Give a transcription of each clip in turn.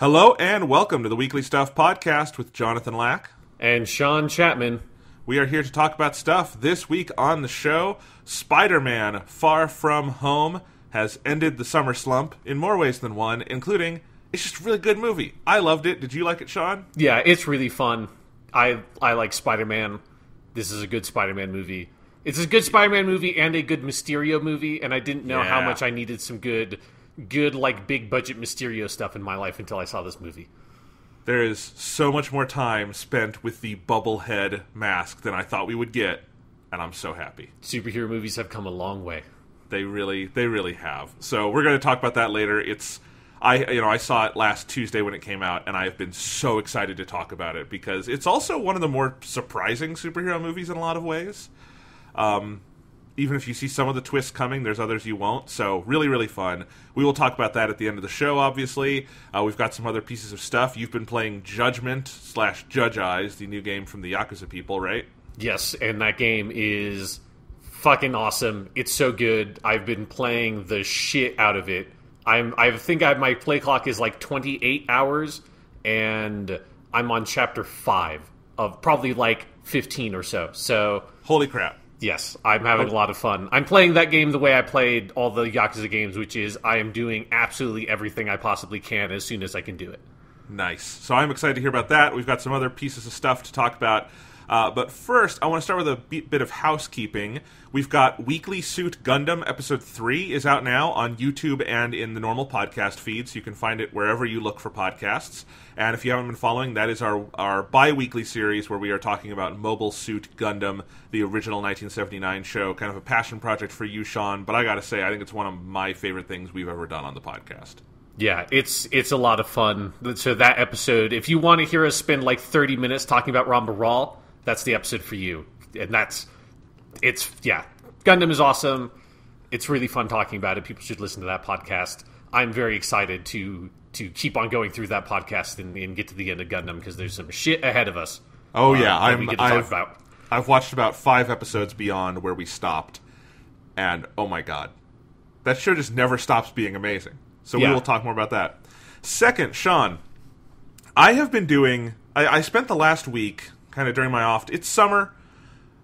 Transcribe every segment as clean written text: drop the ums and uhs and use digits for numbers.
Hello and welcome to the Weekly Stuff Podcast with Jonathan Lack. And Sean Chapman. We are here to talk about stuff. This week on the show, Spider-Man Far From Home has ended the summer slump in more ways than one, including, it's just a really good movie. I loved it. Did you like it, Sean? Yeah, it's really fun. I like Spider-Man. This is a good Spider-Man movie. It's a good Spider-Man movie and a good Mysterio movie, and I didn't know how much I needed some good like big budget Mysterio stuff in my life until I saw this movie. There is so much more time spent with the bubblehead mask than I thought we would get, and I'm so happy. Superhero movies have come a long way. They really have. So we're going to talk about that later. I saw it last Tuesday when it came out, and I have been so excited to talk about it because it's also one of the more surprising superhero movies in a lot of ways. Even if you see some of the twists coming, there's others you won't. So really, really fun. We will talk about that at the end of the show, obviously. We've got some other pieces of stuff. You've been playing Judgment/Judge Eyes, the new game from the Yakuza people, right? Yes, and that game is fucking awesome. It's so good. I've been playing the shit out of it. I think my play clock is like 28 hours, and I'm on chapter 5 of probably like 15 or so. So holy crap. Yes, I'm having a lot of fun. I'm playing that game the way I played all the Yakuza games, which is I am doing absolutely everything I possibly can as soon as I can do it. Nice. So I'm excited to hear about that. We've got some other pieces of stuff to talk about. But first, I want to start with a bit of housekeeping. We've got Weekly Suit Gundam Episode 3 is out now on YouTube and in the normal podcast feed, so you can find it wherever you look for podcasts. And if you haven't been following, that is our bi-weekly series where we are talking about Mobile Suit Gundam, the original 1979 show, kind of a passion project for you, Sean. But I gotta say, I think it's one of my favorite things we've ever done on the podcast. Yeah, it's a lot of fun. So that episode, if you want to hear us spend like 30 minutes talking about Ramba Ral, that's the episode for you. And Gundam is awesome. It's really fun talking about it. People should listen to that podcast. I'm very excited to keep on going through that podcast and get to the end of Gundam because there's some shit ahead of us. Oh yeah, I've watched about 5 episodes beyond where we stopped, and oh my god, that show just never stops being amazing. So we will talk more about that. Second, Sean, I have been doing. I spent the last week kind of during my off. It's summer.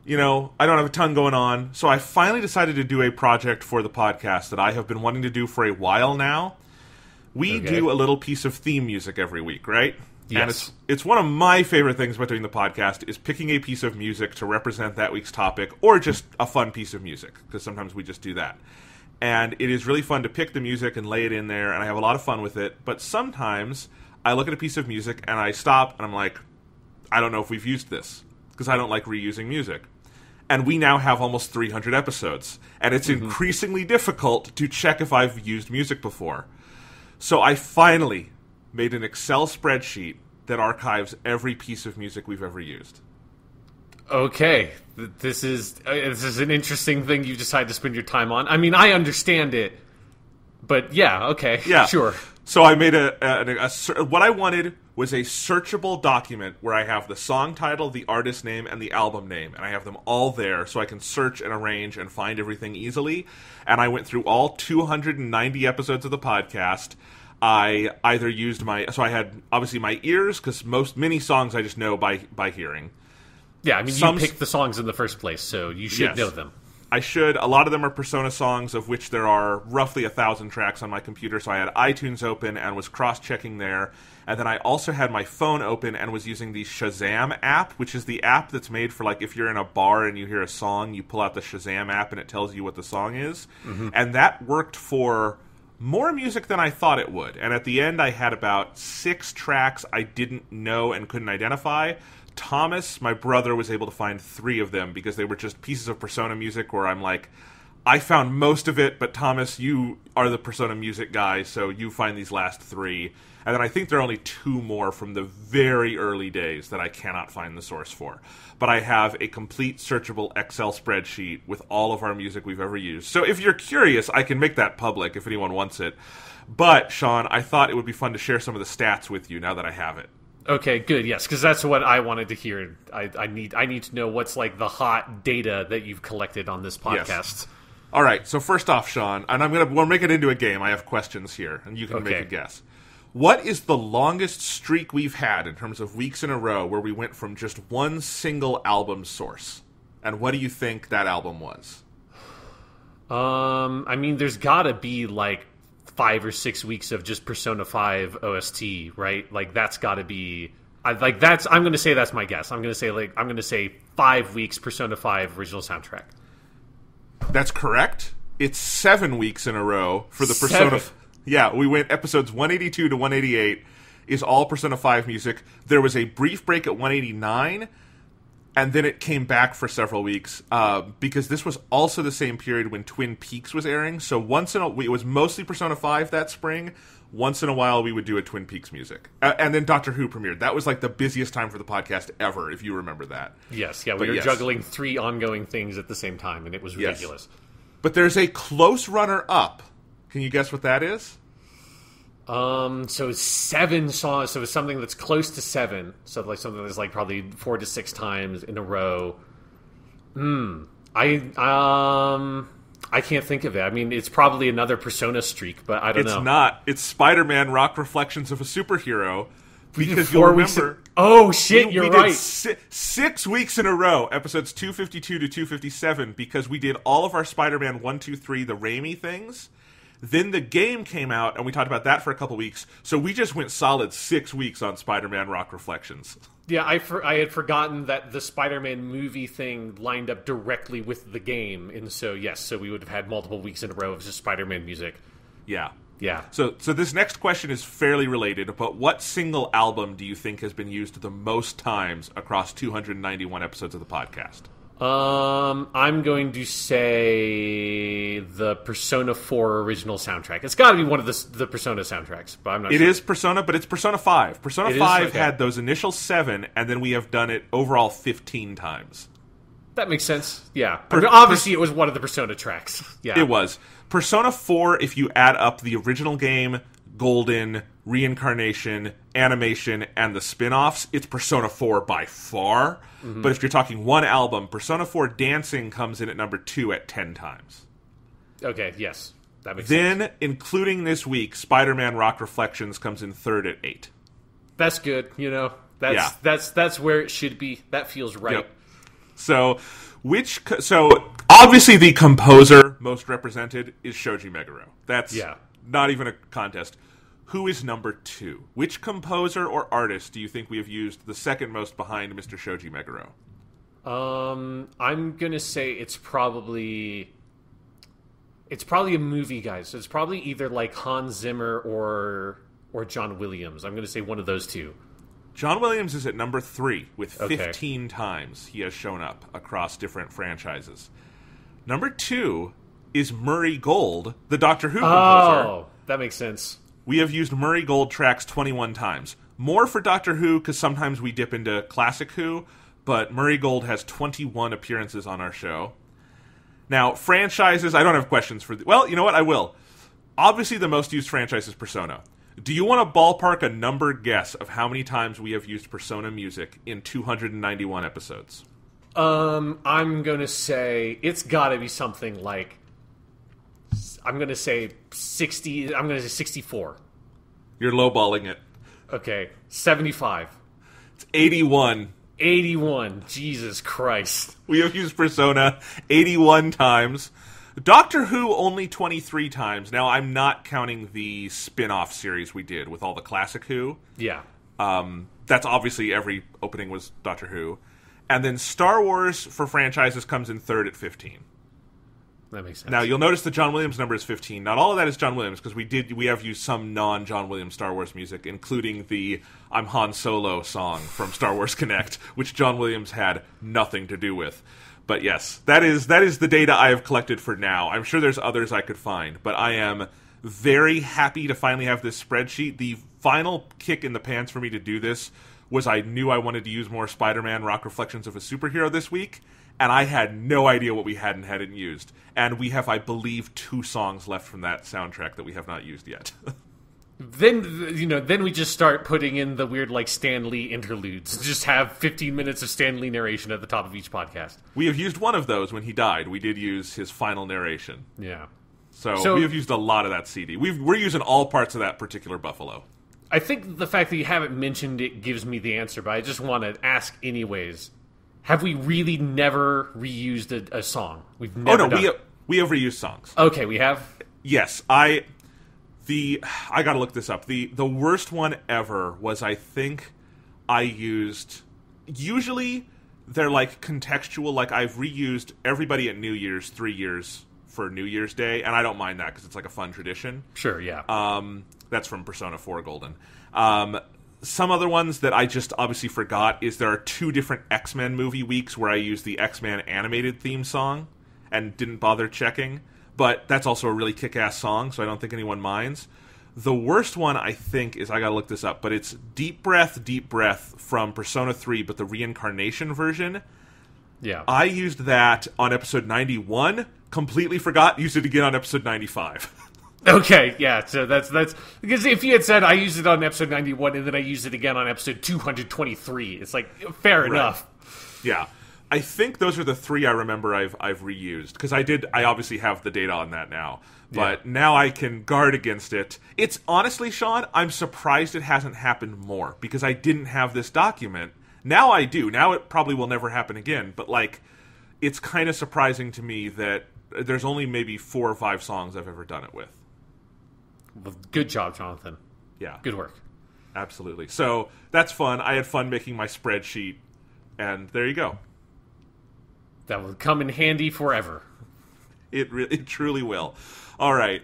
I don't have a ton going on, so I finally decided to do a project for the podcast that I have been wanting to do for a while now. We do a little piece of theme music every week, right? Yes. And it's one of my favorite things about doing the podcast is picking a piece of music to represent that week's topic, or just a fun piece of music, because sometimes we just do that. And it is really fun to pick the music and lay it in there, and I have a lot of fun with it. But sometimes I look at a piece of music and I stop and I'm like, I don't know if we've used this, because I don't like reusing music. And we now have almost 300 episodes, and it's increasingly difficult to check if I've used music before. So I finally made an Excel spreadsheet that archives every piece of music we've ever used. Okay, this is an interesting thing you decide to spend your time on. I mean, I understand it, but yeah, okay, yeah, sure. So I made what I wanted was a searchable document where I have the song title, the artist name, and the album name, and I have them all there so I can search and arrange and find everything easily. And I went through all 290 episodes of the podcast. I either used I had obviously my ears, because many songs I just know by hearing. Yeah, I mean, you picked the songs in the first place, so you should know them. I should. A lot of them are Persona songs, of which there are roughly 1,000 tracks on my computer, so I had iTunes open and was cross-checking there. And then I also had my phone open and was using the Shazam app, which is the app that's made for, like, if you're in a bar and you hear a song, you pull out the Shazam app and it tells you what the song is. And that worked for more music than I thought it would. And at the end, I had about 6 tracks I didn't know and couldn't identify. Thomas, my brother, was able to find 3 of them because they were just pieces of Persona music where I'm like, I found most of it, but Thomas, you are the Persona music guy, so you find these last 3. And then I think there are only 2 more from the very early days that I cannot find the source for. But I have a complete searchable Excel spreadsheet with all of our music we've ever used. So if you're curious, I can make that public if anyone wants it. But, Sean, I thought it would be fun to share some of the stats with you now that I have it. Okay, good. Yes, because that's what I wanted to hear. I need to know what's like the hot data that you've collected on this podcast. Yes. All right. So first off, Sean, and we'll make it into a game. I have questions here, and you can make a guess. What is the longest streak we've had in terms of weeks in a row where we went from just one single album source? And what do you think that album was? I mean, there's gotta be, like, 5 or 6 weeks of just Persona 5 OST, right? Like, that's gotta be... I'm gonna say that's my guess. I'm gonna say 5 weeks Persona 5 original soundtrack. That's correct. It's 7 weeks in a row for the Persona... Yeah, we went episodes 182 to 188 is all Persona 5 music. There was a brief break at 189, and then it came back for several weeks, because this was also the same period when Twin Peaks was airing. So it was mostly Persona 5 that spring. Once in a while, we would do a Twin Peaks music. And then Doctor Who premiered. That was like the busiest time for the podcast ever, if you remember that. Yes, yeah, we were juggling 3 ongoing things at the same time, and it was ridiculous. Yes. But there's a close runner-up. Can you guess what that is? So it's 7 songs. So it's something that's close to 7. So like something that's like probably 4 to 6 times in a row. I can't think of it. I mean, it's probably another Persona streak, but I don't know. It's not. It's Spider-Man Rock Reflections of a Superhero. Because you'll remember... Oh, shit, you're right. We did 6 weeks in a row, episodes 252 to 257, because we did all of our Spider-Man 1, 2, 3, the Raimi things. Then the game came out, and we talked about that for a couple weeks. So we just went solid 6 weeks on Spider-Man Rock Reflections. Yeah, I had forgotten that the Spider-Man movie thing lined up directly with the game. And so, yes, so we would have had multiple weeks in a row of just Spider-Man music. Yeah. Yeah. So this next question is fairly related, but what single album do you think has been used the most times across 291 episodes of the podcast? I'm going to say the Persona 4 original soundtrack. It's got to be one of the Persona soundtracks, but I'm not sure. It is Persona, but it's Persona 5. Persona 5 had those initial 7, and then we have done it overall 15 times. That makes sense. Yeah. Obviously, it was one of the Persona tracks. Yeah. It was. Persona 4, if you add up the original game, Golden, Reincarnation, Animation, and the spin-offs, it's Persona 4 by far. Mm-hmm. But if you're talking one album, Persona 4 Dancing comes in at number 2 at 10 times. Okay, yes. That makes sense. Then, including this week, Spider-Man Rock Reflections comes in 3rd at 8. That's good, you know. That's where it should be. That feels right. Yep. So obviously the composer most represented is Shoji Meguro. That's not even a contest. Who is number 2? Which composer or artist do you think we have used the second most behind Mr. Shoji Meguro? I'm gonna say it's probably a movie, guys. So it's probably either like Hans Zimmer or John Williams. I'm gonna say one of those two. John Williams is at number 3 with 15 times he has shown up across different franchises. Number 2 is Murray Gold, the Doctor Who composer. Oh, that makes sense. We have used Murray Gold tracks 21 times. More for Doctor Who, because sometimes we dip into Classic Who, but Murray Gold has 21 appearances on our show. Now, franchises, I don't have questions for... Well, you know what? I will. Obviously, the most used franchise is Persona. Do you want to ballpark a number guess of how many times we have used Persona music in 291 episodes? I'm going to say it's got to be something like... I'm going to say 60... I'm going to say 64. You're lowballing it. Okay, 75. It's 81. 81. Jesus Christ. We have used Persona 81 times. Doctor Who only 23 times. Now, I'm not counting the spin-off series we did with all the Classic Who. Yeah. That's obviously every opening was Doctor Who. And then Star Wars for franchises comes in 3rd at 15. That makes sense. Now, you'll notice the John Williams number is 15. Not all of that is John Williams, because we have used some non-John Williams Star Wars music, including the I'm Han Solo song from Star Wars Connect, which John Williams had nothing to do with. But yes, that is the data I have collected for now. I'm sure there's others I could find, but I am very happy to finally have this spreadsheet. The final kick in the pants for me to do this was I knew I wanted to use more Spider-Man Rock Reflections of a Superhero this week, and I had no idea what we hadn't used. And we have, I believe, 2 songs left from that soundtrack that we have not used yet. Then we just start putting in the weird, like, Stan Lee interludes. Just have 15 minutes of Stan Lee narration at the top of each podcast. We have used one of those when he died. We did use his final narration. Yeah. So we have used a lot of that CD. We're using all parts of that particular Buffalo. I think the fact that you haven't mentioned it gives me the answer, but I just want to ask anyways. Have we really never reused a song? We've never we have reused songs. Okay, we have? Yes, I gotta look this up. The worst one ever was, I think I used, usually they're like contextual, like I've reused Everybody at New Year's 3 years for New Year's Day, and I don't mind that because it's like a fun tradition. Sure, yeah. That's from Persona 4 Golden. Some other ones that I just obviously forgot is there are 2 different X-Men movie weeks where I used the X-Men animated theme song and didn't bother checking. But that's also a really kick-ass song, so I don't think anyone minds. The worst one, I think, is, I gotta look this up, but it's Deep Breath from Persona 3, but the reincarnation version. Yeah. I used that on episode 91, completely forgot, used it again on episode 95. Okay, yeah, so that's because if you had said I used it on episode 91 and then I used it again on episode 223, it's like, fair enough. Yeah. I think those are the 3 I remember I've reused, because I obviously have the data on that now, but now I can guard against it. It's honestly, Sean, I'm surprised it hasn't happened more, because I didn't have this document. Now I do. Now it probably will never happen again, but like, it's kind of surprising to me that there's only maybe 4 or 5 songs I've ever done it with. Well, good job, Jonathan. Yeah. Good work. Absolutely. So that's fun. I had fun making my spreadsheet, and there you go. That will come in handy forever. It truly will. All right,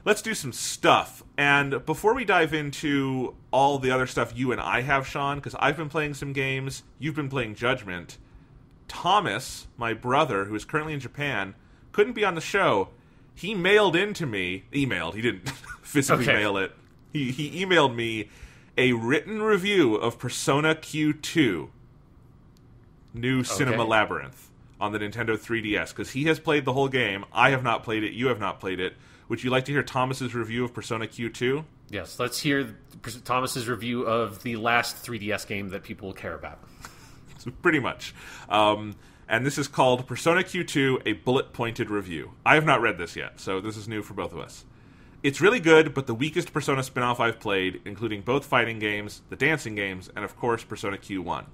let's do some stuff. And before we dive into all the other stuff you and I have, Sean, because I've been playing some games, you've been playing Judgment, Thomas, my brother, who is currently in Japan, couldn't be on the show. He emailed, he didn't physically mail it. He emailed me a written review of Persona Q2, New Cinema Labyrinth, on the Nintendo 3DS, because he has played the whole game. I have not played it. You have not played it. Would you like to hear Thomas's review of Persona Q2? Yes, let's hear Thomas's review of the last 3DS game that people care about. Pretty much. And this is called Persona Q2, a bullet-pointed review. I have not read this yet, so this is new for both of us. It's really good, but the weakest Persona spin-off I've played, including both fighting games, the dancing games, and of course Persona Q1.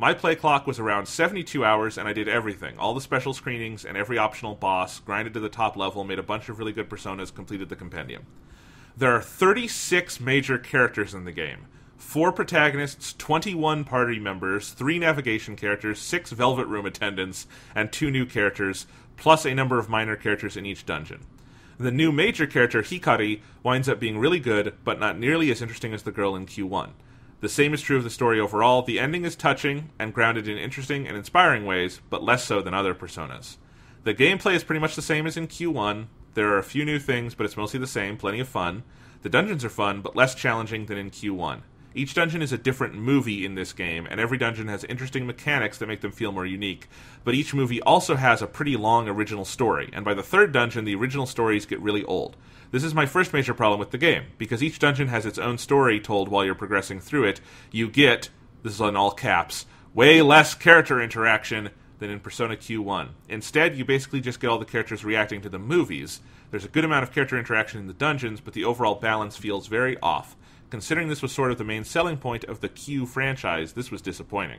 My play clock was around 72 hours, and I did everything. All the special screenings and every optional boss, grinded to the top level, made a bunch of really good Personas, completed the compendium. There are 36 major characters in the game. 4 protagonists, 21 party members, 3 navigation characters, 6 Velvet Room attendants, and 2 new characters, plus a number of minor characters in each dungeon. The new major character, Hikari, winds up being really good, but not nearly as interesting as the girl in Q1. The same is true of the story overall. The ending is touching and grounded in interesting and inspiring ways, but less so than other Personas. The gameplay is pretty much the same as in Q1. There are a few new things, but it's mostly the same, plenty of fun. The dungeons are fun, but less challenging than in Q1. Each dungeon is a different movie in this game, and every dungeon has interesting mechanics that make them feel more unique. But each movie also has a pretty long original story, and by the 3rd dungeon, the original stories get really old. This is my first major problem with the game, because each dungeon has its own story told while you're progressing through it. You get, this is in all caps, way less character interaction than in Persona Q1. Instead, you basically just get all the characters reacting to the movies. There's a good amount of character interaction in the dungeons, but the overall balance feels very off. Considering this was sort of the main selling point of the Q franchise, this was disappointing.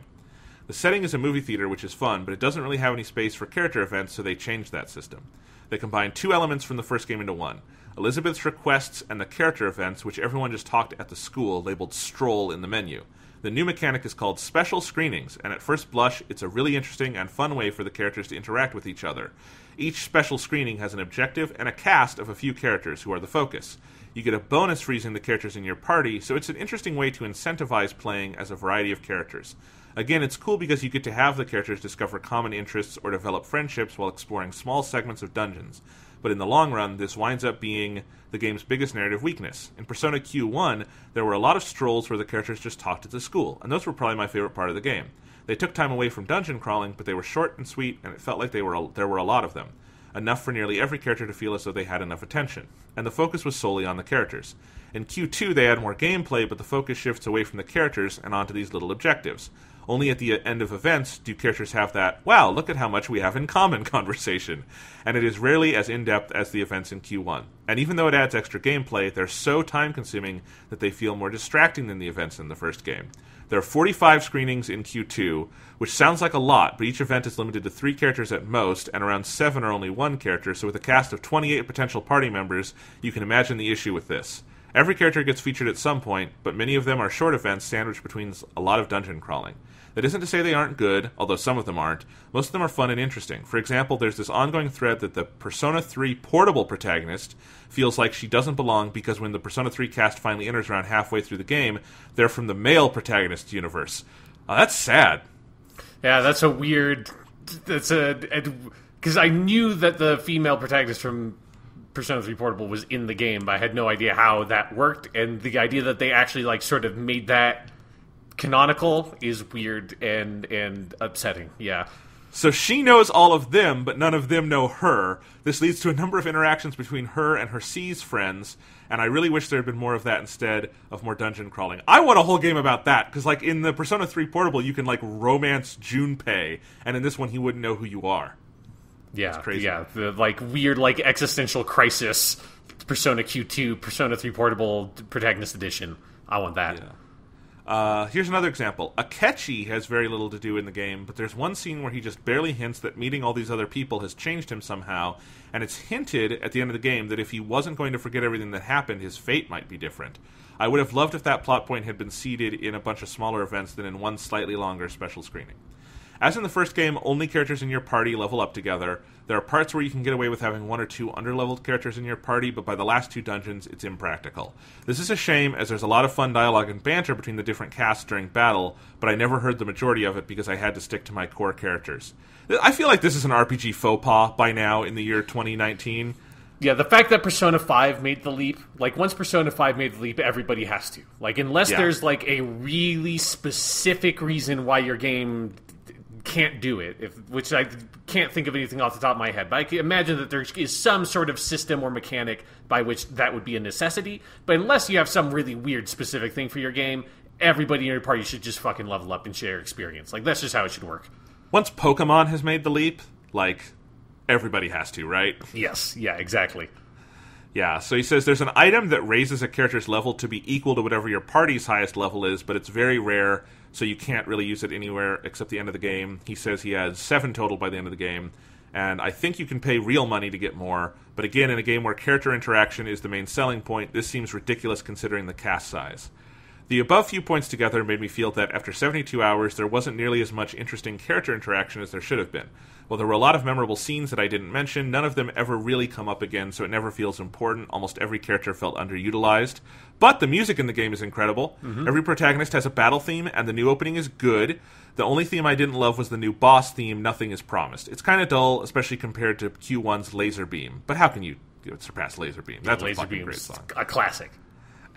The setting is a movie theater, which is fun, but it doesn't really have any space for character events, so they changed that system. They combined 2 elements from the first game into one. Elizabeth's requests and the character events, which everyone just talked at the school, labeled Stroll in the menu. The new mechanic is called Special Screenings, and at first blush, it's a really interesting and fun way for the characters to interact with each other. Each special screening has an objective and a cast of a few characters who are the focus. You get a bonus for using the characters in your party, so it's an interesting way to incentivize playing as a variety of characters. Again, it's cool because you get to have the characters discover common interests or develop friendships while exploring small segments of dungeons. But in the long run, this winds up being the game's biggest narrative weakness. In Persona Q1, there were a lot of strolls where the characters just talked at the school, and those were probably my favorite part of the game. They took time away from dungeon crawling, but they were short and sweet, and it felt like there were a lot of them. enough for nearly every character to feel as though they had enough attention, and the focus was solely on the characters. In Q2, they add more gameplay, but the focus shifts away from the characters and onto these little objectives. Only at the end of events do characters have that, wow, look at how much we have in common conversation. And it is rarely as in-depth as the events in Q1. And even though it adds extra gameplay, they're so time-consuming that they feel more distracting than the events in the first game. There are 45 screenings in Q2, which sounds like a lot, but each event is limited to 3 characters at most, and around 7 are only 1 character, so with a cast of 28 potential party members, you can imagine the issue with this. Every character gets featured at some point, but many of them are short events sandwiched between a lot of dungeon crawling. That isn't to say they aren't good, although some of them aren't. Most of them are fun and interesting. For example, there's this ongoing thread that the Persona 3 portable protagonist feels like she doesn't belong because when the Persona 3 cast finally enters around halfway through the game, they're from the male protagonist universe. That's sad. Yeah, that's a weird... Because I knew that the female protagonist from Persona 3 Portable was in the game, but I had no idea how that worked, and the idea that they actually sort of made that canonical is weird and upsetting. Yeah. So she knows all of them, but none of them know her. This leads to a number of interactions between her and her C's friends, and I really wish there had been more of that instead of more dungeon crawling. I want a whole game about that, because in the Persona 3 Portable, you can romance Junpei, and in this one, he wouldn't know who you are. Yeah, it's crazy. Yeah, the weird existential crisis Persona Q2, Persona 3 Portable Protagonist Edition. I want that. Yeah. Here's another example. Akechi has very little to do in the game, but there's one scene where he just barely hints that meeting all these other people has changed him somehow, and it's hinted at the end of the game that if he wasn't going to forget everything that happened, his fate might be different. I would have loved if that plot point had been seeded in a bunch of smaller events than in one slightly longer special screening. As in the first game, only characters in your party level up together. There are parts where you can get away with having 1 or 2 underleveled characters in your party, but by the last 2 dungeons, it's impractical. This is a shame, as there's a lot of fun dialogue and banter between the different casts during battle, but I never heard the majority of it because I had to stick to my core characters. I feel like this is an RPG faux pas by now in the year 2019. Yeah, the fact that Persona 5 made the leap, once Persona 5 made the leap, everybody has to. Unless there's, a really specific reason why your game can't do it, which I can't think of anything off the top of my head, but I can imagine that there is some sort of system or mechanic by which that would be a necessity. But unless you have some really weird specific thing for your game, everybody in your party should just fucking level up and share experience. That's just how it should work. Once Pokemon has made the leap, everybody has to, right? Yes, yeah, exactly. Yeah, so he says there's an item that raises a character's level to be equal to whatever your party's highest level is, but it's very rare, so you can't really use it anywhere except the end of the game. He says he has 7 total by the end of the game, and I think you can pay real money to get more, but again, in a game where character interaction is the main selling point, this seems ridiculous considering the cast size. The above few points together made me feel that after 72 hours, there wasn't nearly as much interesting character interaction as there should have been. While there were a lot of memorable scenes that I didn't mention, none of them ever really come up again, so it never feels important. Almost every character felt underutilized. But the music in the game is incredible. Mm-hmm. Every protagonist has a battle theme, and the new opening is good. The only theme I didn't love was the new boss theme, Nothing is Promised. It's kind of dull, especially compared to Q1's Laser Beam. But how can you surpass Laser Beam? That's a fucking great song. A classic.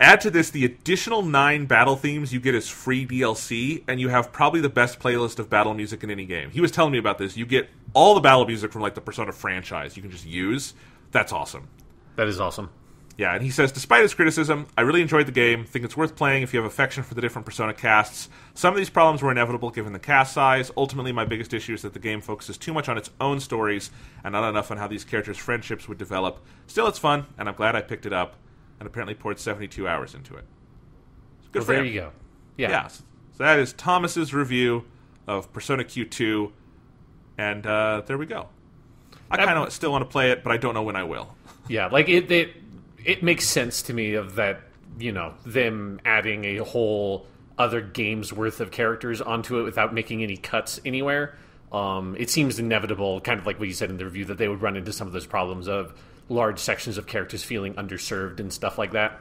Add to this the additional 9 battle themes you get as free DLC, and you have probably the best playlist of battle music in any game. He was telling me about this. You get all the battle music from the Persona franchise you can just use. That's awesome. That is awesome. Yeah, and he says, despite his criticism, I really enjoyed the game. Think it's worth playing if you have affection for the different Persona casts. Some of these problems were inevitable given the cast size. Ultimately, my biggest issue is that the game focuses too much on its own stories and not enough on how these characters' friendships would develop. Still, it's fun, and I'm glad I picked it up. And apparently poured 72 hours into it. Good for him. There you go. Yeah. So that is Thomas's review of Persona Q2, and there we go. I kind of still want to play it, but I don't know when I will. Yeah, it makes sense to me of that, them adding a whole other game's worth of characters onto it without making any cuts anywhere. It seems inevitable, kind of like what you said in the review, that they would run into some of those problems of large sections of characters feeling underserved and stuff like that.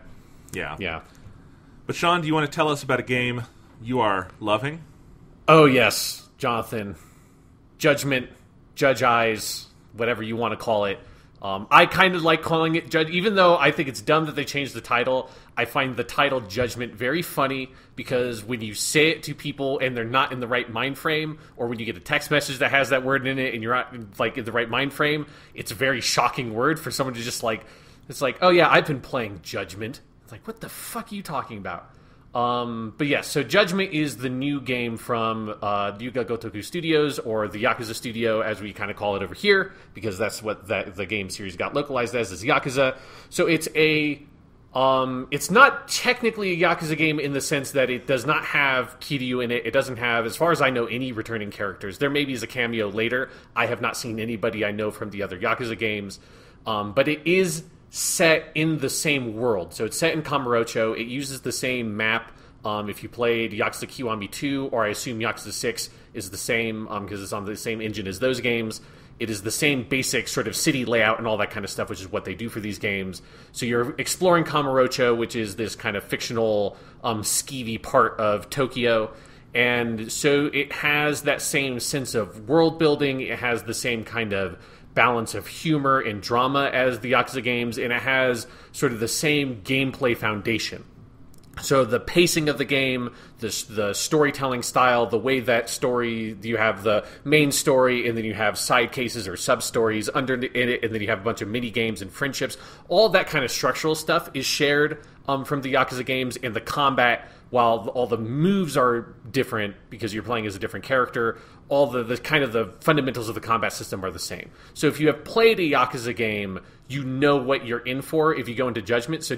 Yeah. But Sean, do you want to tell us about a game you are loving? Oh, yes, Jonathan. Judgment, Judge Eyes, whatever you want to call it. I kind of like calling it Judge, even though I think it's dumb that they changed the title. I find the title Judgment very funny because when you say it to people and they're not in the right mind frame, or when you get a text message that has that word in it and you're not like in the right mind frame, it's a very shocking word for someone to just like, it's like, oh yeah, I've been playing Judgment. It's like, what the fuck are you talking about? But yeah, so Judgment is the new game from Yuga Gotoku Studios, or the Yakuza Studio, as we kind of call it over here, because that's what the game series got localized as, is Yakuza. So it's it's not technically a Yakuza game in the sense that it does not have Kiryu in it. It doesn't have, as far as I know, any returning characters. There maybe is a cameo later. I have not seen anybody I know from the other Yakuza games. But it is set in the same world. So it's set in Kamurocho. It uses the same map. If you played Yakuza Kiwami 2, or I assume Yakuza 6 is the same, because it's on the same engine as those games, it is the same basic sort of city layout and all that kind of stuff, which is what they do for these games. So you're exploring Kamurocho, which is this kind of fictional, skeevy part of Tokyo. And so it has that same sense of world building. It has the same kind of balance of humor and drama as the Yakuza games, and it has sort of the same gameplay foundation. So the pacing of the game, the storytelling style, the way that story, you have the main story, and then you have side cases or sub-stories under in it, and then you have a bunch of mini-games and friendships. All that kind of structural stuff is shared from the Yakuza games, and the combat, while all the moves are different because you're playing as a different character, all the kind of the fundamentals of the combat system are the same. So if you have played a Yakuza game, you know what you're in for if you go into Judgment. So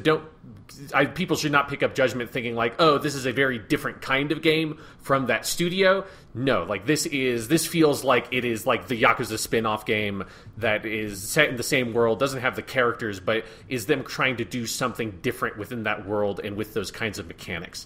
people should not pick up Judgment thinking like, oh, this is a very different kind of game from that studio. No, like this feels like it is like the Yakuza spin-off game that is set in the same world, doesn't have the characters, but is them trying to do something different within that world and with those kinds of mechanics.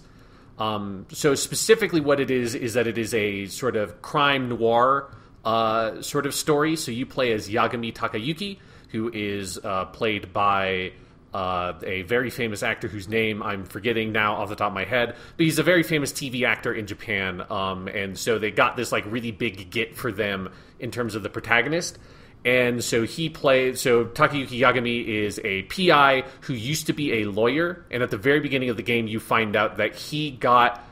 So specifically what it is that it is a sort of crime noir sort of story. So you play as Yagami Takayuki, who is played by a very famous actor whose name I'm forgetting now off the top of my head, but he's a very famous TV actor in Japan, and so they got this like really big get for them in terms of the protagonist. And so Takayuki Yagami is a PI who used to be a lawyer, and at the very beginning of the game you find out that he got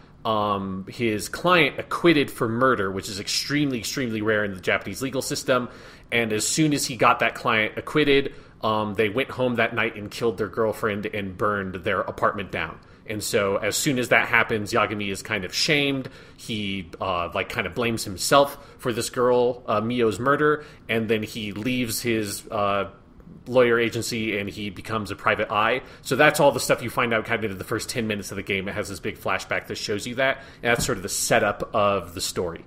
his client acquitted for murder, which is extremely, extremely rare in the Japanese legal system. And as soon as he got that client acquitted, they went home that night and killed their girlfriend and burned their apartment down. And so as soon as that happens, Yagami is kind of shamed. He kind of blames himself for this girl, Mio's murder, and then he leaves his lawyer agency and he becomes a private eye. So that's all the stuff you find out kind of in the first 10 minutes of the game. It has this big flashback that shows you that, and that's sort of the setup of the story.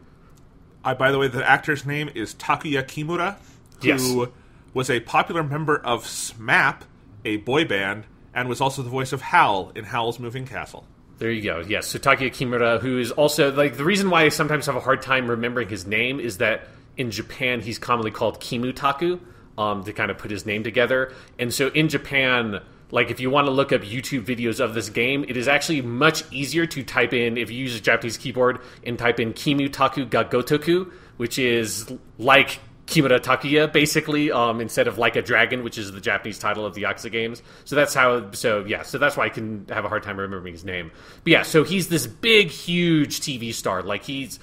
By the way, the actor's name is Takuya Kimura, who was a popular member of SMAP, a boy band, and was also the voice of Hal in Howl's Moving Castle. There you go. Yes, so Takuya Kimura, who is also, like, the reason why I sometimes have a hard time remembering his name is that in Japan he's commonly called Kimutaku, to kind of put his name together. And so in Japan, like, if you want to look up YouTube videos of this game, it is actually much easier to type in, if you use a Japanese keyboard, and type in Kimutaku ga Gotoku, which is like Kimura Takuya, basically, instead of Like a Dragon, which is the Japanese title of the Yakuza games. So that's that's why I can have a hard time remembering his name. But yeah, so he's this big, huge TV star. Like, he's,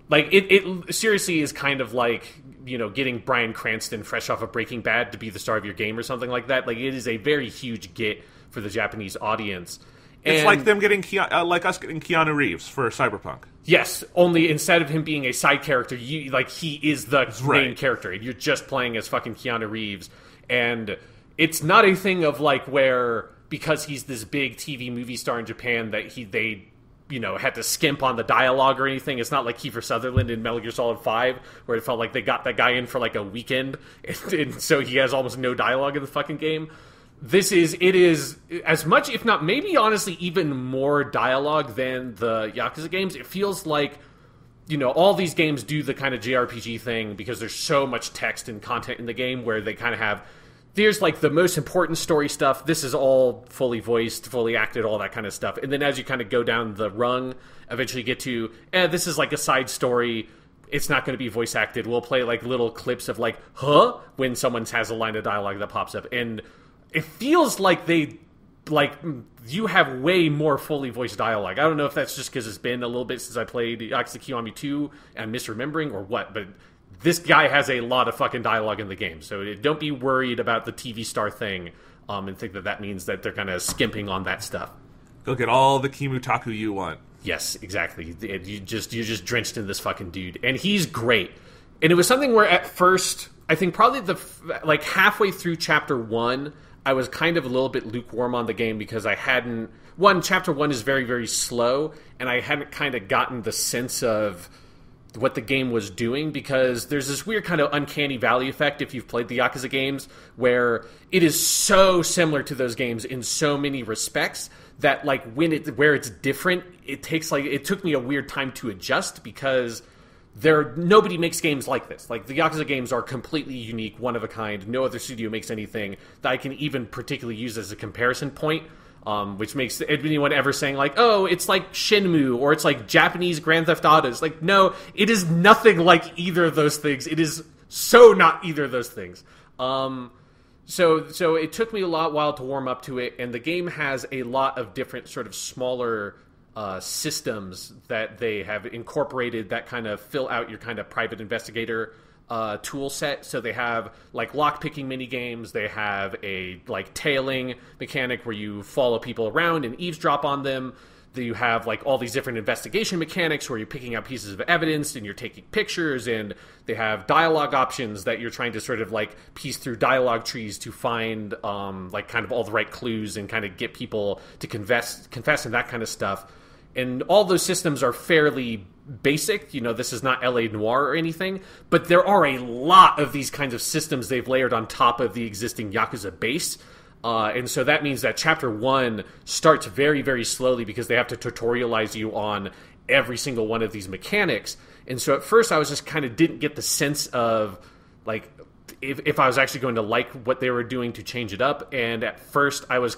like, it seriously is kind of like, you know, getting Bryan Cranston fresh off of Breaking Bad to be the star of your game or something like that. Like, it is a very huge get for the Japanese audience. It's like them getting like us getting Keanu Reeves for Cyberpunk. Yes, only instead of him being a side character, he is the main character. You're just playing as fucking Keanu Reeves. And it's not a thing of, like, where, because he's this big TV movie star in Japan, that they had to skimp on the dialogue or anything. It's not like Kiefer Sutherland in Metal Gear Solid 5, where it felt like they got that guy in for, like, a weekend, and so he has almost no dialogue in the fucking game. It is as much, if not maybe honestly even more dialogue than the Yakuza games. It feels like, all these games do the kind of JRPG thing because there's so much text and content in the game where they kind of have, there's like the most important story stuff. This is all fully voiced, fully acted, all that kind of stuff. And then as you kind of go down the rung, eventually get to, this is like a side story. it's not going to be voice acted. We'll play like little clips of like, huh? When someone has a line of dialogue that pops up. And it feels like you have way more fully voiced dialogue. I don't know if that's just because it's been a little bit since I played Yakuza Kiwami 2 and I'm misremembering or what, but this guy has a lot of fucking dialogue in the game. So don't be worried about the TV star thing and think that means that they're kind of skimping on that stuff. Go get all the Kimutaku you want. Yes, exactly. You're just drenched in this fucking dude. And he's great. And it was something where at first, I think probably like halfway through chapter 1, I was kind of a little bit lukewarm on the game because I hadn't... Chapter 1 is very, very slow, and I hadn't kind of gotten the sense of what the game was doing, because there's this weird kind of uncanny valley effect if you've played the Yakuza games, where it is so similar to those games in so many respects that like where it's different, it took me a weird time to adjust, because nobody makes games like this. Like, the Yakuza games are completely unique, one of a kind. No other studio makes anything that I can even particularly use as a comparison point. Which makes anyone ever saying like, oh, it's like Shenmue or it's like Japanese Grand Theft Auto. It's like, no, it is nothing like either of those things. It is so not either of those things. So it took me a while to warm up to it, and the game has a lot of different sort of smaller systems that they have incorporated that kind of fill out your kind of private investigator tool set. So they have like lock-picking mini games. They have a like tailing mechanic where you follow people around and eavesdrop on them. You have like all these different investigation mechanics where you're picking out pieces of evidence and you're taking pictures, and they have dialogue options that you're trying to sort of like piece through dialogue trees to find like kind of all the right clues and kind of get people to confess and that kind of stuff. And all those systems are fairly basic. This is not LA Noire or anything, but there are a lot of these kinds of systems they've layered on top of the existing Yakuza base. And so that means that Chapter 1 starts very, very slowly because they have to tutorialize you on every single one of these mechanics. And so at first I was just kind of didn't get the sense of, like, if I was actually going to like what they were doing to change it up. And at first I was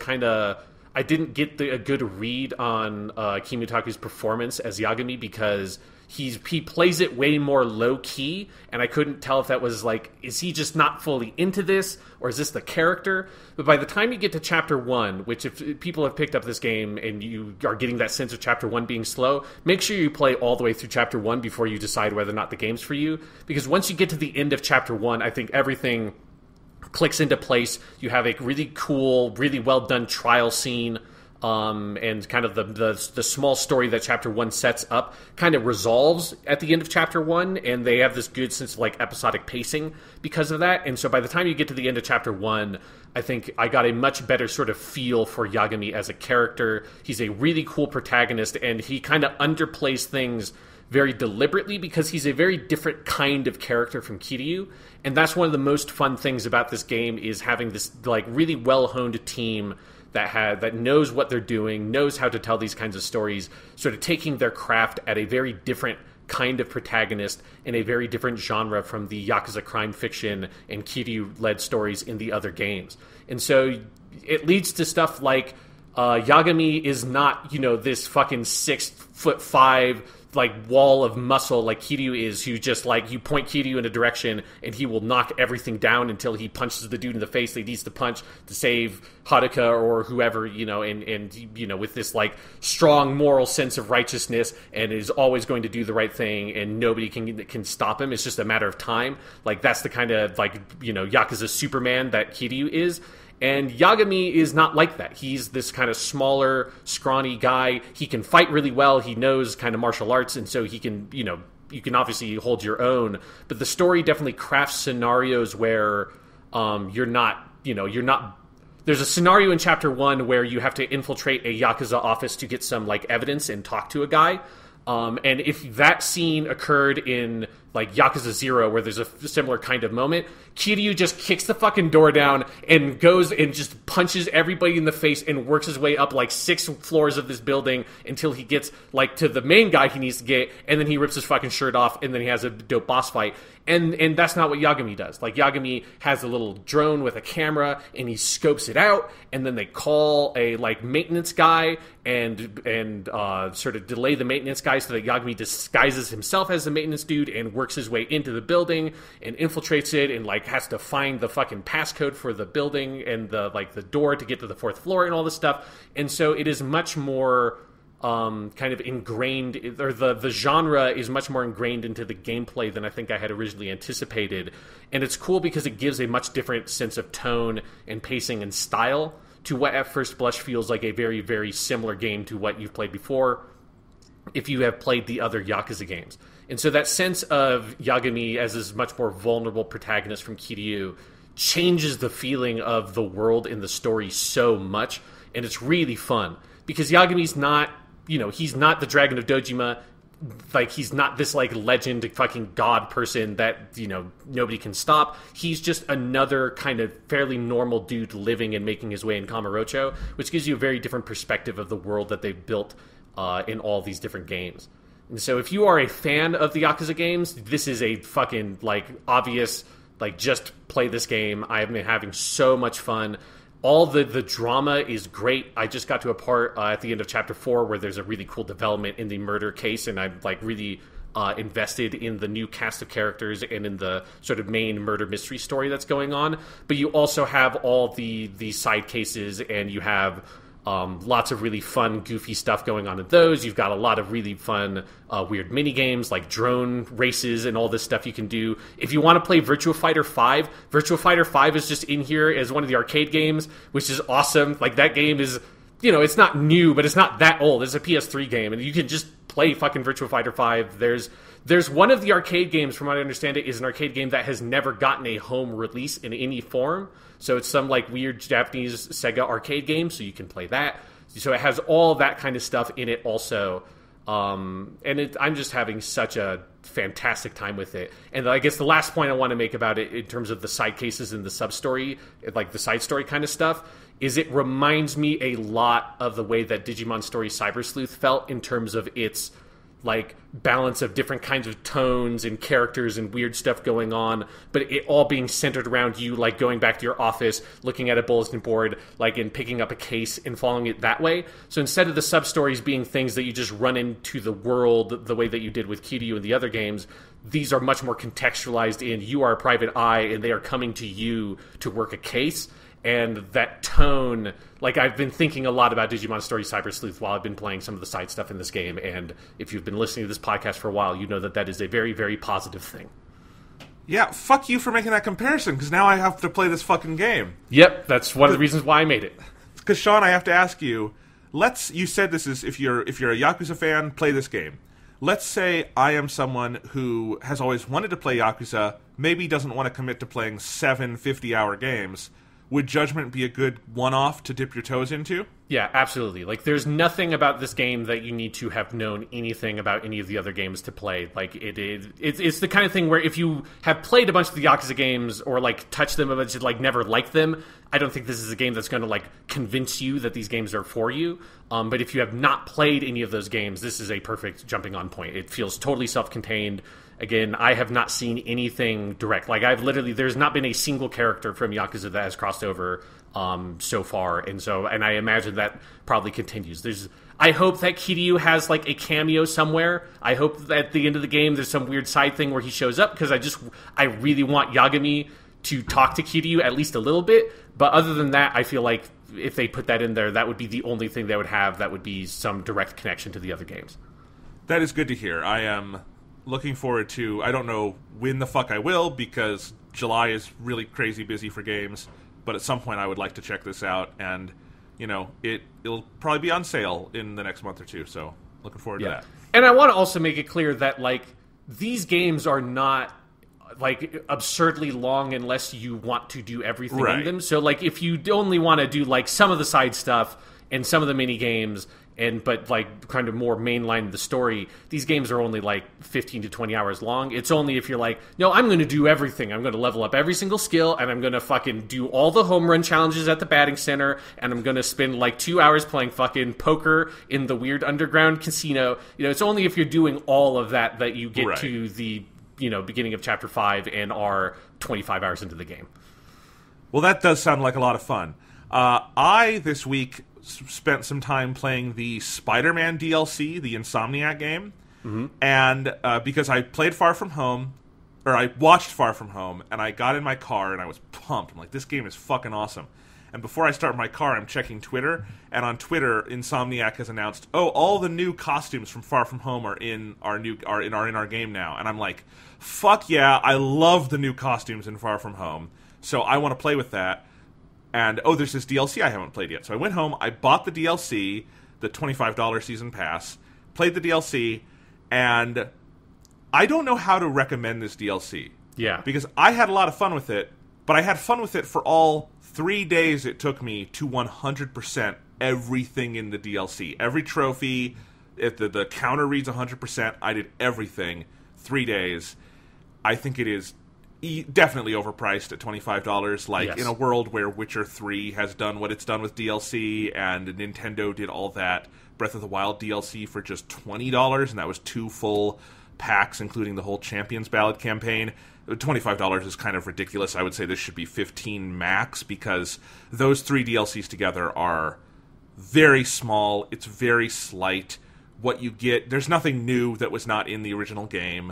I didn't get a good read on Kimutaku's performance as Yagami, because he plays it way more low-key, and I couldn't tell if that was like, is he just not fully into this, or is this the character? But by the time you get to Chapter 1, which if people have picked up this game and you are getting that sense of Chapter 1 being slow, make sure you play all the way through Chapter 1 before you decide whether or not the game's for you. Because once you get to the end of Chapter 1, I think everything clicks into place. You have a really cool, really well done trial scene, and kind of the small story that Chapter 1 sets up kind of resolves at the end of Chapter 1, and they have this good sense of like episodic pacing because of that. And so by the time you get to the end of Chapter 1, I think I got a much better sort of feel for Yagami as a character. He's a really cool protagonist, and he kind of underplays things very deliberately because he's a very different kind of character from Kiryu. And that's one of the most fun things about this game, is having this like really well-honed team that knows what they're doing, knows how to tell these kinds of stories, sort of taking their craft at a very different kind of protagonist in a very different genre from the Yakuza crime fiction and Kiryu-led stories in the other games. And so it leads to stuff like Yagami is not, this fucking 6'5" like wall of muscle like Kiryu is, who just like, you point Kiryu in a direction and he will knock everything down until he punches the dude in the face that he needs to punch to save Haruka or whoever, and with this like strong moral sense of righteousness, and is always going to do the right thing, and nobody can stop him. It's just a matter of time. Like, that's the kind of like, Yakuza Superman that Kiryu is. And Yagami is not like that. He's this kind of smaller, scrawny guy. He can fight really well. He knows kind of martial arts, and so he can, you can obviously hold your own. But the story definitely crafts scenarios where you're not. There's a scenario in Chapter 1 where you have to infiltrate a Yakuza office to get some like evidence and talk to a guy. And if that scene occurred in like Yakuza 0, where there's a similar kind of moment, Kiryu just kicks the fucking door down and goes and just punches everybody in the face and works his way up like 6 floors of this building until he gets like to the main guy he needs to get, and then he rips his fucking shirt off, and then he has a dope boss fight. And that's not what Yagami does. Like, Yagami has a little drone with a camera, and he scopes it out, and then they call a like maintenance guy and sort of delay the maintenance guy so that Yagami disguises himself as the maintenance dude and works works his way into the building and infiltrates it and like has to find the fucking passcode for the building and the door to get to the fourth floor and all this stuff. And so it is much more kind of ingrained, or the genre is much more ingrained into the gameplay than I think I had originally anticipated. And it's cool because it gives a much different sense of tone and pacing and style to what at first blush feels like a very, very similar game to what you've played before if you have played the other Yakuza games. And so that sense of Yagami as this much more vulnerable protagonist from Kiryu changes the feeling of the world and the story so much, and it's really fun. Because Yagami's not, he's not the Dragon of Dojima. Like, he's not this, like, legend fucking god person that, nobody can stop. He's just another kind of fairly normal dude living and making his way in Kamurocho, which gives you a very different perspective of the world that they've built in all these different games. And so if you are a fan of the Yakuza games, this is a fucking, like, obvious, like, just play this game. I have been having so much fun. All the drama is great. I just got to a part at the end of Chapter 4 where there's a really cool development in the murder case, and I'm like really invested in the new cast of characters and in the sort of main murder mystery story that's going on. But you also have all the side cases, and you have lots of really fun, goofy stuff going on in those. You've got a lot of really fun, weird mini games like drone races and all this stuff you can do. If you want to play Virtua Fighter 5, Virtua Fighter 5 is just in here as one of the arcade games, which is awesome. Like, that game is, it's not new, but it's not that old. It's a PS3 game, and you can just play fucking Virtua Fighter 5. There's one of the arcade games, from what I understand it, is an arcade game that has never gotten a home release in any form. So it's some like weird Japanese Sega arcade game, so you can play that. So it has all that kind of stuff in it also. I'm just having such a fantastic time with it. And I guess the last point I want to make about it in terms of the side cases and the sub-story, like the side story kind of stuff, is it reminds me a lot of the way that Digimon Story Cyber Sleuth felt in terms of its like balance of different kinds of tones and characters and weird stuff going on, but it all being centered around you, like going back to your office, looking at a bulletin board, like, and picking up a case and following it that way. So instead of the sub-stories being things that you just run into the world the way that you did with Kiryu and the other games, these are much more contextualized in you are a private eye and they are coming to you to work a case. And that tone, like, I've been thinking a lot about Digimon Story Cyber Sleuth while I've been playing some of the side stuff in this game, and if you've been listening to this podcast for a while, you know that that is a very, very positive thing. Yeah, fuck you for making that comparison, because now I have to play this fucking game. Yep, that's one of the reasons why I made it. Because, Sean, I have to ask you, you said this is, if you're a Yakuza fan, play this game. Let's say I am someone who has always wanted to play Yakuza, maybe doesn't want to commit to playing 7 50-hour games. Would Judgment be a good one-off to dip your toes into? Yeah, absolutely. Like, there's nothing about this game that you need to have known anything about any of the other games to play. Like, it's the kind of thing where if you have played a bunch of the Yakuza games or, like, touched them but just, like, never liked them, I don't think this is a game that's going to, like, convince you that these games are for you. But if you have not played any of those games, this is a perfect jumping-on point. It feels totally self-contained. Again, I have not seen anything direct. Like, there's not been a single character from Yakuza that has crossed over so far, and I imagine that probably continues. I hope that Kiryu has, like, a cameo somewhere. I hope that at the end of the game there's some weird side thing where he shows up, because I really want Yagami to talk to Kiryu at least a little bit, but other than that, I feel like if they put that in there, that would be the only thing they would have that would be some direct connection to the other games. That is good to hear. I am looking forward to, I don't know when the fuck I will, because July is really crazy busy for games, but at some point I would like to check this out, and, it'll probably be on sale in the next month or two, so looking forward to that. And I want to also make it clear that, like, these games are not, like, absurdly long unless you want to do everything in them. So, like, if you only want to do, like, some of the side stuff and some of the mini games, but like kind of more mainline the story, these games are only like 15 to 20 hours long. It's only if you're like, no, I'm going to do everything. I'm going to level up every single skill, and I'm going to fucking do all the home run challenges at the batting center, and I'm going to spend like 2 hours playing fucking poker in the weird underground casino. It's only if you're doing all of that that you get to the, beginning of Chapter 5 and are 25 hours into the game. Well, that does sound like a lot of fun. I, this week, spent some time playing the Spider-Man DLC, the Insomniac game, and because I played Far From Home, or I watched Far From Home, and I got in my car, and I was pumped. I'm like, this game is fucking awesome. And before I start my car, I'm checking Twitter, and on Twitter, Insomniac has announced, "Oh, all the new costumes from Far From Home are in our game now." And I'm like, "Fuck yeah! I love the new costumes in Far From Home, so I want to play with that." And there's this DLC I haven't played yet, so I went home, I bought the DLC, the $25 season pass, played the DLC, and I don't know how to recommend this DLC. Yeah, because I had a lot of fun with it, but I had fun with it for all 3 days it took me to 100% everything in the DLC. Every trophy, if the counter reads 100%, I did everything. 3 days. I think it is definitely overpriced at $25. Like, yes. In a world where Witcher 3 has done what it's done with DLC, and Nintendo did all that Breath of the Wild DLC for just $20, and that was 2 full packs, including the whole Champions Ballad campaign. $25 is kind of ridiculous. I would say this should be $15 max, because those 3 DLCs together are very small. It's very slight. What you get, there's nothing new that was not in the original game.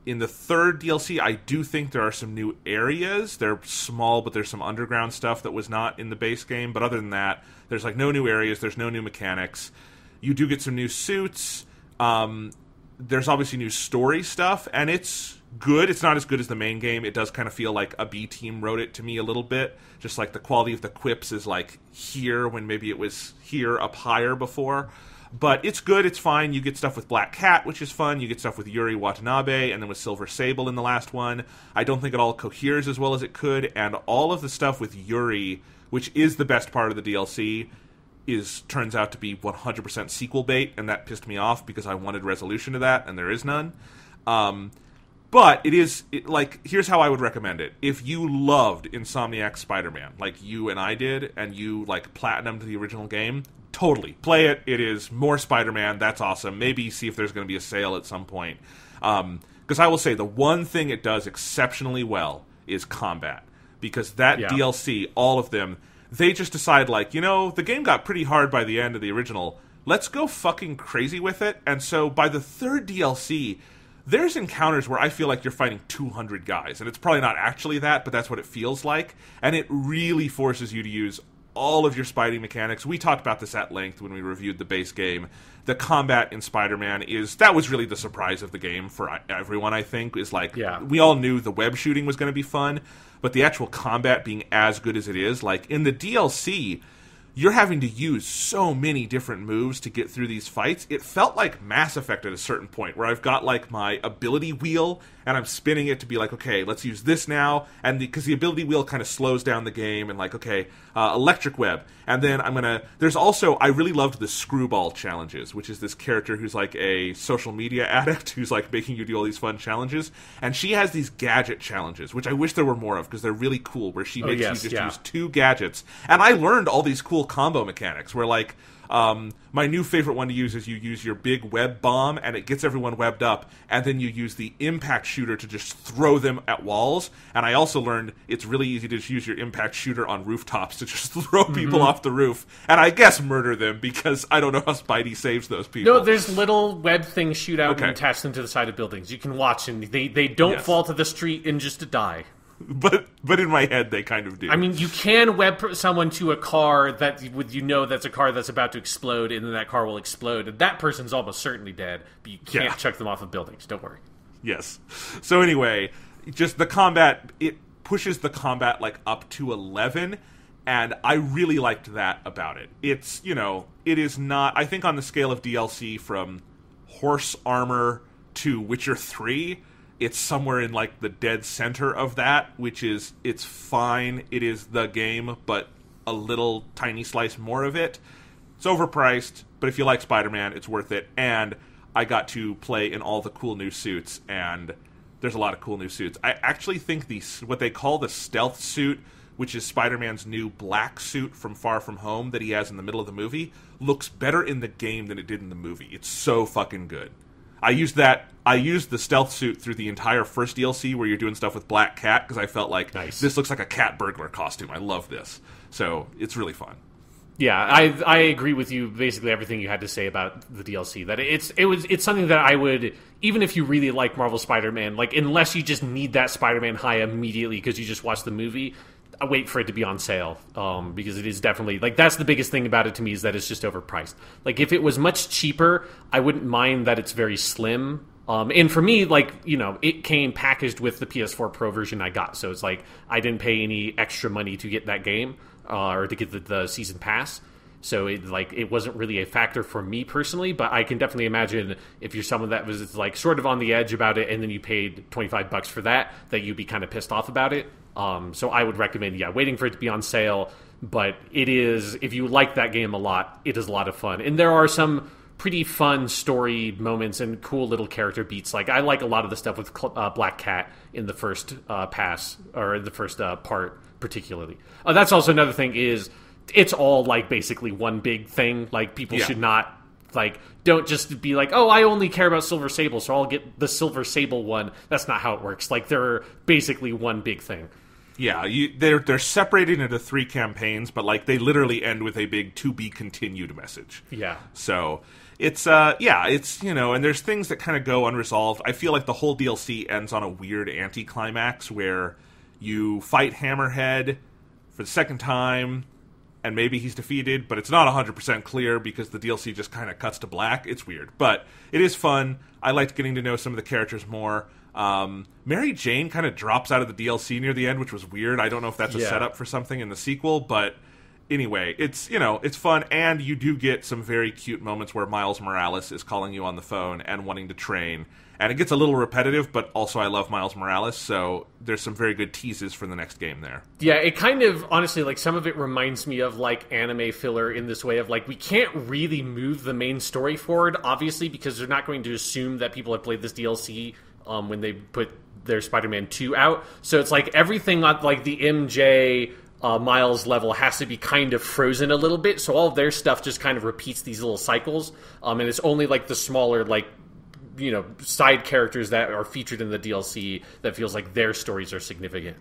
In the 3rd DLC, I do think there are some new areas. They're small, but there's some underground stuff that was not in the base game. But other than that, there's like no new areas. There's no new mechanics. You do get some new suits. There's obviously new story stuff, and it's good. It's not as good as the main game. It does kind of feel like a B team wrote it to me a little bit. Just like the quality of the quips is like here when maybe it was here up higher before. But it's good. It's fine. You get stuff with Black Cat, which is fun. You get stuff with Yuri Watanabe, and then with Silver Sable in the last one. I don't think it all coheres as well as it could, and all of the stuff with Yuri, which is the best part of the DLC, turns out to be 100% sequel bait, and that pissed me off because I wanted resolution to that, and there is none. But here's how I would recommend it. If you loved Insomniac Spider-Man, like you and I did, and you like platinumed the original game, totally play it. It is more Spider-Man. That's awesome. Maybe see if there's going to be a sale at some point. Because I will say the one thing it does exceptionally well is combat. Because that DLC, all of them, they just decide, like, the game got pretty hard by the end of the original. Let's go fucking crazy with it. And so by the 3rd DLC, there's encounters where I feel like you're fighting 200 guys. And it's probably not actually that, but that's what it feels like. And it really forces you to use all of your Spidey mechanics. We talked about this at length when we reviewed the base game. The combat in Spider-Man that was really the surprise of the game for everyone, I think, is like, we all knew the web shooting was going to be fun, but the actual combat being as good as it is, like in the DLC, you're having to use so many different moves to get through these fights. It felt like Mass Effect at a certain point, where I've got like my ability wheel, and I'm spinning it to be like, okay, let's use this now, and because the ability wheel kind of slows down the game, and like, okay, electric web, and then there's also, I really loved the Screwball challenges, which is this character who's like a social media addict, who's like making you do all these fun challenges, and she has these gadget challenges, which I wish there were more of, because they're really cool, where she makes you just use 2 gadgets, and I learned all these cool combo mechanics, where like, my new favorite one to use is you use your big web bomb, and it gets everyone webbed up, and then you use the impact shooter to just throw them at walls. And I also learned it's really easy to just use your impact shooter on rooftops to just throw people off the roof, and I guess murder them, because I don't know how Spidey saves those people. No, there's little web things shoot out and attach them to the side of buildings. You can watch, and they don't fall to the street and just die. But in my head, they kind of do. I mean, you can web someone to a car that's a car that's about to explode, and then that car will explode, and that person's almost certainly dead, but you can't chuck them off of buildings. Don't worry. Yes. So anyway, just the combat, it pushes the combat like up to 11, and I really liked that about it. It's, it is not, I think on the scale of DLC from Horse Armor to Witcher 3, it's somewhere in like the dead center of that, which is, it's fine. It is the game, but a little tiny slice more of it. It's overpriced, but if you like Spider-Man, it's worth it. And I got to play in all the cool new suits, and there's a lot of cool new suits. I actually think what they call the stealth suit, which is Spider-Man's new black suit from Far From Home that he has in the middle of the movie, looks better in the game than it did in the movie. It's so fucking good. I used the stealth suit through the entire first DLC where you're doing stuff with Black Cat, because I felt like this looks like a cat burglar costume. I love this. So it's really fun. Yeah, I agree with you. Basically, everything you had to say about the DLC. That it's something that I would, even if you really like Marvel Spider-Man, like unless you just need that Spider-Man high immediately because you just watched the movie, I wait for it to be on sale. Because it is definitely like that's the biggest thing about it to me is that it's just overpriced. Like if it was much cheaper, I wouldn't mind that it's very slim. And for me, like, you know, it came packaged with the PS4 Pro version I got, so it's like I didn't pay any extra money to get that game. Or to get the season pass, so it wasn't really a factor for me personally. But I can definitely imagine if you're someone that was like sort of on the edge about it, and then you paid $25 for that you'd be kind of pissed off about it. So I would recommend, waiting for it to be on sale. But it is, if you like that game a lot, it is a lot of fun, and there are some pretty fun story moments and cool little character beats. Like I like a lot of the stuff with Black Cat in the first pass or in the first part. Particularly, that's also another thing is it's all like basically one big thing. Like people should not don't just be like, oh, I only care about Silver Sable, so I'll get the Silver Sable one. That's not how it works. Like they're basically one big thing. Yeah, they're separated into 3 campaigns, but like they literally end with a big to be continued message. Yeah. So it's it's and there's things that kind of go unresolved. I feel like the whole DLC ends on a weird anticlimax where you fight Hammerhead for the second time, and maybe he's defeated, but it's not 100% clear because the DLC just kind of cuts to black. It's weird, but it is fun. I liked getting to know some of the characters more. Mary Jane kind of drops out of the DLC near the end, which was weird. I don't know if that's a setup for something in the sequel, but anyway, it's it's fun, and you do get some very cute moments where Miles Morales is calling you on the phone and wanting to train. And it gets a little repetitive, but also I love Miles Morales, so there's some very good teases for the next game there. Yeah, it kind of, honestly, like, some of it reminds me of, like, anime filler in this way of, like, we can't really move the main story forward, obviously, because they're not going to assume that people have played this DLC when they put their Spider-Man 2 out. So it's like everything on, like, the MJ... Miles level has to be kind of frozen a little bit, so all of their stuff just kind of repeats these little cycles, and it's only, like, the smaller, like, side characters that are featured in the DLC that feels like their stories are significant.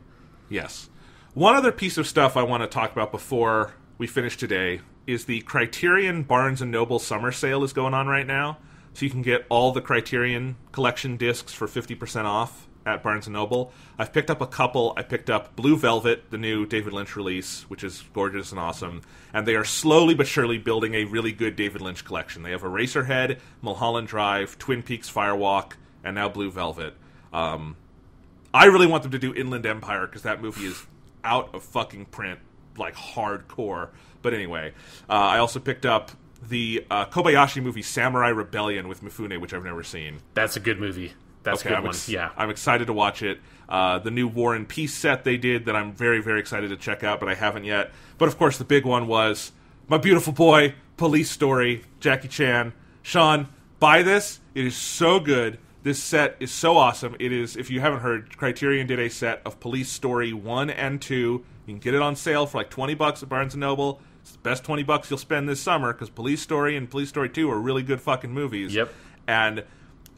Yes. One other piece of stuff I want to talk about before we finish today is the Criterion Barnes & Noble summer sale is going on right now. So you can get all the Criterion collection discs for 50% off at Barnes & Noble. I've picked up a couple. I picked up Blue Velvet, the new David Lynch release, which is gorgeous and awesome. And they are slowly but surely building a really good David Lynch collection. They have Eraserhead, Mulholland Drive, Twin Peaks Firewalk, and now Blue Velvet. I really want them to do Inland Empire because that movie is out of fucking print, like hardcore. But anyway, I also picked up the Kobayashi movie Samurai Rebellion with Mifune, which I've never seen. That's a good movie. That's a good one. Yeah, I'm excited to watch it. The new War and Peace set they did that I'm very, very excited to check out, but I haven't yet. But of course, the big one was My Beautiful Boy, Police Story, Jackie Chan. Sean, buy this. It is so good. This set is so awesome. It is, if you haven't heard, Criterion did a set of Police Story 1 and 2. You can get it on sale for like $20 at Barnes & Noble. It's the best $20 you'll spend this summer because Police Story and Police Story 2 are really good fucking movies. Yep. And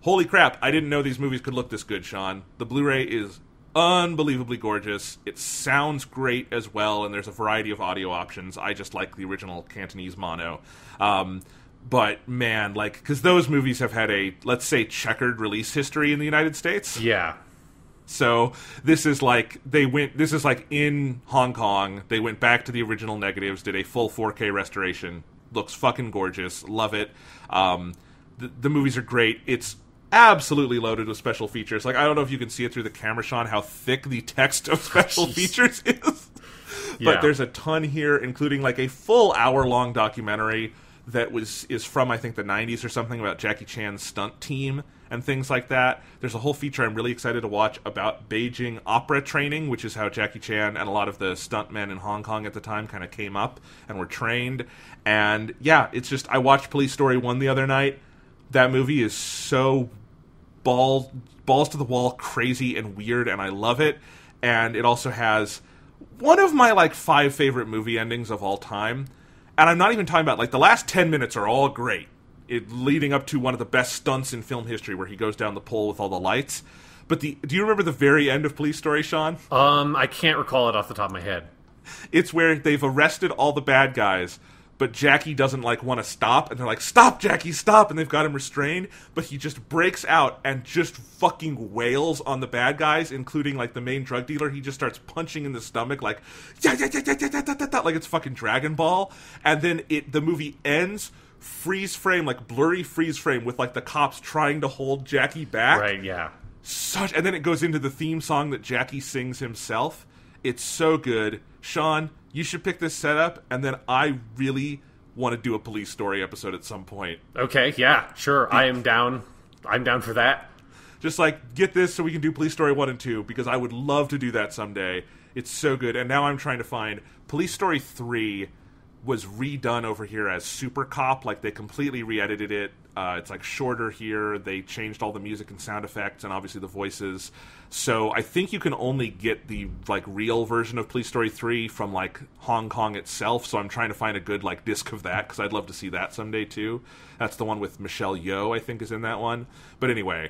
holy crap, I didn't know these movies could look this good, Sean. The Blu-ray is unbelievably gorgeous. It sounds great as well, and there's a variety of audio options. I just like the original Cantonese mono. But, man, like, because those movies have had a, let's say, checkered release history in the United States. Yeah. So this is like, this is like in Hong Kong, they went back to the original negatives, did a full 4K restoration. Looks fucking gorgeous. Love it. The movies are great. It's absolutely loaded with special features. Like, I don't know if you can see it through the camera, Sean, how thick the text of special features is. But there's a ton here, including like a full hour-long documentary that is from, I think, the 90s or something about Jackie Chan's stunt team and things like that. There's a whole feature I'm really excited to watch about Beijing opera training, which is how Jackie Chan and a lot of the stuntmen in Hong Kong at the time kind of came up and were trained. And yeah, it's just, I watched Police Story 1 the other night. That movie is so balls to the wall, crazy and weird, and I love it. And it also has one of my like 5 favorite movie endings of all time. And I'm not even talking about, like, the last 10 minutes are all great. Leading up to one of the best stunts in film history where he goes down the pole with all the lights. But do you remember the very end of Police Story, Sean? I can't recall it off the top of my head. It's where they've arrested all the bad guys, but Jackie doesn't like want to stop, and they're like, "Stop, Jackie, stop!" And they've got him restrained, but he just breaks out and just fucking wails on the bad guys, including like the main drug dealer. He just starts punching in the stomach like, yeah, like it's fucking Dragon Ball. And then the movie ends freeze frame, like blurry freeze frame, with like the cops trying to hold Jackie back. Right, yeah. And then it goes into the theme song that Jackie sings himself. It's so good. Sean, you should pick this setup, and then I really want to do a Police Story episode at some point. Okay, yeah, sure. I am down. I'm down for that. Just like, get this so we can do Police Story 1 and 2, because I would love to do that someday. It's so good. And now I'm trying to find... Police Story 3 was redone over here as Super Cop. Like, they completely re-edited it. It's like shorter here. They changed all the music and sound effects and obviously the voices. So I think you can only get the like real version of Police Story 3 from like Hong Kong itself. So I'm trying to find a good like disc of that, because I'd love to see that someday too. That's the one with Michelle Yeoh, I think, is in that one. But anyway,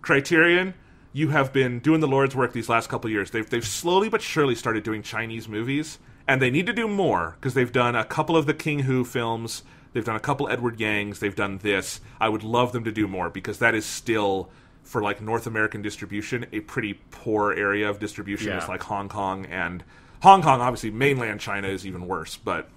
Criterion, you have been doing the Lord's work these last couple of years. They've slowly but surely started doing Chinese movies, and they need to do more, because they've done a couple of the King Hu films. They've done a couple Edward Yangs. They've done this. I would love them to do more, because that is still, for like North American distribution, a pretty poor area of distribution. Yeah. It's like Hong Kong, and Hong Kong, obviously, mainland China is even worse, but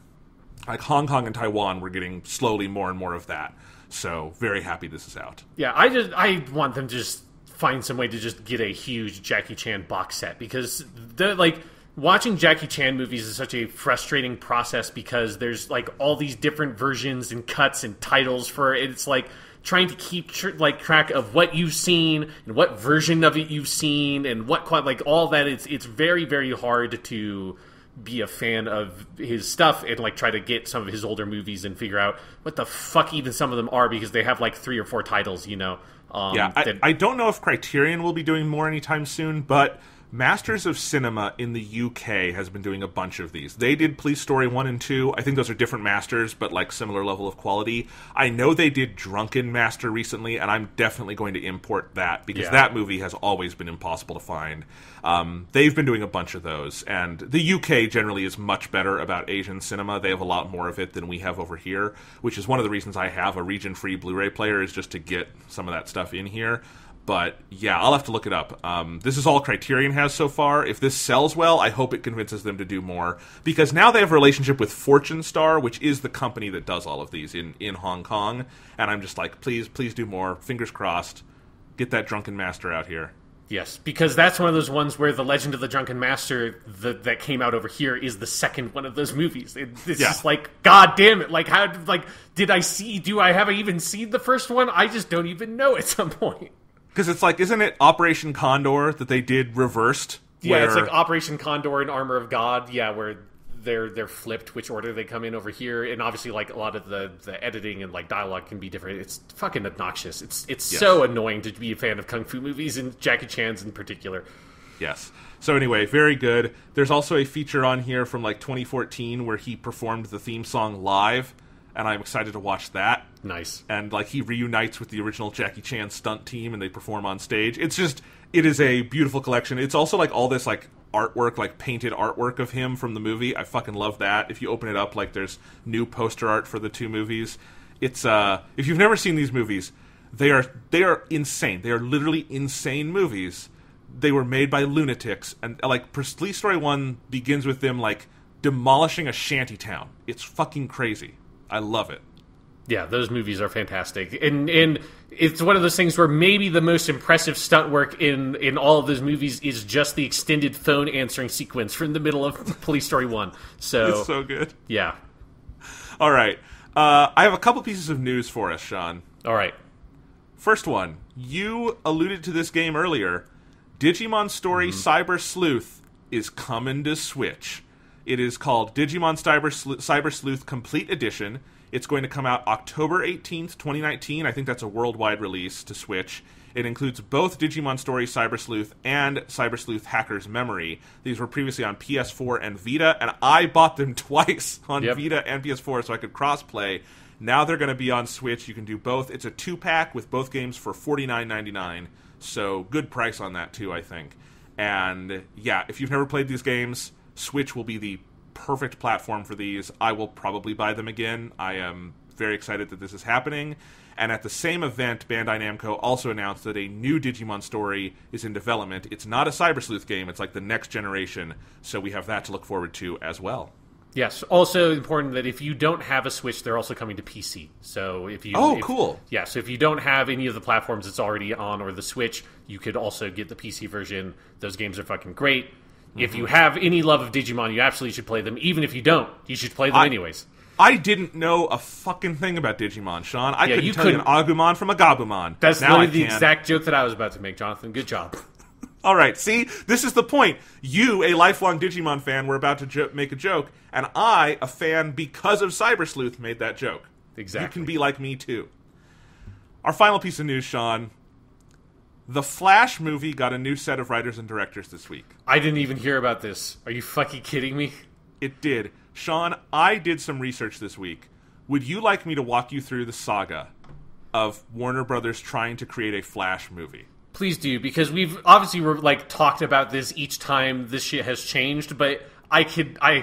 like Hong Kong and Taiwan, we're getting slowly more and more of that. So very happy this is out. Yeah, I want them to just find some way to just get a huge Jackie Chan box set, because they're like... Watching Jackie Chan movies is such a frustrating process, because there's like all these different versions and cuts and titles for it. It's like trying to keep track of what you've seen and what version of it you've seen and what like all that. It's very, very hard to be a fan of his stuff and like try to get some of his older movies and figure out what the fuck even some of them are, because they have like 3 or 4 titles, you know. I don't know if Criterion will be doing more anytime soon, but Masters of Cinema in the UK has been doing a bunch of these. They did Police Story 1 and 2. I think those are different masters, but like similar level of quality. I know they did Drunken Master recently, and I'm definitely going to import that, because that movie has always been impossible to find. They've been doing a bunch of those, and the UK generally is much better about Asian cinema. They have a lot more of it than we have over here, which is one of the reasons I have a region-free Blu-ray player, is just to get some of that stuff in here. But yeah, I'll have to look it up. This is all Criterion has so far. If this sells well, I hope it convinces them to do more, because now they have a relationship with Fortune Star, which is the company that does all of these in Hong Kong. And I'm just like, please do more. Fingers crossed. Get that Drunken Master out here. Yes, because that's one of those ones where The Legend of the Drunken Master that came out over here is the second one of those movies. It's just like, god damn it! Like, how? Like, did I see? Do I have even seen the first one? I just don't even know at some point. Because it's like, isn't it Operation Condor that they did reversed? Yeah, it's like Operation Condor and Armor of God. Yeah, where they're flipped which order they come in over here, and obviously like a lot of the editing and like dialogue can be different. It's fucking obnoxious. It's so annoying to be a fan of kung fu movies, and Jackie Chan's in particular. Yes. So anyway, very good. There's also a feature on here from like 2014 where he performed the theme song live, and I'm excited to watch that. Nice. And like he reunites with the original Jackie Chan stunt team, and they perform on stage. It is a beautiful collection. It's also like all this like artwork, like painted artwork of him from the movie. I fucking love that. If you open it up, like there's new poster art for the 2 movies. It's if you've never seen these movies, they are insane. They are literally insane movies. They were made by lunatics, and like Police Story 1 begins with them like demolishing a shanty town. It's fucking crazy. I love it. Yeah, those movies are fantastic. And it's one of those things where maybe the most impressive stunt work in all of those movies is just the extended phone answering sequence from the middle of Police Story 1. So it's so good. Yeah. All right. I have a couple pieces of news for us, Sean. All right. First one. You alluded to this game earlier. Digimon Story Cyber Sleuth is coming to Switch. It is called Digimon Cyber Sleuth Complete Edition. It's going to come out October 18th, 2019. I think that's a worldwide release to Switch. It includes both Digimon Story Cyber Sleuth and Cyber Sleuth Hacker's Memory. These were previously on PS4 and Vita, and I bought them twice on Vita and PS4 so I could cross-play. Now they're going to be on Switch. You can do both. It's a 2-pack with both games for $49.99. So good price on that, too, I think. And, yeah, if you've never played these games, Switch will be the perfect platform for these. I will probably buy them again. I am very excited that this is happening. And at the same event, Bandai Namco also announced that a new Digimon story is in development. It's not a Cyber Sleuth game. It's like the next generation. So we have that to look forward to as well. Yes. Also important that if you don't have a Switch, they're also coming to PC. So if you... Cool. Yeah, so if you don't have any of the platforms it's already on or the Switch, you could also get the PC version. Those games are fucking great. Mm-hmm. If you have any love of Digimon, you absolutely should play them. Even if you don't, you should play them anyways. I didn't know a fucking thing about Digimon, Sean. I couldn't tell you an Agumon from a Gabumon. That's literally the exact joke that I was about to make, Jonathan. Good job. All right, see? This is the point. You, a lifelong Digimon fan, were about to make a joke, and I, a fan because of Cyber Sleuth, made that joke. Exactly. You can be like me, too. Our final piece of news, Sean. The Flash movie got a new set of writers and directors this week. I didn't even hear about this. Are you fucking kidding me? It did. Sean, I did some research this week. Would you like me to walk you through the saga of Warner Brothers trying to create a Flash movie? Please do, because we've obviously talked about this each time this shit has changed, but I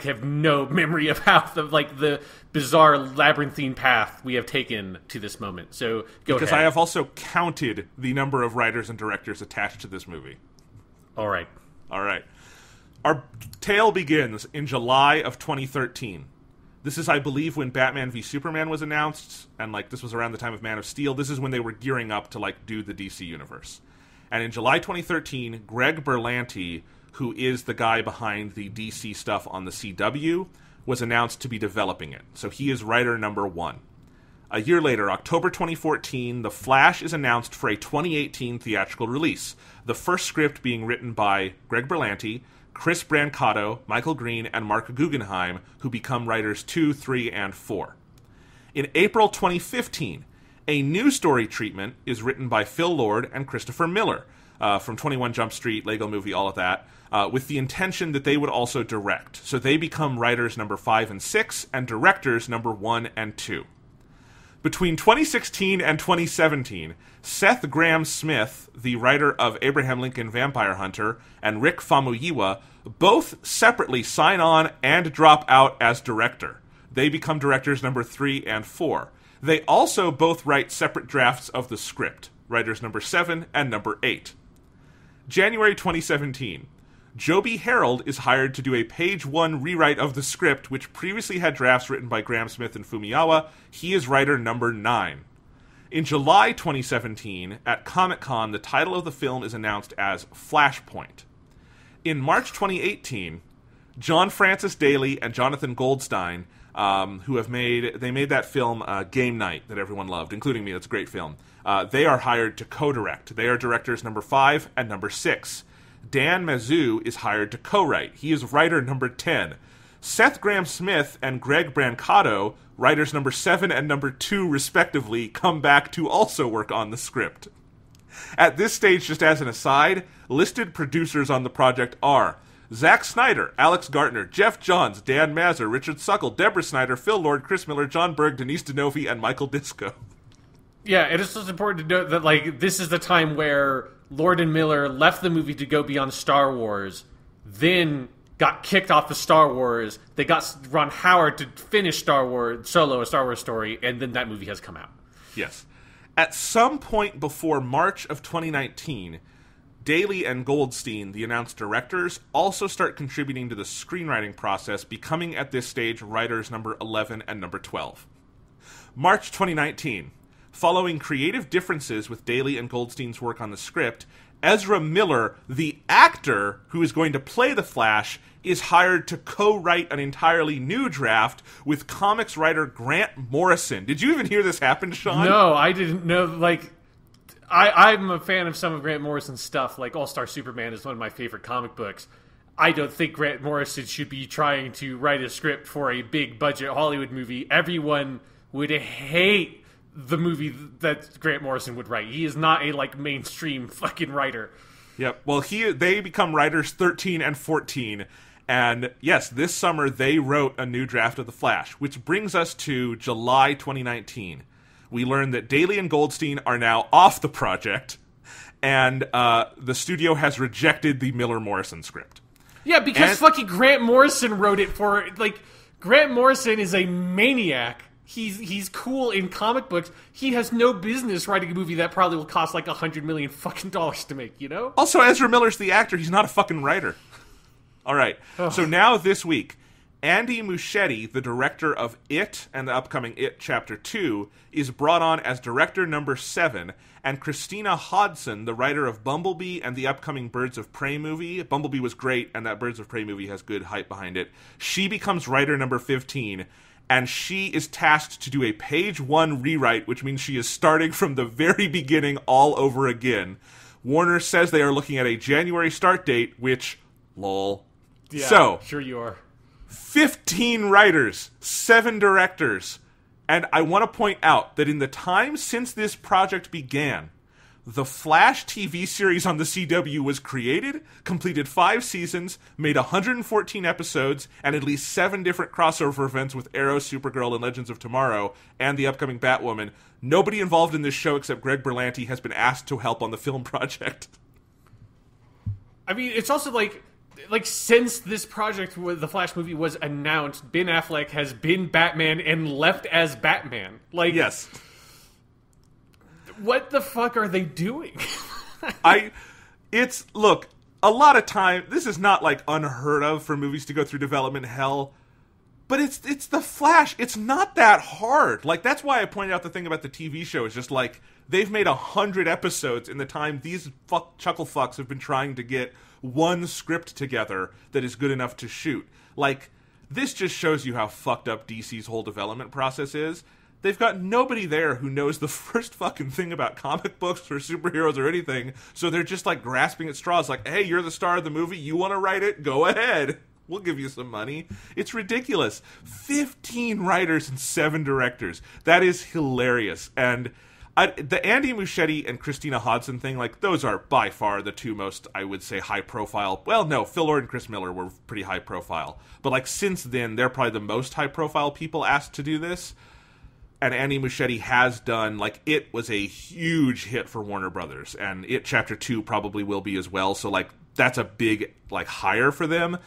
have no memory of how the bizarre labyrinthine path we have taken to this moment. So go ahead. Because I have also counted the number of writers and directors attached to this movie. All right. Our tale begins in July of 2013. This is, I believe, when Batman v Superman was announced, and this was around the time of Man of Steel. This is when they were gearing up to do the DC universe. And in July 2013, Greg Berlanti, who is the guy behind the DC stuff on the CW, was announced to be developing it. So he is writer number 1. A year later, October 2014, The Flash is announced for a 2018 theatrical release. The first script being written by Greg Berlanti, Chris Brancato, Michael Green, and Mark Guggenheim, who become writers 2, 3, and 4. In April 2015, a new story treatment is written by Phil Lord and Christopher Miller from 21 Jump Street, Lego Movie, all of that, with the intention that they would also direct. So they become writers number 5 and 6 and directors number 1 and 2. Between 2016 and 2017, Seth Grahame-Smith, the writer of Abraham Lincoln Vampire Hunter, and Rick Famuyiwa both separately sign on and drop out as director. They become directors number 3 and 4. They also both write separate drafts of the script, writers number 7 and number 8. January 2017, Joby Harold is hired to do a page 1 rewrite of the script, which previously had drafts written by Grahame-Smith and Fumiyawa. He is writer number 9. In July 2017, at Comic-Con, the title of the film is announced as Flashpoint. In March 2018, John Francis Daly and Jonathan Goldstein, who made that film Game Night that everyone loved, including me. That's a great film. They are hired to co-direct. They are directors number 5 and number 6. Dan Mazu is hired to co-write. He is writer number 10. Seth Grahame-Smith and Greg Brancato, writers number 7 and number 2 respectively, come back to also work on the script. At this stage, just as an aside, listed producers on the project are Zack Snyder, Alex Gartner, Jeff Johns, Dan Mazur, Richard Suckle, Deborah Snyder, Phil Lord, Chris Miller, John Berg, Denise D'Anovi, and Michael Disco. Yeah, it is just important to note that this is the time where Lord and Miller left the movie to go be on Star Wars, then got kicked off of Star Wars. They got Ron Howard to finish Star Wars Solo, a Star Wars story, and then that movie has come out. Yes. At some point before March of 2019, Daly and Goldstein, the announced directors, also start contributing to the screenwriting process, becoming at this stage writers number 11 and number 12. March 2019. Following creative differences with Daly and Goldstein's work on the script, Ezra Miller, the actor who is going to play the Flash, is hired to co-write an entirely new draft with comics writer Grant Morrison. Did you even hear this happen, Sean? No, I didn't know. I'm a fan of some of Grant Morrison's stuff. All-Star Superman is one of my favorite comic books. I don't think Grant Morrison should be trying to write a script for a big-budget Hollywood movie. Everyone would hate the movie that Grant Morrison would write. He is not a mainstream fucking writer. Yep. Well, they become writers 13 and 14, and yes, this summer they wrote a new draft of The Flash, which brings us to July 2019. We learn that Daly and Goldstein are now off the project, and the studio has rejected the Miller-Morrison script. Yeah, because fucking Grant Morrison wrote it for, like, Grant Morrison is a maniac. He's cool in comic books. He has no business writing a movie that probably will cost like $100 million fucking dollars to make, you know? Also, Ezra Miller's the actor. He's not a fucking writer. All right. So now this week, Andy Muschietti, the director of It and the upcoming It Chapter 2, is brought on as director number 7, and Christina Hodson, the writer of Bumblebee and the upcoming Birds of Prey movie — Bumblebee was great, and that Birds of Prey movie has good hype behind it — she becomes writer number 15, and she is tasked to do a page 1 rewrite, which means she is starting from the very beginning all over again. Warner says they are looking at a January start date, which, lol. Yeah, so, sure you are. 15 writers, 7 directors, and I want to point out that in the time since this project began, the Flash TV series on the CW was created, completed 5 seasons, made 114 episodes, and at least 7 different crossover events with Arrow, Supergirl, and Legends of Tomorrow, and the upcoming Batwoman. Nobody involved in this show except Greg Berlanti has been asked to help on the film project. I mean, it's also like since this project with the Flash movie was announced, Ben Affleck has been Batman and left as Batman. Like, yes. What the fuck are they doing? Look, a lot of time, this is not like unheard of for movies to go through development hell, but it's the Flash. It's not that hard. Like, that's why I pointed out the thing about the TV show is just like, they've made 100 episodes in the time these chuckle fucks have been trying to get one script together that is good enough to shoot. Like, this just shows you how fucked up DC's whole development process is. They've got nobody there who knows the first fucking thing about comic books or superheroes or anything, so they're just like grasping at straws like, hey, you're the star of the movie, you want to write it? Go ahead. We'll give you some money. It's ridiculous. 15 writers and 7 directors. That is hilarious. And the Andy Muschietti and Christina Hodson thing, like, those are by far the 2 most, I would say, high-profile. Well, no, Phil Lord and Chris Miller were pretty high-profile. But, like, since then, they're probably the most high-profile people asked to do this. And Andy Muschietti has done, like, It was a huge hit for Warner Brothers. And It Chapter 2 probably will be as well. So, like, that's a big, like, hire for them.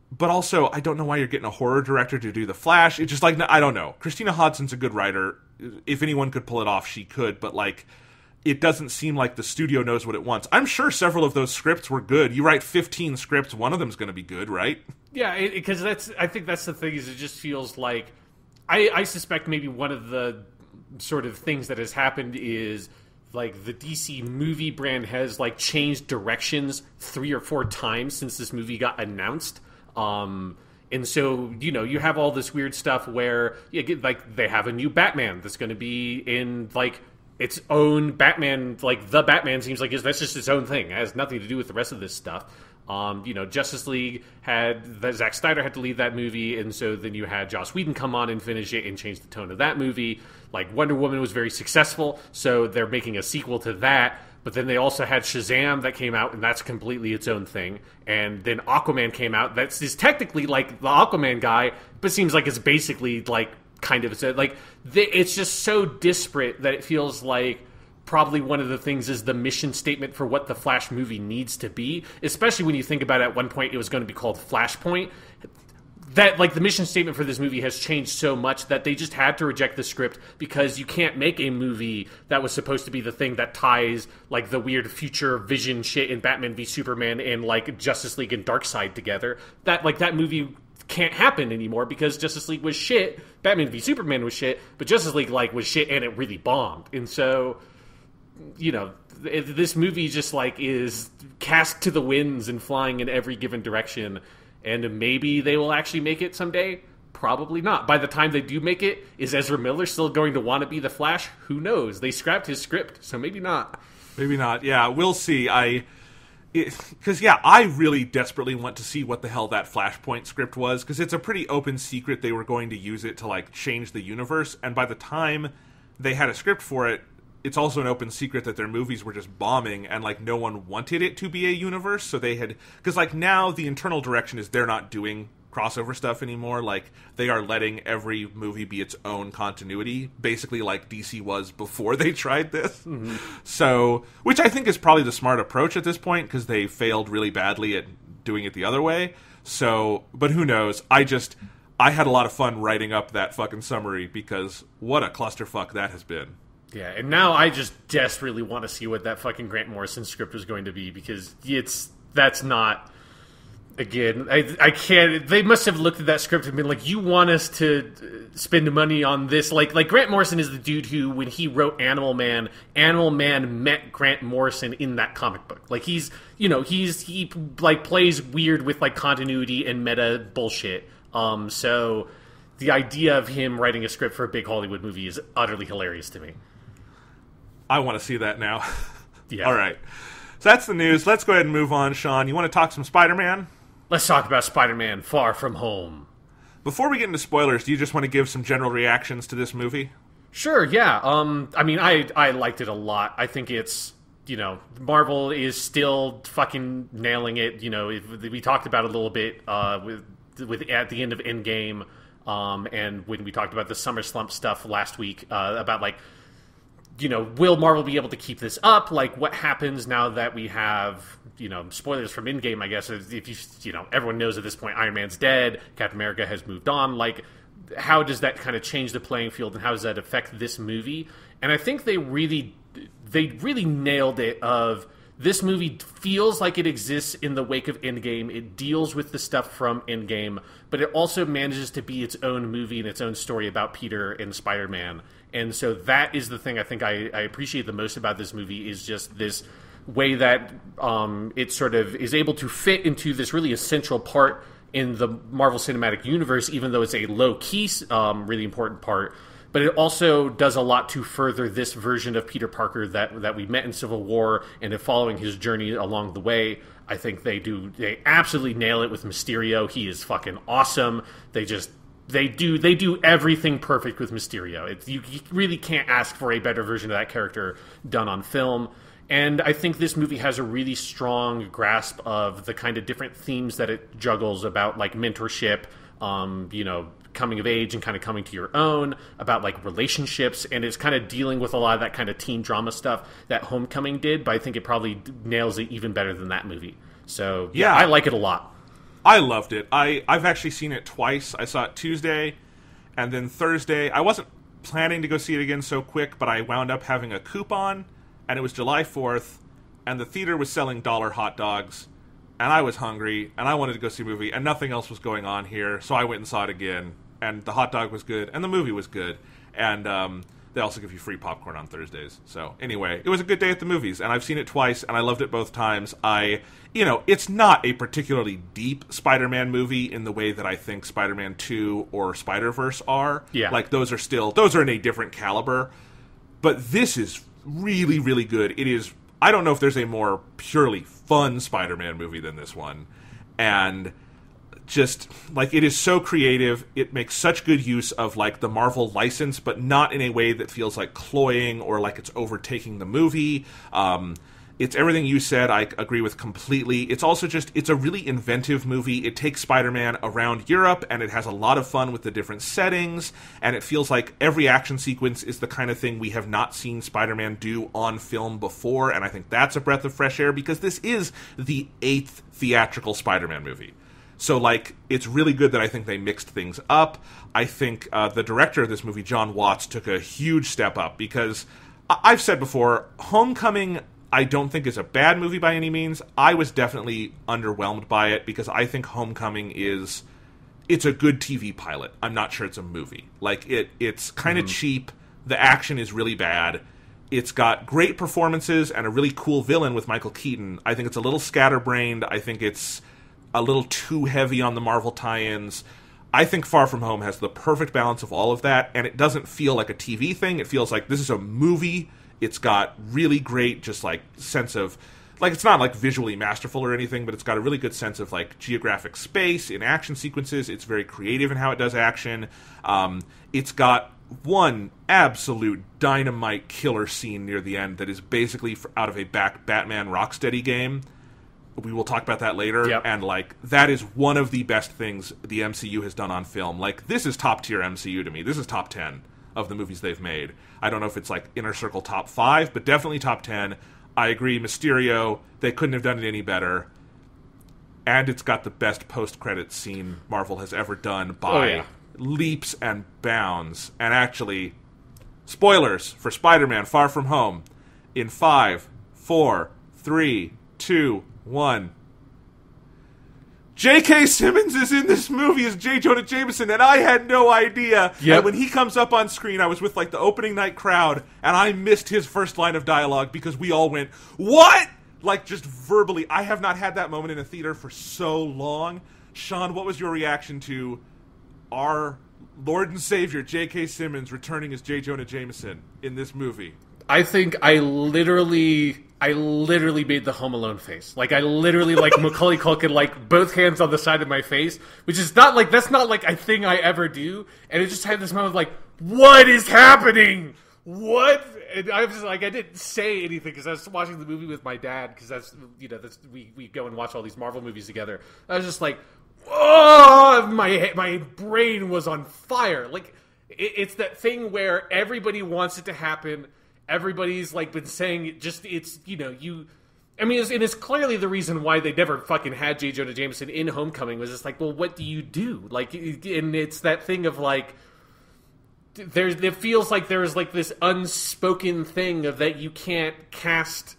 But also, I don't know why you're getting a horror director to do The Flash. It's just, like, I don't know. Christina Hodson's a good writer. If anyone could pull it off, she could. But, like, it doesn't seem like the studio knows what it wants. I'm sure several of those scripts were good. You write 15 scripts, one of them's going to be good, right? Yeah, because I think that's the thing, is it just feels like... I suspect maybe one of the sort of things that has happened is, like, the DC movie brand has, like, changed directions 3 or 4 times since this movie got announced. And so, you know, you have all this weird stuff where, like, they have a new Batman that's going to be in, like, its own Batman. Like, the Batman seems like that's just its own thing. It has nothing to do with the rest of this stuff. You know, Justice League Zack Snyder had to leave that movie, and so then you had Joss Whedon come on and finish it and change the tone of that movie. Like, Wonder Woman was very successful, so they're making a sequel to that. But then they also had Shazam that came out, and that's completely its own thing. And then Aquaman came out. That is technically like the Aquaman guy, but seems like it's basically like kind of it's just so disparate that it feels like probably one of the things is the mission statement for what the Flash movie needs to be, especially when you think about it, at one point it was going to be called Flashpoint. That, like, the mission statement for this movie has changed so much that they just had to reject the script because you can't make a movie that was supposed to be the thing that ties, like, the weird future vision shit in Batman v Superman and, like, Justice League and Darkseid together. That movie can't happen anymore because Justice League was shit, Batman v Superman was shit, but Justice League, like, was shit and it really bombed. And so, you know, this movie just, like, is cast to the winds and flying in every given direction. And maybe they will actually make it someday. Probably not. By the time they do make it, is Ezra Miller still going to want to be the Flash? Who knows? They scrapped his script, so maybe not. Maybe not. Yeah, we'll see. I really desperately want to see what the hell that Flashpoint script was, because it's a pretty open secret they were going to use it to, like, change the universe. And by the time they had a script for it, it's also an open secret that their movies were just bombing, and, like, no one wanted it to be a universe, so they had... Because, like, now the internal direction is they're not doing crossover stuff anymore. Like, they are letting every movie be its own continuity, basically like DC was before they tried this. Mm-hmm. So, which I think is probably the smart approach at this point, because they failed really badly at doing it the other way. So, but who knows? I had a lot of fun writing up that fucking summary because what a clusterfuck that has been. Yeah, and now I just desperately want to see what that fucking Grant Morrison script was going to be, because that's not... Again, I can't... They must have looked at that script and been like, you want us to spend money on this? Like Grant Morrison is the dude who, when he wrote Animal Man met Grant Morrison in that comic book. Like, he plays weird with, like, continuity and meta bullshit. So the idea of him writing a script for a big Hollywood movie is utterly hilarious to me. I want to see that now. Yeah. All right. So that's the news. Let's go ahead and move on, Sean. You want to talk some Spider-Man? Let's talk about Spider-Man Far From Home. Before we get into spoilers, do you just want to give some general reactions to this movie? Sure, yeah. I mean, I liked it a lot. I think it's, Marvel is still fucking nailing it. We talked about it a little bit with at the end of Endgame, and when we talked about the Summer Slump stuff last week, about, like, will Marvel be able to keep this up? Like, what happens now that we have, spoilers from Endgame, I guess, if everyone knows at this point Iron Man's dead, Captain America has moved on, like, how does that kind of change the playing field, and how does that affect this movie? And I think they really nailed it. Of this movie feels like it exists in the wake of Endgame. It deals with the stuff from Endgame, but it also manages to be its own movie and its own story about Peter and Spider-Man. And so that is the thing I think I appreciate the most about this movie, is just this way that it sort of is able to fit into this really essential part in the Marvel Cinematic Universe, even though it's a low-key, really important part. But it also does a lot to further this version of Peter Parker that we met in Civil War, and in following his journey along the way. I think they absolutely nail it with Mysterio. He is fucking awesome. They do everything perfect with Mysterio. You really can't ask for a better version of that character done on film. And I think this movie has a really strong grasp of the kind of different themes that it juggles about, like, mentorship, coming of age and kind of coming to your own, about, like, relationships, and it's kind of dealing with a lot of that kind of teen drama stuff that Homecoming did, but I think it probably nails it even better than that movie. So, yeah. I like it a lot. I loved it. I've actually seen it twice. I saw it Tuesday and then Thursday. I wasn't planning to go see it again so quick, but I wound up having a coupon, and it was July 4th, and the theater was selling dollar hot dogs, and I was hungry, and I wanted to go see a movie, and nothing else was going on here, so I went and saw it again, and the hot dog was good, and the movie was good, and they also give you free popcorn on Thursdays. So anyway, it was a good day at the movies, and I've seen it twice, and I loved it both times. It's not a particularly deep Spider-Man movie in the way that I think Spider-Man 2 or Spider-Verse are. Yeah. Like, those are in a different caliber. But this is really, really good. It is, I don't know if there's a more purely fun Spider-Man movie than this one. And just, like, it is so creative. It makes such good use of, like, the Marvel license, but not in a way that feels like cloying or like it's overtaking the movie. It's everything you said. I agree with completely. It's also just, it's a really inventive movie. It takes Spider-Man around Europe, and it has a lot of fun with the different settings, and it feels like every action sequence is the kind of thing we have not seen Spider-Man do on film before, and I think that's a breath of fresh air, because this is the 8th theatrical Spider-Man movie. So, like, it's really good that I think they mixed things up. I think the director of this movie, John Watts, took a huge step up, because I've said before, Homecoming, I don't think is a bad movie by any means. I was definitely underwhelmed by it, because I think Homecoming it's a good TV pilot. I'm not sure it's a movie. Like, it's kind of cheap. The action is really bad. It's got great performances and a really cool villain with Michael Keaton. I think it's a little scatterbrained. I think it's a little too heavy on the Marvel tie-ins. I think Far From Home has the perfect balance of all of that, and it doesn't feel like a TV thing. It feels like this is a movie. It's got really great, just, like, sense of, like, it's not, like, visually masterful or anything, but it's got a really good sense of, like, geographic space in action sequences. It's very creative in how it does action. It's got one absolute dynamite killer scene near the end that is basically out of a Batman Rocksteady game. We will talk about that later. Yep. And, like, that is one of the best things the MCU has done on film. Like, this is top-tier MCU to me. This is top 10 of the movies they've made. I don't know if it's, like, Inner Circle top 5, but definitely top 10. I agree, Mysterio, they couldn't have done it any better. and it's got the best post-credits scene Marvel has ever done by leaps and bounds. And actually, spoilers for Spider-Man Far From Home in 5, 4, 3, 2, 1. J.K. Simmons is in this movie as J. Jonah Jameson, and I had no idea. Yep. And when he comes up on screen, I was with, like, the opening night crowd, and I missed his first line of dialogue because we all went, "What?" Like, just verbally. I have not had that moment in a theater for so long. Sean, what was your reaction to our Lord and Savior, J.K. Simmons, returning as J. Jonah Jameson in this movie? I think I literally made the Home Alone face. Like, I literally, like, Macaulay Culkin, like, both hands on the side of my face, which is not, like, that's not, like, a thing I ever do. And it just had this moment of, like, what is happening? What? And I was just, like, I didn't say anything because I was watching the movie with my dad because that's, you know, we go and watch all these Marvel movies together. I was just like, oh, my brain was on fire. Like, it's that thing where everybody wants it to happen. Everybody's, like, been saying it, just, it's, you know, it's clearly the reason why they never fucking had J. Jonah Jameson in Homecoming was just like, well, what do you do? Like, and it's that thing of, like, it feels like there's, like, this unspoken thing of that you can't cast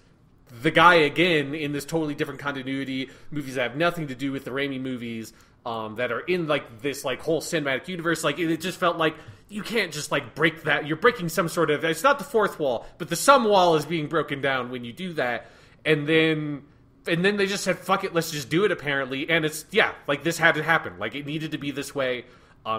the guy again in this totally different continuity, movies that have nothing to do with the Raimi movies, that are in, like, this, like, whole cinematic universe. Like, it just felt like you can't just, like, break that. You're breaking some sort of, it's not the fourth wall, but the some wall is being broken down when you do that. And then they just said, fuck it, let's just do it, apparently. And it's, yeah, like, this had to happen. Like, it needed to be this way.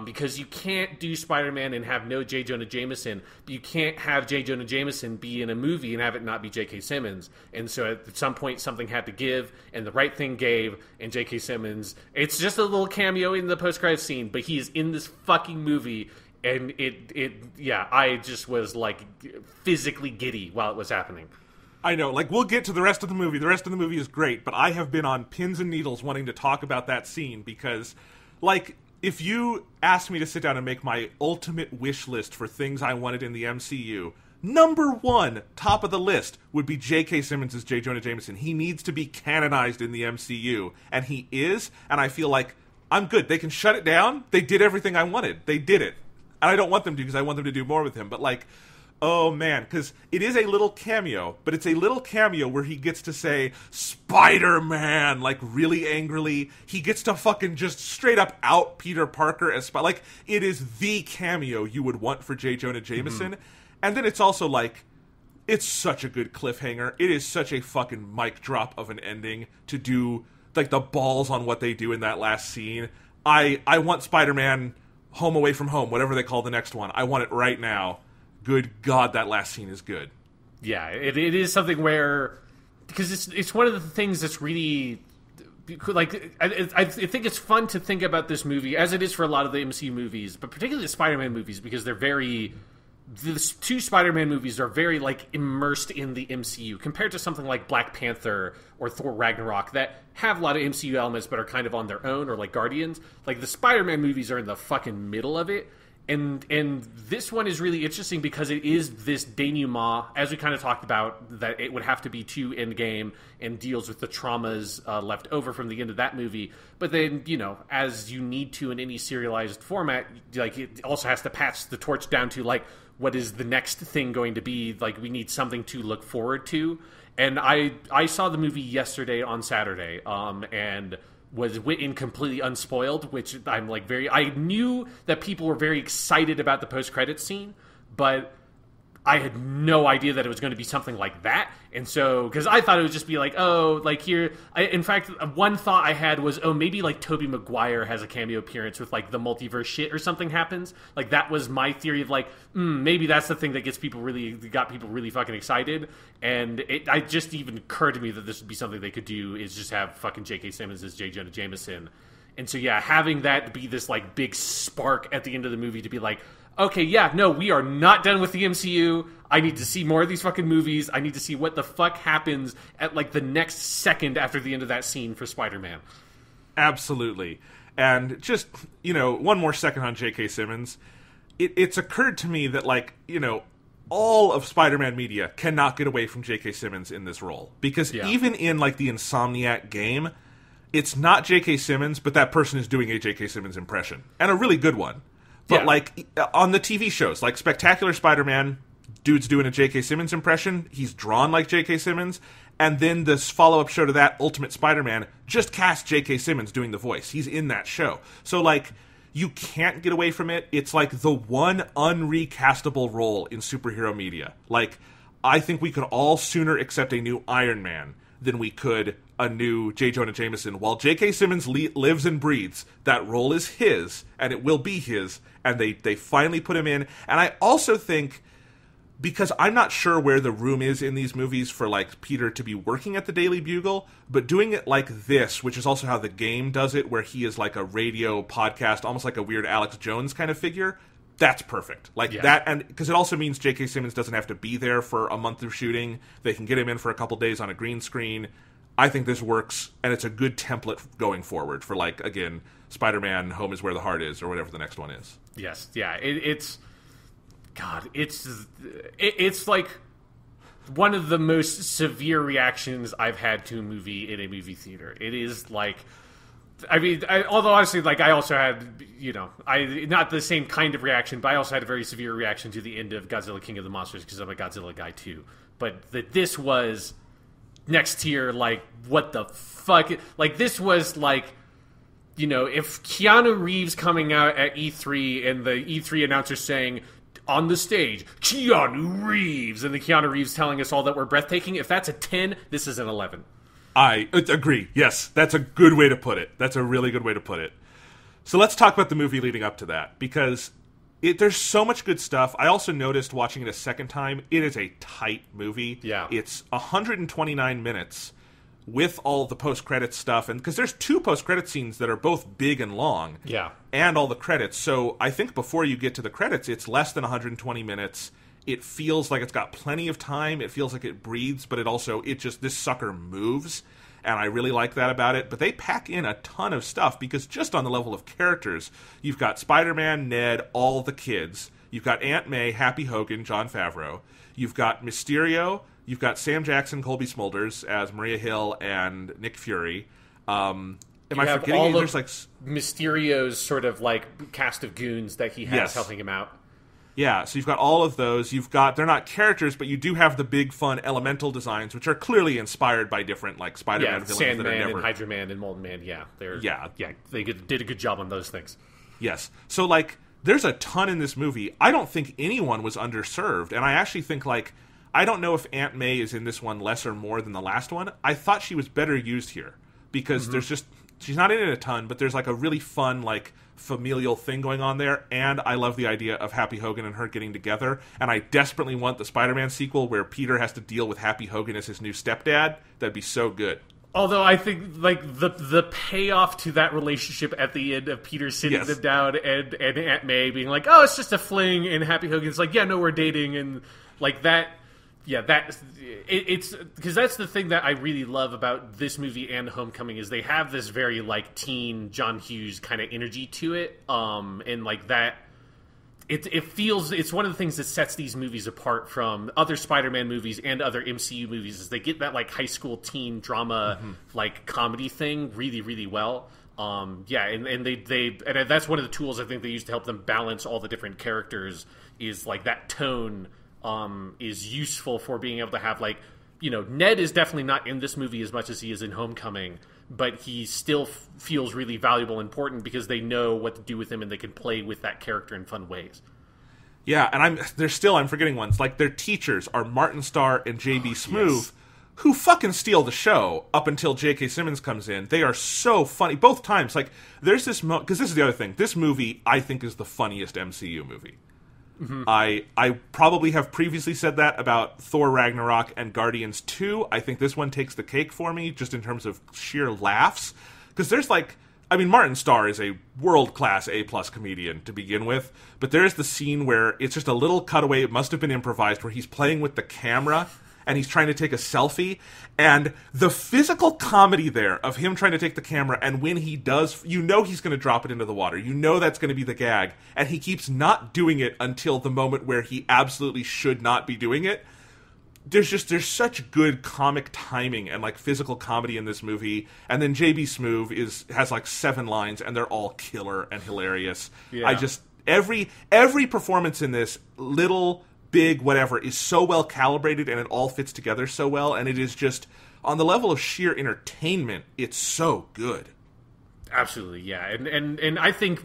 Because you can't do Spider-Man and have no J. Jonah Jameson, but you can't have J. Jonah Jameson be in a movie and have it not be J.K. Simmons. And so at some point something had to give, and the right thing gave, and J.K. Simmons, it's just a little cameo in the post-credits scene, but he is in this fucking movie, and I just was, like, physically giddy while it was happening. I know, like, we'll get to the rest of the movie. The rest of the movie is great, but I have been on pins and needles wanting to talk about that scene because, like, if you asked me to sit down and make my ultimate wish list for things I wanted in the MCU, number one, top of the list, would be J.K. Simmons as J. Jonah Jameson. He needs to be canonized in the MCU, and he is, and I feel like I'm good. They can shut it down. They did everything I wanted. They did it. And I don't want them to because I want them to do more with him, but, like, oh, man, because it is a little cameo, but it's a little cameo where he gets to say, Spider-Man, like, really angrily. He gets to fucking just straight up out Peter Parker as like, it is the cameo you would want for J. Jonah Jameson. Mm-hmm. And then it's also, like, it's such a good cliffhanger. It is such a fucking mic drop of an ending to do, like, the balls on what they do in that last scene. I want Spider-Man Home Away From Home, whatever they call the next one. I want it right now. Good God, that last scene is good. Yeah, it is something where, because it's one of the things that's really, like, I think it's fun to think about this movie, as it is for a lot of the MCU movies, but particularly the Spider-Man movies, because they're very, the two Spider-Man movies are very, like, immersed in the MCU, compared to something like Black Panther or Thor Ragnarok, that have a lot of MCU elements, but are kind of on their own, or like Guardians. Like, the Spider-Man movies are in the fucking middle of it. And this one is really interesting because it is this denouement, as we kind of talked about, that it would have to be to Endgame and deals with the traumas left over from the end of that movie. But then, you know, as you need to in any serialized format, like, it also has to pass the torch down to, like, what is the next thing going to be? Like, we need something to look forward to. And I saw the movie yesterday on Saturday, and was in completely unspoiled, which I'm, like, I knew that people were very excited about the post-credits scene, but I had no idea that it was going to be something like that. And so, because I thought it would just be like, oh, like, here, in fact, one thought I had was, oh, maybe, like, Tobey Maguire has a cameo appearance with, like, the multiverse shit or something happens. Like, that was my theory of, like, maybe that's the thing that got people really fucking excited. And it just even occurred to me that this would be something they could do, is just have fucking J.K. Simmons as J. Jonah Jameson. And so, yeah, having that be this, like, big spark at the end of the movie to be like, okay, yeah, no, we are not done with the MCU. I need to see more of these fucking movies. I need to see what the fuck happens at, like, the next second after the end of that scene for Spider-Man. Absolutely. And just, you know, one more second on J.K. Simmons. It's occurred to me that, like, you know, all of Spider-Man media cannot get away from J.K. Simmons in this role. Because even in, like, the Insomniac game, it's not J.K. Simmons, but that person is doing a J.K. Simmons impression, and a really good one. But, like, on the TV shows, like Spectacular Spider-Man, dude's doing a J.K. Simmons impression. He's drawn like J.K. Simmons. And then this follow-up show to that, Ultimate Spider-Man, just cast J.K. Simmons doing the voice. He's in that show. So, like, you can't get away from it. It's, like, the one unrecastable role in superhero media. Like, I think we could all sooner accept a new Iron Man than we could a new J. Jonah Jameson. While J.K. Simmons lives and breathes, that role is his, and it will be his, and they finally put him in. And I also think, because I'm not sure where the room is in these movies for, like, Peter to be working at the Daily Bugle, but doing it like this, which is also how the game does it, where he is like a radio podcast, almost like a weird Alex Jones kind of figure, that's perfect. Like, that, and because it also means J.K. Simmons doesn't have to be there for a month of shooting. They can get him in for a couple days on a green screen. I think this works, and it's a good template going forward for, like, again, Spider-Man, Home is Where the Heart Is, or whatever the next one is. Yes, yeah, it's like one of the most severe reactions I've had to a movie in a movie theater. It is like, I mean, although honestly, like, I also had, you know, not the same kind of reaction, but I also had a very severe reaction to the end of Godzilla King of the Monsters because I'm a Godzilla guy too. But this was next tier, like, what the fuck? Like, this was like, you know, if Keanu Reeves coming out at E3 and the E3 announcer saying, on the stage, Keanu Reeves, and the Keanu Reeves telling us all that we're breathtaking, if that's a 10, this is an 11. I agree. Yes, that's a good way to put it. That's a really good way to put it. So let's talk about the movie leading up to that, because there's so much good stuff. I also noticed watching it a second time, it is a tight movie. Yeah. It's 129 minutes with all the post-credits stuff, and because there's 2 post-credit scenes that are both big and long. Yeah. And all the credits. So I think before you get to the credits, it's less than 120 minutes. It feels like it's got plenty of time. It feels like it breathes, but this sucker moves. And I really like that about it. But they pack in a ton of stuff, because just on the level of characters, you've got Spider-Man, Ned, all the kids. You've got Aunt May, Happy Hogan, Jon Favreau. You've got Mysterio. You've got Sam Jackson, Colby Smulders as Maria Hill and Nick Fury. Am I forgetting? All There's like Mysterio's sort of like cast of goons that he has helping him out. Yeah, so you've got all of those. They're not characters, but you do have the big fun elemental designs, which are clearly inspired by different, like, Spider-Man villains Sandman that are never... and Hydra Man and Molten Man. Yeah, they did a good job on those things. Yes, so, like, there's a ton in this movie. I don't think anyone was underserved, and I actually think, like, I don't know if Aunt May is in this one less or more than the last one. I thought she was better used here, because there's just... She's not in it a ton, but there's, like, a really fun, like, familial thing going on there, and I love the idea of Happy Hogan and her getting together, and I desperately want the Spider-Man sequel where Peter has to deal with Happy Hogan as his new stepdad. That'd be so good. Although I think, like, the payoff to that relationship at the end of Peter sitting them down and Aunt May being like, oh, it's just a fling, and Happy Hogan's like, yeah, no, we're dating, and, like, that... Yeah, it's because that's the thing that I really love about this movie and Homecoming is they have this very, like, teen John Hughes kind of energy to it, and like that. It feels it's one of the things that sets these movies apart from other Spider-Man movies and other MCU movies is they get that, like, high school teen drama like comedy thing really, really well. And that's one of the tools I think they use to help them balance all the different characters is, like, that tone. Is useful for being able to have, like, you know, Ned is definitely not in this movie as much as he is in Homecoming, but he still feels really valuable and important because they know what to do with him and they can play with that character in fun ways. Yeah, and I'm forgetting ones. Like, their teachers are Martin Starr and J.B. Smoove, who fucking steal the show up until J.K. Simmons comes in. They are so funny. Both times. Like, there's this because this is the other thing. This movie, I think, is the funniest MCU movie. I probably have previously said that about Thor Ragnarok and Guardians 2. I think this one takes the cake for me, just in terms of sheer laughs. Because there's, like... I mean, Martin Starr is a world-class A-plus comedian to begin with, but there's the scene where it's just a little cutaway, it must have been improvised, where he's playing with the camera, and he's trying to take a selfie, and the physical comedy there of him trying to take the camera, and when he does, you know he's going to drop it into the water. You know that's going to be the gag, and he keeps not doing it until the moment where he absolutely should not be doing it. there's such good comic timing and like physical comedy in this movie, and then JB Smoove has like 7 lines and they're all killer and hilarious. Yeah. I just every performance in this, little, big, whatever, is so well calibrated and it all fits together so well, and it is just on the level of sheer entertainment, it's so good. Absolutely, yeah, and I think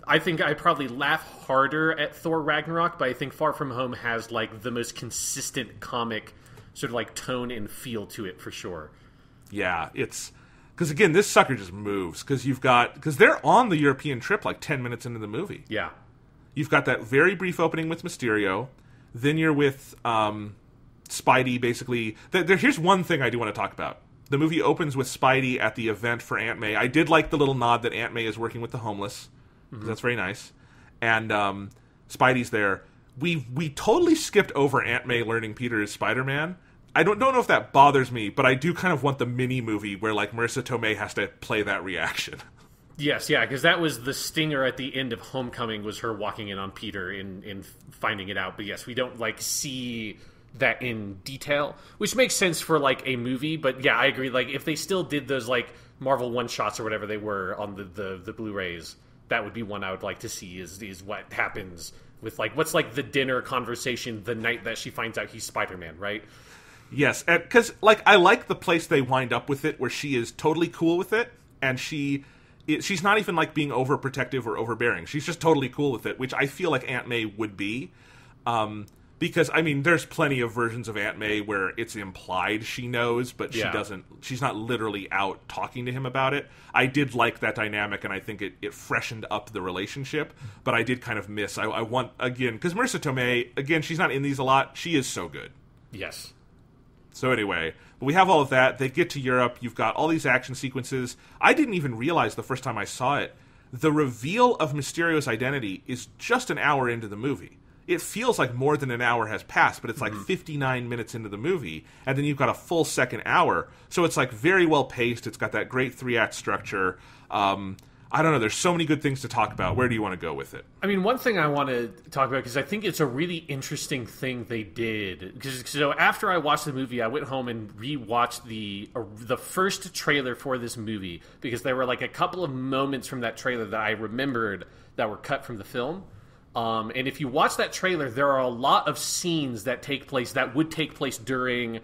I probably laugh harder at Thor Ragnarok, but I think Far From Home has like the most consistent comic sort of like tone and feel to it for sure. Yeah, it's because again, this sucker just moves because they're on the European trip like 10 minutes into the movie. Yeah, you've got that very brief opening with Mysterio, then you're with Spidey. Basically, here's one thing I do want to talk about. The movie opens with Spidey at the event for Aunt May. I did like the little nod that Aunt May is working with the homeless. Mm-hmm. That's very nice. And Spidey's there. We totally skipped over Aunt May learning Peter is Spider-Man. I don't know if that bothers me, but I do kind of want the mini-movie where like Marissa Tomei has to play that reaction. Yes, yeah, because that was the stinger at the end of Homecoming, was her walking in on Peter and finding it out. But yes, we don't like see that in detail, which makes sense for like a movie. But yeah, I agree, like if they still did those like Marvel one-shots or whatever they were on the Blu-rays, that would be one I would like to see, is what happens with like what's like the dinner conversation the night that she finds out he's Spider-Man, right? Yes, because like I like the place they wind up with it, where she is totally cool with it, and she's not even like being overprotective or overbearing. She's just totally cool with it, which I feel like Aunt May would be. Because, I mean, there's plenty of versions of Aunt May where it's implied she knows, but she doesn't. She's not literally out talking to him about it. I did like that dynamic, and I think it freshened up the relationship, but I did kind of miss. I want, again, because Marissa Tomei, again, she's not in these a lot. She is so good. Yes. So anyway, we have all of that. They get to Europe. You've got all these action sequences. I didn't even realize the first time I saw it, the reveal of Mysterio's identity is just an hour into the movie. It feels like more than an hour has passed, but it's like 59 minutes into the movie, and then you've got a full second hour. So it's like very well paced. It's got that great 3-act structure. I don't know. There's so many good things to talk about. Where do you want to go with it? I mean, one thing I want to talk about, because I think it's a really interesting thing they did. So after I watched the movie, I went home and rewatched the first trailer for this movie, because there were like a couple of moments from that trailer that I remembered that were cut from the film. And if you watch that trailer, there are a lot of scenes that would take place during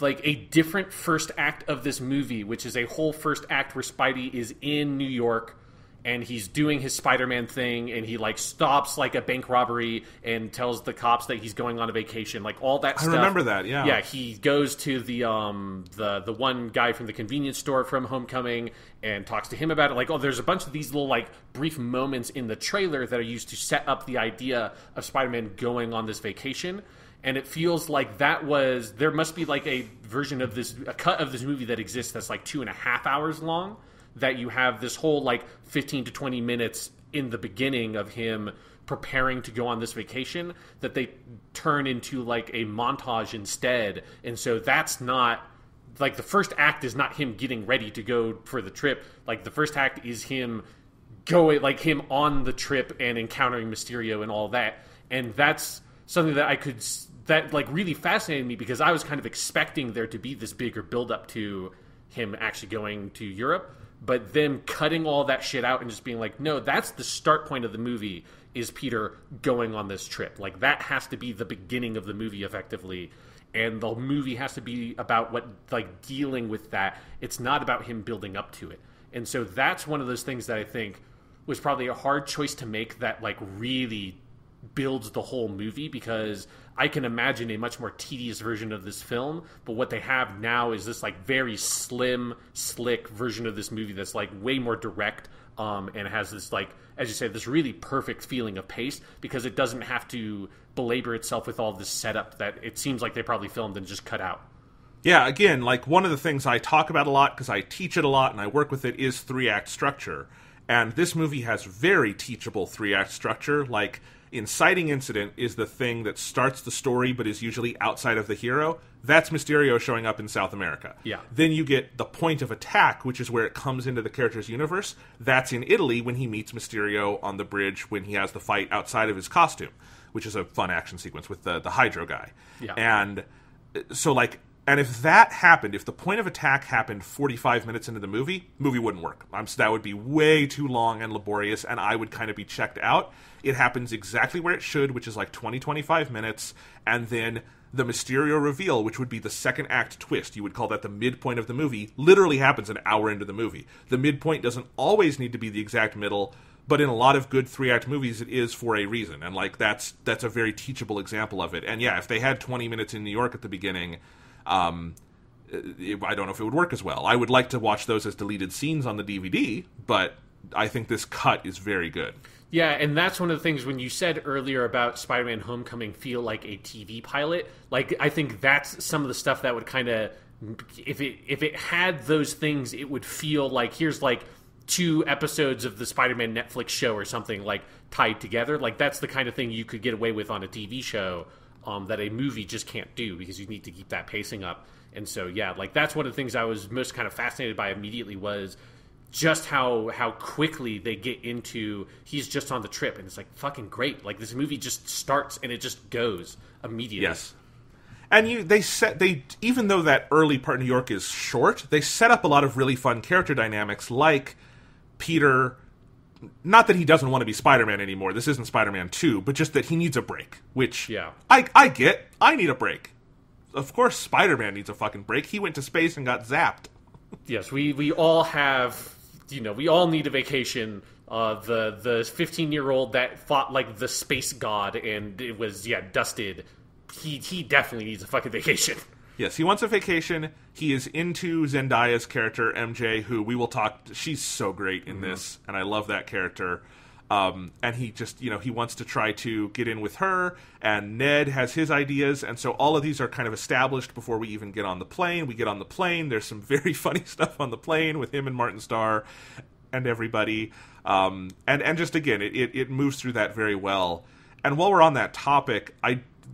like a different first act of this movie, which is a whole first act where Spidey is in New York and he's doing his Spider-Man thing, and he like stops like a bank robbery and tells the cops that he's going on a vacation, like all that stuff. I remember that, yeah. Yeah, he goes to the one guy from the convenience store from Homecoming and talks to him about it. Like, oh, there's a bunch of these little like brief moments in the trailer that are used to set up the idea of Spider-Man going on this vacation. And it feels like there must be like a cut of this movie that exists that's like 2.5 hours long, that you have this whole like 15 to 20 minutes in the beginning of him preparing to go on this vacation that they turn into like a montage instead. And so that's not like, the first act is not him getting ready to go for the trip. Like the first act is him going, like him on the trip and encountering Mysterio and all that. And that's something that like really fascinated me, because I was kind of expecting there to be this bigger build up to him actually going to Europe. But them cutting all that shit out and just being like, no, that's the start point of the movie, is Peter going on this trip. Like, that has to be the beginning of the movie, effectively. And the movie has to be about dealing with that. It's not about him building up to it. And so that's one of those things that I think was probably a hard choice to make, that like really builds the whole movie, because I can imagine a much more tedious version of this film, but what they have now is this like very slim, slick version of this movie that's like way more direct, and has this, like, as you said, this really perfect feeling of pace, because it doesn't have to belabor itself with all this setup that it seems like they probably filmed and just cut out. Yeah, again, like one of the things I talk about a lot, because I teach it a lot and I work with it, is 3-act structure. And this movie has very teachable 3-act structure. Like, inciting incident is the thing that starts the story but is usually outside of the hero. That's Mysterio showing up in South America. Yeah. Then you get the point of attack, which is where it comes into the character's universe. That's in Italy, when he meets Mysterio on the bridge when he has the fight outside of his costume, which is a fun action sequence with the Hydro guy. Yeah. And So, like, and if that happened, if the point of attack happened 45 minutes into the movie wouldn't work. That would be way too long and laborious, and I would kind of be checked out. It happens exactly where it should, which is like 25 minutes, and then the Mysterio reveal, which would be the second act twist, you would call that the midpoint of the movie, literally happens an hour into the movie. The midpoint doesn't always need to be the exact middle, but in a lot of good 3-act movies, it is for a reason, and like that's a very teachable example of it. And yeah, if they had 20 minutes in New York at the beginning, I don't know if it would work as well. I would like to watch those as deleted scenes on the DVD, but I think this cut is very good. Yeah, and that's one of the things when you said earlier about Spider-Man Homecoming feel like a TV pilot. Like, I think that's some of the stuff that would kind of, if it had those things, it would feel like here's like 2 episodes of the Spider-Man Netflix show or something like tied together. Like, that's the kind of thing you could get away with on a TV show. That a movie just can't do because you need to keep that pacing up. And so, yeah, like that's one of the things I was most kind of fascinated by immediately was just how quickly they get into he's just on the trip. And it's like fucking great. Like this movie just starts and it just goes immediately. Yes. And even though that early part of New York is short, they set up a lot of really fun character dynamics like Peter. Not that he doesn't want to be Spider-Man anymore. This isn't Spider-Man 2, but just that he needs a break, which I get. I need a break. Of course Spider-Man needs a fucking break. He went to space and got zapped. Yes, we all have, we all need a vacation. The 15-year-old that fought like the space god and it was, dusted. He definitely needs a fucking vacation. Yes, he wants a vacation. He is into Zendaya's character, MJ, who we will talk... She's so great in this, and I love that character. And he just, he wants to try to get in with her, and Ned has his ideas, and so all of these are kind of established before we even get on the plane. We get on the plane. There's some very funny stuff on the plane with him and Martin Starr and everybody. And just, again, it moves through that very well. And while we're on that topic,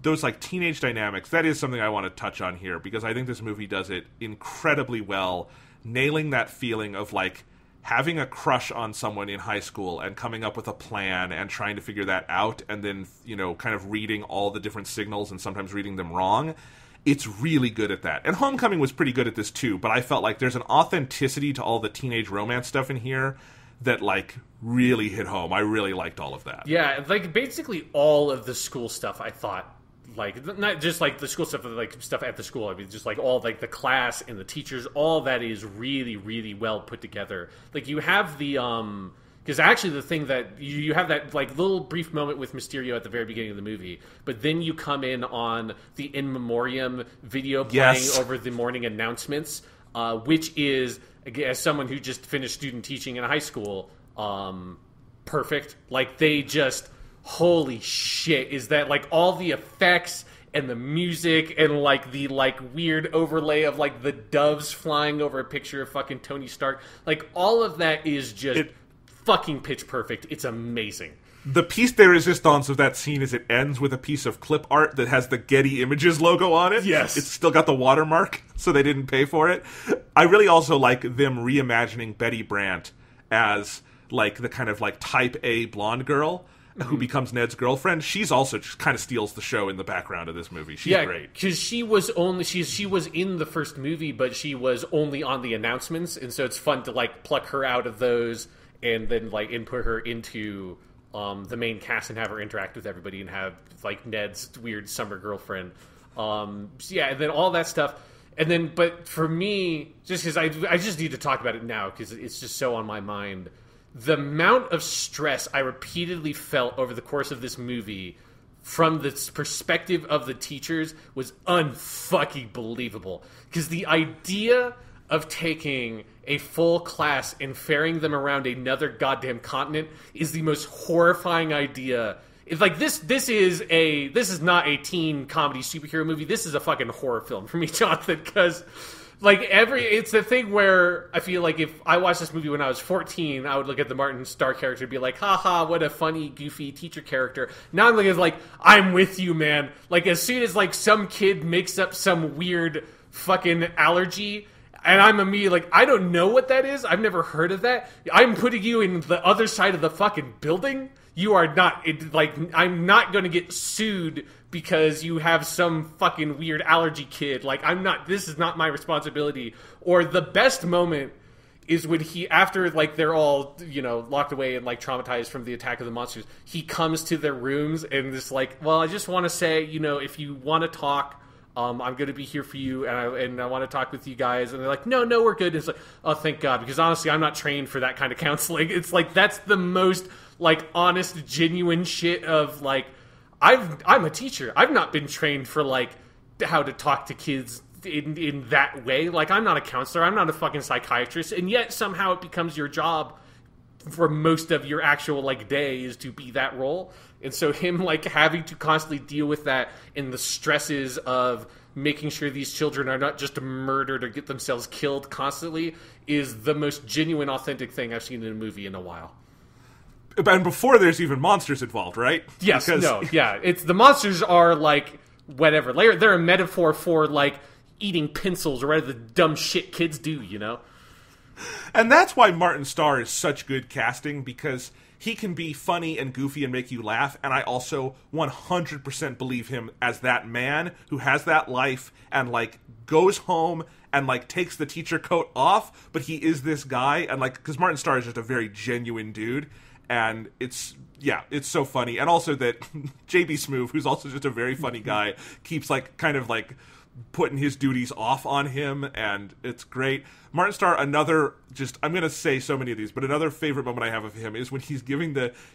those like teenage dynamics, that is something I want to touch on here because I think this movie does it incredibly well, nailing that feeling of like having a crush on someone in high school and coming up with a plan and trying to figure that out and then, kind of reading all the different signals and sometimes reading them wrong. It's really good at that. And Homecoming was pretty good at this too, but I felt like there's an authenticity to all the teenage romance stuff in here that like really hit home. I really liked all of that. Yeah, like basically all of the school stuff I thought, like not just like the school stuff, but like stuff at the school. I mean, just like all like the class and the teachers, all that is really, really well put together. Like you have the because actually the thing that you have that like little brief moment with Mysterio at the very beginning of the movie, but then you come in on the in memoriam video playing over the morning announcements, which is, as someone who just finished student teaching in high school, perfect. Like they just. Holy shit, is that like all the effects and the music and like the like weird overlay of like the doves flying over a picture of fucking Tony Stark, like all of that is just fucking pitch perfect. It's amazing. The piece de resistance of that scene is it ends with a piece of clip art that has the Getty Images logo on it. Yes. It's still got the watermark, so they didn't pay for it. I really also like them reimagining Betty Brant as like the kind of like type A blonde girl who becomes Ned's girlfriend. She's also just kind of steals the show in the background of this movie. She's great. Because she was in the first movie, but she was only on the announcements, and so it's fun to like pluck her out of those and then like input her into the main cast and have her interact with everybody and have like Ned's weird summer girlfriend. And then all that stuff. And then, but for me, just because I just need to talk about it now because it's just so on my mind. The amount of stress I repeatedly felt over the course of this movie from the perspective of the teachers was unfucking believable. Because the idea of taking a full class and ferrying them around another goddamn continent is the most horrifying idea. It's like this is not a teen comedy superhero movie. This is a fucking horror film for me, Jonathan, because like it's the thing where I feel like if I watched this movie when I was 14, I would look at the Martin Starr character and be like, haha, what a funny, goofy teacher character. Now I'm looking at like, I'm with you, man. Like as soon as like some kid makes up some weird fucking allergy, and I'm immediately like, I don't know what that is. I've never heard of that. I'm putting you in the other side of the fucking building. You are not, I'm not going to get sued because you have some fucking weird allergy kid. Like, this is not my responsibility. Or the best moment is when he, after, like, they're all, you know, locked away and, like, traumatized from the attack of the monsters, he comes to their rooms and is like, well, I just want to say, you know, if you want to talk, I'm going to be here for you, and I want to talk with you guys. And they're like, no, we're good. And it's like, oh, thank God, because honestly, I'm not trained for that kind of counseling. It's like, that's the most, like, honest, genuine shit of, like, I'm a teacher. I've not been trained for, like, how to talk to kids in that way. Like, I'm not a counselor. I'm not a fucking psychiatrist. And yet, somehow, it becomes your job for most of your actual, like, day is to be that role. And so him, like, having to constantly deal with that and the stresses of making sure these children are not just murdered or get themselves killed constantly is the most genuine, authentic thing I've seen in a movie in a while. And before there's even monsters involved, right? Yes, it's the monsters are like whatever. They're a metaphor for like eating pencils or whatever the dumb shit kids do, you know? And that's why Martin Starr is such good casting, because he can be funny and goofy and make you laugh, and I also 100% believe him as that man who has that life and, like, goes home and, like, takes the teacher coat off, but he is this guy, and, like, because Martin Starr is just a very genuine dude. And it's so funny. And also that J.B. Smoove, who's also just a very funny guy, keeps, like, kind of, like, putting his duties off on him, and it's great. Martin Starr, I'm going to say so many of these, but another favorite moment I have of him is when he's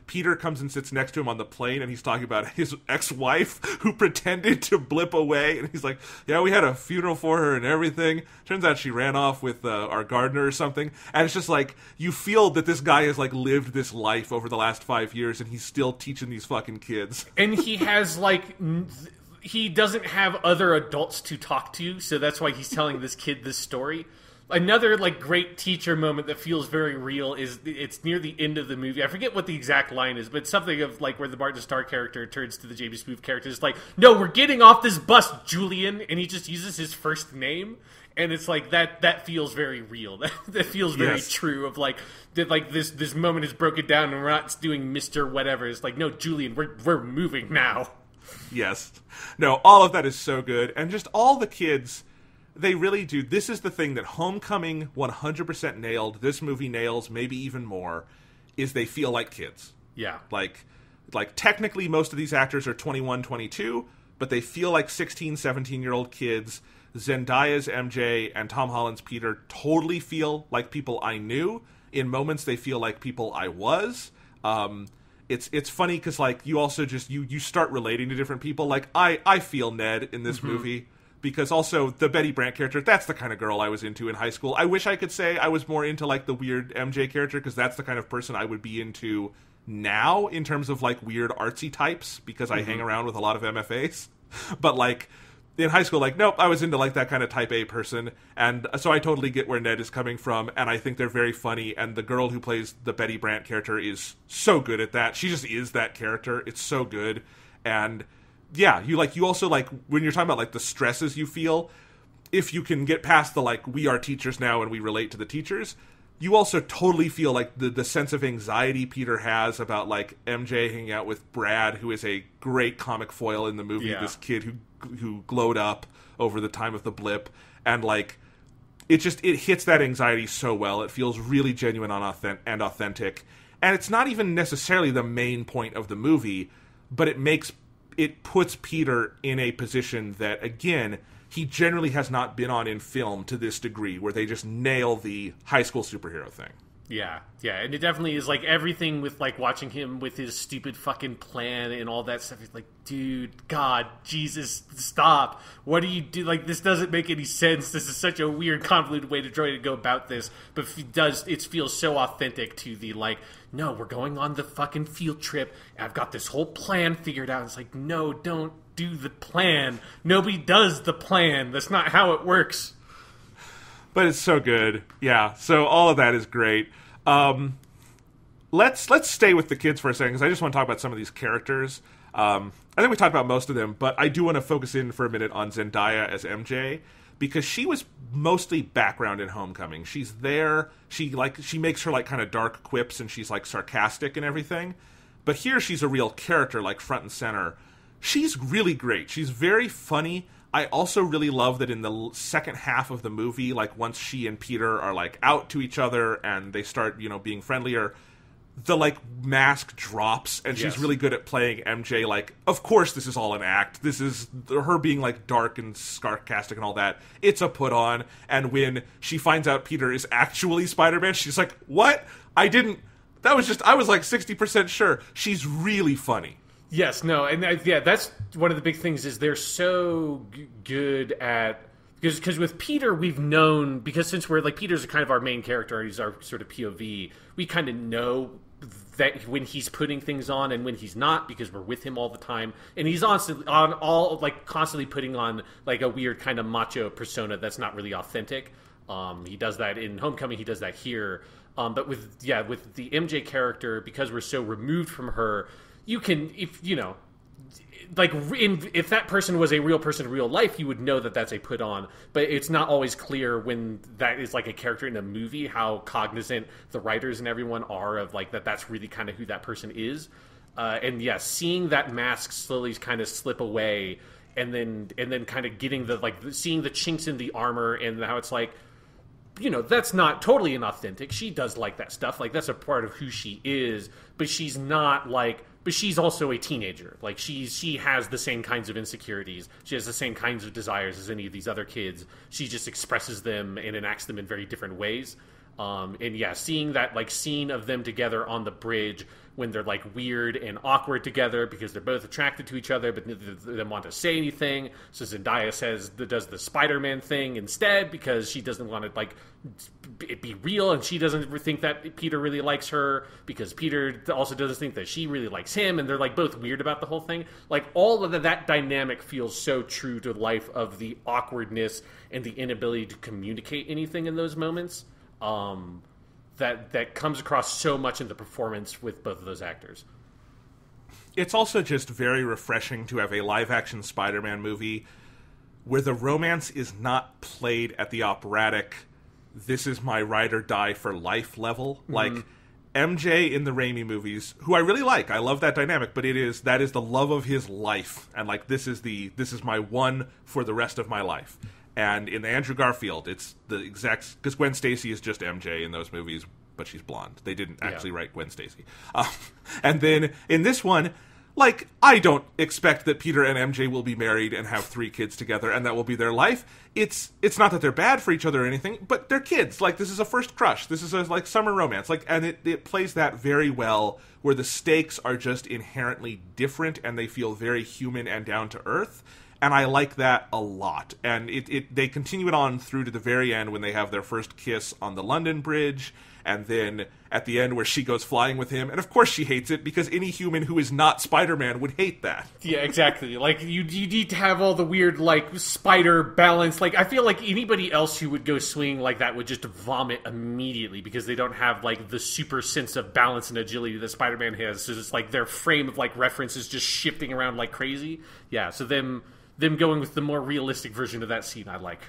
Peter comes and sits next to him on the plane, and he's talking about his ex-wife who pretended to blip away, and he's like, yeah, we had a funeral for her and everything. Turns out she ran off with our gardener or something. And it's just like, you feel that this guy has, like, lived this life over the last 5 years, and he's still teaching these fucking kids. And he has, like, he doesn't have other adults to talk to, so that's why he's telling this kid this story. Another, like, great teacher moment that feels very real is it's near the end of the movie. I forget what the exact line is, but it's something of, like, where the Martin Starr character turns to the J.B. Smoove character. It's like, no, we're getting off this bus, Julian, and he just uses his first name. And it's like, that feels very real. That feels very true of, like, that, like, this moment is broken down and we're not doing Mr. Whatever. It's like, no, Julian, we're moving now. Yes. No, all of that is so good. And just all the kids, they really do. This is the thing that Homecoming 100% nailed. This movie nails maybe even more, is they feel like kids. Yeah. Like technically most of these actors are 21, 22, but they feel like 16, 17-year-old kids. Zendaya's MJ and Tom Holland's Peter totally feel like people I knew. In moments, they feel like people I was. It's funny because, like, you also just you start relating to different people. Like, I feel Ned in this movie, because also the Betty Brant character, that's the kind of girl I was into in high school. I wish I could say I was more into, like, the weird MJ character, because that's the kind of person I would be into now in terms of, like, weird artsy types, because I hang around with a lot of MFAs. But, like, in high school, like, nope, I was into, like, that kind of type A person, and so I totally get where Ned is coming from, and I think they're very funny, and the girl who plays the Betty Brant character is so good at that. She just is that character. It's so good. And yeah, you also, like, when you're talking about, like, the stresses you feel, if you can get past the, like, we are teachers now and we relate to the teachers, you also totally feel, like, the sense of anxiety Peter has about, like, MJ hanging out with Brad, who is a great comic foil in the movie, this kid who glowed up over the time of the blip, and, like, it hits that anxiety so well. It feels really genuine and authentic, and it's not even necessarily the main point of the movie, but it puts Peter in a position that, again, he generally has not been on in film to this degree, where they just nail the high school superhero thing. Yeah, and it definitely is, like, everything with, like, watching him with his stupid fucking plan and all that stuff. He's like, dude, God, Jesus, stop. What do you do? Like, this doesn't make any sense. This is such a weird, convoluted way to try to go about this. But it feels so authentic to the, like, no, we're going on the fucking field trip, and I've got this whole plan figured out. It's like, no, don't do the plan. Nobody does the plan. That's not how it works. But it's so good. Yeah, so all of that is great. Let's stay with the kids for a second, because I just want to talk about some of these characters. I think we talked about most of them, but I do want to focus in for a minute on Zendaya as MJ, because she was mostly background in Homecoming. She's there. She makes her, like, kind of dark quips, and she's, like, sarcastic and everything. But here she's a real character, like, front and center. She's really great. She's very funny. I also really love that in the second half of the movie, like once she and Peter are like out to each other and they start, being friendlier, the like mask drops and she's really good at playing MJ. Like, of course this is all an act. This is her being like dark and sarcastic and all that. It's a put on. And when she finds out Peter is actually Spider-Man, she's like, what? I was like 60% sure. She's really funny. Yes, no, and that's one of the big things is they're so good at because with Peter we've known because since we're like Peter's kind of our main character, he's our sort of POV. We kind of know that when he's putting things on and when he's not because we're with him all the time, and he's constantly putting on like a weird kind of macho persona that's not really authentic. He does that in Homecoming. He does that here. But with the MJ character, because we're so removed from her. You can, if that person was a real person in real life, you would know that that's a put on. But it's not always clear when that is like a character in a movie how cognizant the writers and everyone are of like that's really kind of who that person is. Seeing that mask slowly kind of slip away, and then kind of getting seeing the chinks in the armor and how it's like. That's not totally inauthentic. She does like that stuff. Like, that's a part of who she is. But she's not, but she's also a teenager. Like, she has the same kinds of insecurities. She has the same kinds of desires as any of these other kids. She just expresses them and enacts them in very different ways. Seeing that, scene of them together on the bridge when they're, weird and awkward together because they're both attracted to each other but neither of them want to say anything. So Zendaya does the Spider-Man thing instead because she doesn't want to, it be real, and she doesn't think that Peter really likes her because Peter also doesn't think that she really likes him, and they're, both weird about the whole thing. All of that dynamic feels so true to life of the awkwardness and the inability to communicate anything in those moments. That comes across so much in the performance with both of those actors. It's also just very refreshing to have a live-action Spider-Man movie where the romance is not played at the operatic, this is my ride or die for life level. Mm-hmm. Like, MJ in the Raimi movies, who I really like, I love that dynamic, but that is the love of his life, and this is my one for the rest of my life. And in the Andrew Garfield, it's the exact... Because Gwen Stacy is just MJ in those movies, but she's blonde. They didn't actually write Gwen Stacy. And then in this one, I don't expect that Peter and MJ will be married and have 3 kids together, and that will be their life. It's not that they're bad for each other or anything, but they're kids. This is a first crush. This is a summer romance. And it plays that very well, where the stakes are just inherently different, and they feel very human and down to earth. And I like that a lot. And they continue it on through to the very end when they have their first kiss on the London Bridge. And then at the end where she goes flying with him. And of course she hates it because any human who is not Spider-Man would hate that. Yeah, exactly. You need to have all the weird, spider balance. I feel like anybody else who would go swinging like that would just vomit immediately because they don't have, the super sense of balance and agility that Spider-Man has. So it's their frame of, reference is just shifting around like crazy. Yeah, so them going with the more realistic version of that scene, I like.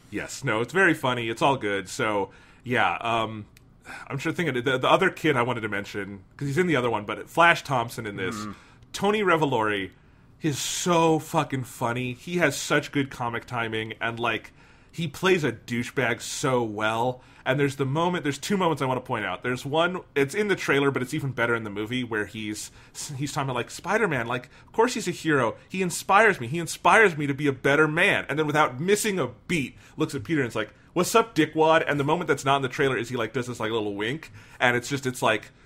Yes, no, it's very funny. It's all good. So, yeah, I'm sure thinking the other kid I wanted to mention, because he's in the other one, but Flash Thompson in this, Tony Revolori is so fucking funny. He has such good comic timing, and, he plays a douchebag so well. And there's 2 moments I want to point out. There's one, it's in the trailer, but it's even better in the movie, where he's talking about, Spider-Man, of course he's a hero. He inspires me. He inspires me to be a better man. And then without missing a beat, looks at Peter and it's what's up, dickwad? And the moment that's not in the trailer is he, does this, little wink. And it's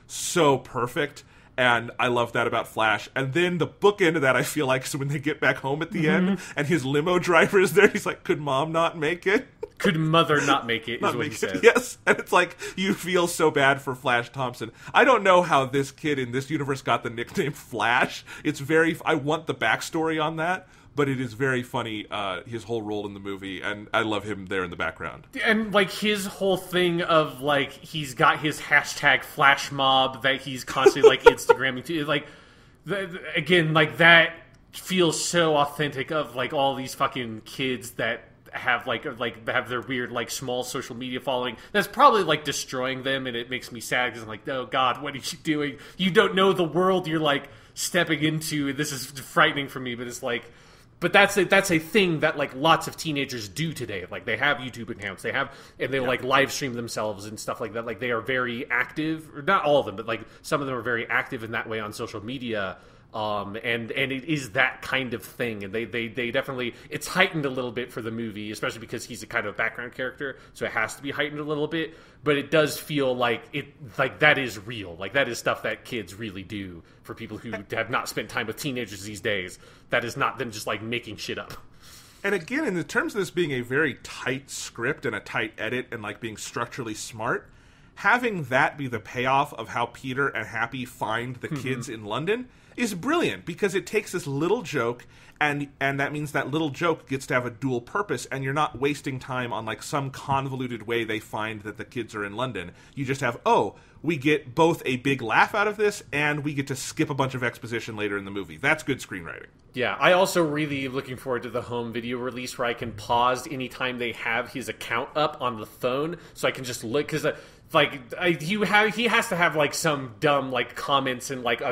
so perfect. And I love that about Flash. And then the bookend of that, I feel like, is when they get back home at the end, and his limo driver is there. He's like, could mom not make it? Could mother not make it, is what he says. Yes, and it's you feel so bad for Flash Thompson. I don't know how this kid in this universe got the nickname Flash. I want the backstory on that, but it is very funny, his whole role in the movie, and I love him there in the background. And, his whole thing of, he's got his hashtag Flash Mob that he's constantly, Instagramming to, again, that feels so authentic of, all these fucking kids that have have their weird small social media following that's probably destroying them, and it makes me sad because I'm oh god, what are you doing? You don't know the world you're stepping into. This is frightening for me, but it's like. But that's a thing that like lots of teenagers do today. Like they have YouTube accounts, and they like live stream themselves and stuff like that. Like they are very active, or not all of them, but like some of them are very active in that way on social media. And it is that kind of thing, and they definitely, it's heightened a little bit for the movie, especially because he's a kind of background character, so it has to be heightened a little bit. But it does feel like that is real, like that is stuff that kids really do. For people who have not spent time with teenagers these days, that is not them just like making shit up. And again, in the terms of this being a very tight script and a tight edit and like being structurally smart, having that be the payoff of how Peter and Happy find the kids in London is brilliant, because it takes this little joke and that means that little joke gets to have a dual purpose, and you're not wasting time on like some convoluted way they find that the kids are in London. You just have, we get both a big laugh out of this and we get to skip a bunch of exposition later in the movie. That's good screenwriting. Yeah, I also really looking forward to the home video release where I can pause anytime they have his account up on the phone, so I can just look, because he has to have like some dumb like comments and like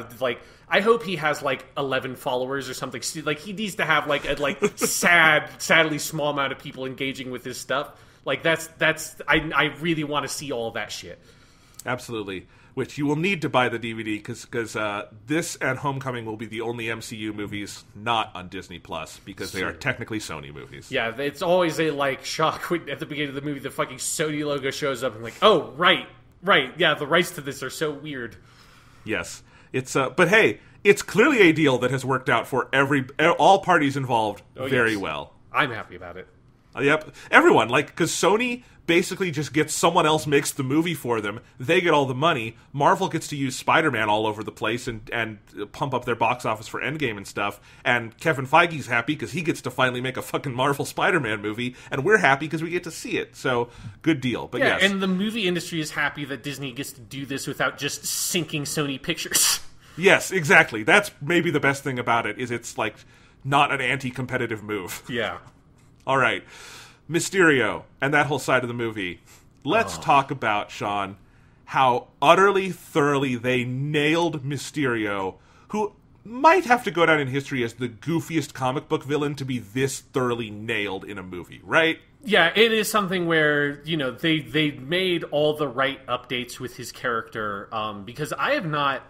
I hope he has like 11 followers or something. Like he needs to have like a sadly small amount of people engaging with his stuff. Like I really want to see all of that shit. Absolutely. Which you will need to buy the DVD, because this and Homecoming will be the only MCU movies not on Disney Plus, because they are technically Sony movies. Yeah, it's always a like shock when at the beginning of the movie the fucking Sony logo shows up and like, oh right, yeah, the rights to this are so weird. Yes, it's but hey, it's clearly a deal that has worked out for all parties involved very well. I'm happy about it. Yep, everyone, like, because Sony basically just gets someone else makes the movie for them. They get all the money. Marvel gets to use Spider-Man all over the place and pump up their box office for Endgame and stuff. And Kevin Feige's happy because he gets to finally make a fucking Marvel Spider-Man movie, and we're happy because we get to see it. So, good deal. But yeah, yes. And the movie industry is happy that Disney gets to do this without just sinking Sony Pictures. Yes, exactly. That's maybe the best thing about it, is it's like not an anti-competitive move. Yeah. All right. Mysterio and that whole side of the movie. Let's talk about, Sean, how utterly, thoroughly they nailed Mysterio, who might have to go down in history as the goofiest comic book villain to be this thoroughly nailed in a movie, right? Yeah, it is something where, you know, they made all the right updates with his character, because I have not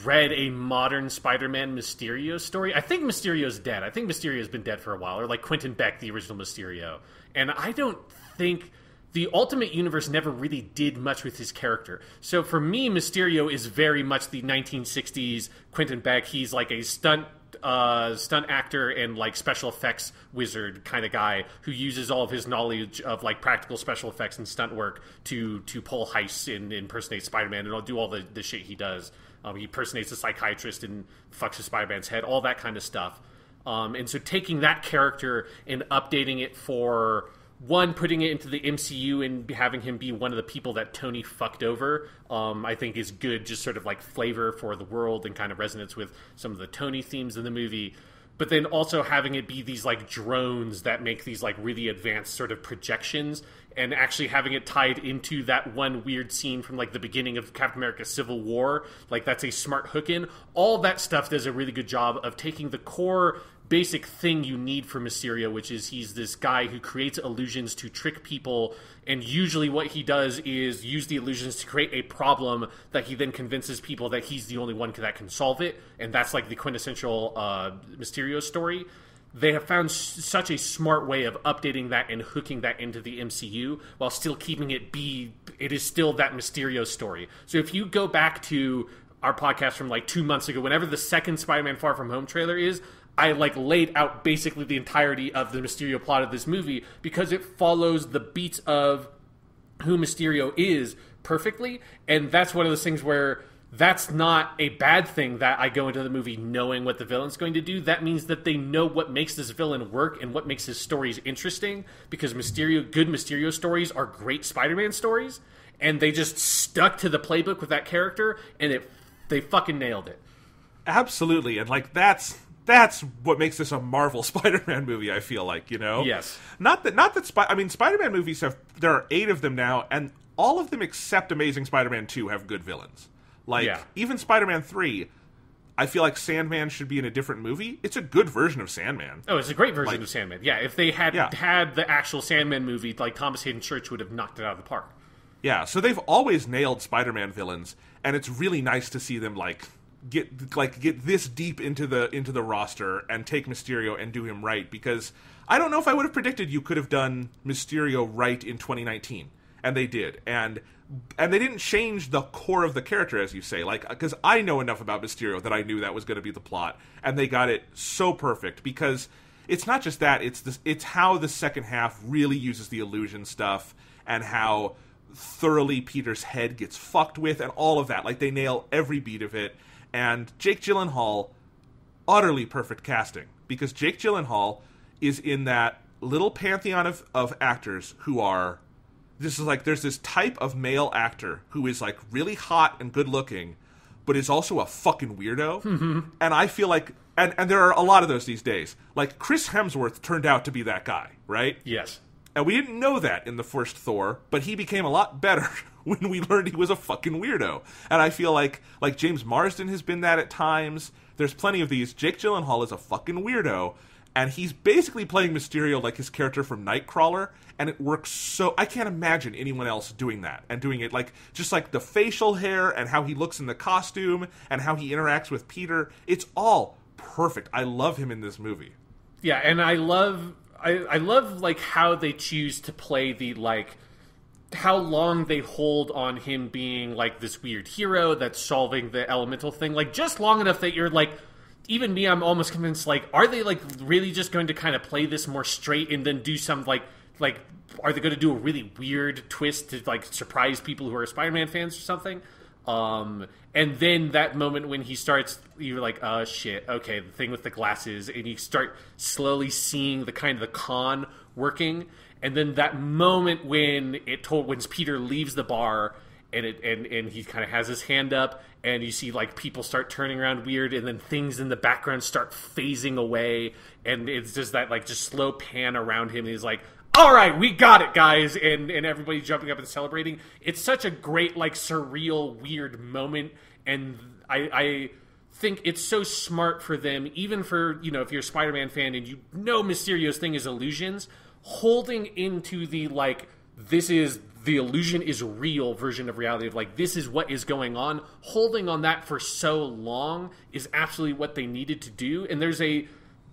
read a modern Spider-Man Mysterio story. I think Mysterio's dead. I think Mysterio's been dead for a while, or like Quentin Beck, the original Mysterio. And I don't think the Ultimate Universe never really did much with his character. So for me, Mysterio is very much the 1960s Quentin Beck. He's like a stunt actor and like special effects wizard kind of guy who uses all of his knowledge of like practical special effects and stunt work to pull heists and impersonate Spider-Man and do all the shit he does. He impersonates a psychiatrist and fucks with Spider-Man's head, all that kind of stuff. And so taking that character and updating it for, one, putting it into the MCU and having him be one of the people that Tony fucked over, I think is good, just sort of like flavor for the world and kind of resonance with some of the Tony themes in the movie. But then also having it be these like drones that make these like really advanced sort of projections, and actually having it tied into that one weird scene from like the beginning of Captain America Civil War. Like that's a smart hook in. All that stuff does a really good job of taking the core basic thing you need for Mysterio, which is he's this guy who creates illusions to trick people, and usually what he does is use the illusions to create a problem that he then convinces people that he's the only one that can solve it, and that's like the quintessential Mysterio story. They have found such a smart way of updating that and hooking that into the MCU while still keeping it is still that Mysterio story. So if you go back to our podcast from like 2 months ago, whenever the second Spider-Man Far From Home trailer is, I like laid out basically the entirety of the Mysterio plot of this movie because it follows the beats of who Mysterio is perfectly, and that's one of those things where that's not a bad thing that I go into the movie knowing what the villain's going to do. That means that they know what makes this villain work and what makes his stories interesting, because good Mysterio stories are great Spider-Man stories, and they just stuck to the playbook with that character, and they fucking nailed it. Absolutely, and like that's what makes this a Marvel Spider-Man movie, I feel like, you know? Yes. Not that Spider-Man movies there are 8 of them now, and all of them except Amazing Spider-Man 2 have good villains. Like, even Spider-Man 3, I feel like Sandman should be in a different movie. It's a good version of Sandman. Oh, it's a great version of Sandman. Yeah, if they had Yeah. had the actual Sandman movie, like Thomas Hayden Church would have knocked it out of the park. Yeah, so they've always nailed Spider-Man villains, and it's really nice to see them get this deep into the roster and take Mysterio and do him right, because I don't know if I would have predicted you could have done Mysterio right in 2019, and they did. And they didn't change the core of the character, as you say, like, because I know enough about Mysterio that I knew that was going to be the plot, and they got it so perfect, because it's not just that, it's how the second half really uses the illusion stuff, and how thoroughly Peter's head gets fucked with, and all of that. Like, they nail every beat of it. And Jake Gyllenhaal, utterly perfect casting, because Jake Gyllenhaal is in that little pantheon of actors who are, this is like, there's this type of male actor who is like really hot and good looking, but is also a fucking weirdo. Mm-hmm. And I feel like, and there are a lot of those these days. Like, Chris Hemsworth turned out to be that guy, right? Yes. And we didn't know that in the first Thor, but he became a lot better when we learned he was a fucking weirdo. And I feel like James Marsden has been that at times. There's plenty of these. Jake Gyllenhaal is a fucking weirdo, and he's basically playing Mysterio like his character from Nightcrawler, and it works so... I can't imagine anyone else doing that, and doing it like, just like the facial hair, and how he looks in the costume, and how he interacts with Peter. It's all perfect. I love him in this movie. Yeah, and I love like how they choose to play the, like, how long they hold on him being like this weird hero that's solving the elemental thing, like just long enough that you're like, even me, I'm almost convinced, like, are they like really just going to kind of play this more straight and then do some like are they going to do a really weird twist to like surprise people who are Spider-Man fans or something? And then that moment when he starts, you're like, oh shit, okay, the thing with the glasses, and you start slowly seeing the kind of the con working, and then that moment when Peter leaves the bar, and he kind of has his hand up, and you see like people start turning around weird, and then things in the background start phasing away, and it's just that like just slow pan around him, and he's like, all right, we got it, guys, and everybody jumping up and celebrating. It's such a great, like, surreal, weird moment, and I think it's so smart for them, even for, you know, if you're a Spider-Man fan and you know Mysterio's thing is illusions, holding into the, like, this is, the illusion is real version of reality, of, like, this is what is going on, holding on that for so long is absolutely what they needed to do, and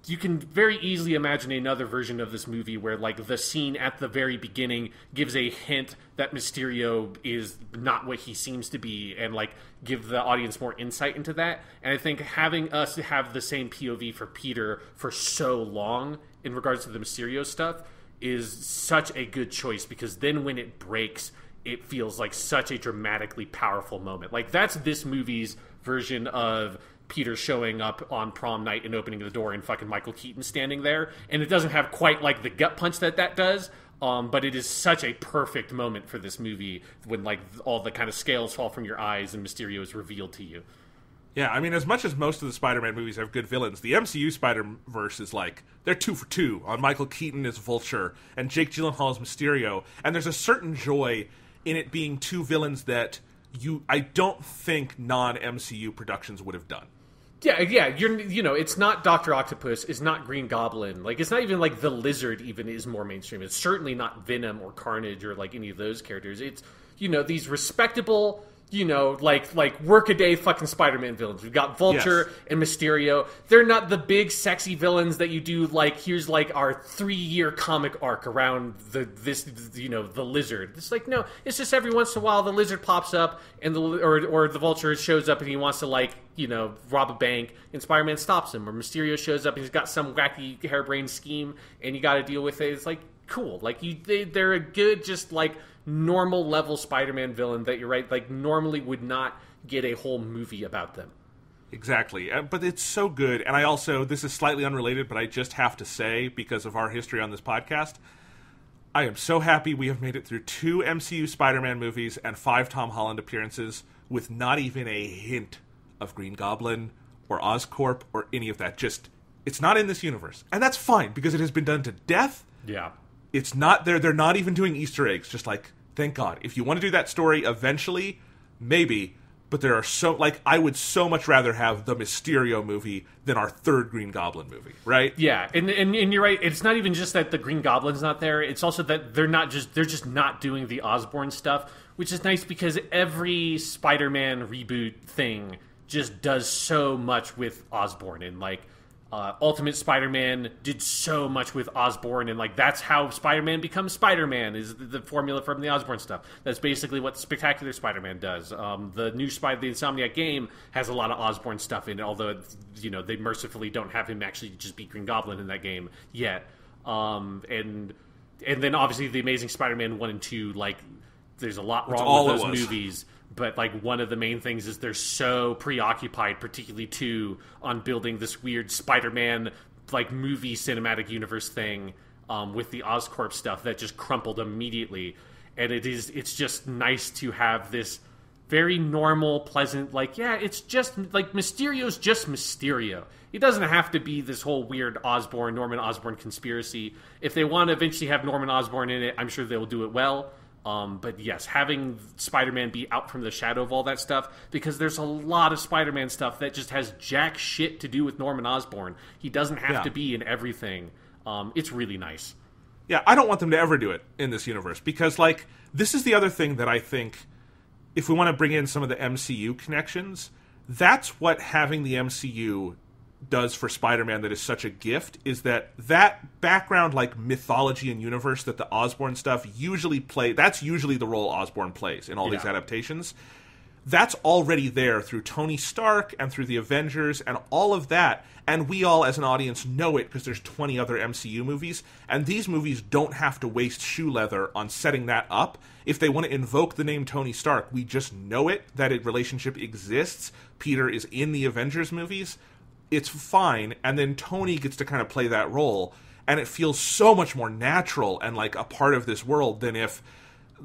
you can very easily imagine another version of this movie where, like, the scene at the very beginning gives a hint that Mysterio is not what he seems to be, and, like, give the audience more insight into that. And I think having us have the same POV for Peter for so long in regards to the Mysterio stuff is such a good choice, because then when it breaks, it feels like such a dramatically powerful moment. Like, that's this movie's version of Peter showing up on prom night and opening the door and fucking Michael Keaton standing there. And it doesn't have quite like the gut punch that does, but it is such a perfect moment for this movie when like all the kind of scales fall from your eyes and Mysterio is revealed to you. Yeah, I mean, as much as most of the Spider-Man movies have good villains, the MCU Spider-Verse is like, they're 2 for 2 on Michael Keaton as Vulture and Jake Gyllenhaal as Mysterio. And there's a certain joy in it being 2 villains that I don't think non-MCU productions would have done. Yeah, it's not Dr. Octopus, it's not Green Goblin, like, it's not even, like, the Lizard even is more mainstream. It's certainly not Venom or Carnage or, like, any of those characters. It's, these respectable, like workaday fucking Spider-Man villains. We've got Vulture and Mysterio. They're not the big, sexy villains that you do, like, here's, like, our 3-year comic arc around the Lizard. It's like, no, it's just every once in a while the Lizard pops up and or the Vulture shows up and he wants to, like, rob a bank, and Spider-Man stops him, or Mysterio shows up and he's got some wacky harebrained scheme and you got to deal with it. It's like, cool. Like, they're a good, just, like, normal level Spider-Man villain that, you're right, like, normally would not get a whole movie about them. Exactly. But it's so good. And I also, this is slightly unrelated, but I just have to say, because of our history on this podcast, I am so happy we have made it through 2 MCU Spider-Man movies and 5 Tom Holland appearances with not even a hint of Green Goblin or Oscorp or any of that. Just, it's not in this universe. And that's fine, because it has been done to death. Yeah. It's not there. They're not even doing Easter eggs. Just like, thank God. If you want to do that story eventually, maybe. but there are so, like, I would so much rather have the Mysterio movie than our third Green Goblin movie, right? Yeah, and you're right. It's not even just that the Green Goblin's not there. It's also that they're just not doing the Osborn stuff, which is nice because every Spider-Man reboot thing just does so much with Osborn, and like Ultimate Spider-Man did so much with Osborn, and like that's how Spider-Man becomes Spider-Man, is the formula from the Osborn stuff. That's basically what Spectacular Spider-Man does. The new the Insomniac game has a lot of Osborn stuff in it, although they mercifully don't have him actually just be Green Goblin in that game yet. And then obviously the Amazing Spider-Man 1 and 2, like there's a lot wrong with those movies. But, like, one of the main things is they're so preoccupied, particularly, too, on building this weird Spider-Man, like, movie cinematic universe thing with the Oscorp stuff that just crumpled immediately. And it's just nice to have this very normal, pleasant, like, yeah, it's just, like, Mysterio's just Mysterio. It doesn't have to be this whole weird Norman Osborn conspiracy. If they want to eventually have Norman Osborn in it, I'm sure they'll do it well. But yes, having Spider-Man be out from the shadow of all that stuff, because there's a lot of Spider-Man stuff that just has jack shit to do with Norman Osborn. He doesn't have to be in everything. It's really nice. Yeah, I don't want them to ever do it in this universe, because, like, this is the other thing that I think, if we want to bring in some of the MCU connections, that's what having the MCU does for Spider-Man that is such a gift, is that background, like, mythology and universe that the Osborn stuff usually that's usually the role Osborn plays in all these adaptations. That's already there through Tony Stark and through the Avengers and all of that, and we all as an audience know it because there's 20 other MCU movies, and these movies don't have to waste shoe leather on setting that up. If they want to invoke the name Tony Stark, we just know it, that a relationship exists. Peter is in the Avengers movies. It's fine, and then Tony gets to kind of play that role, and it feels so much more natural and like a part of this world than if,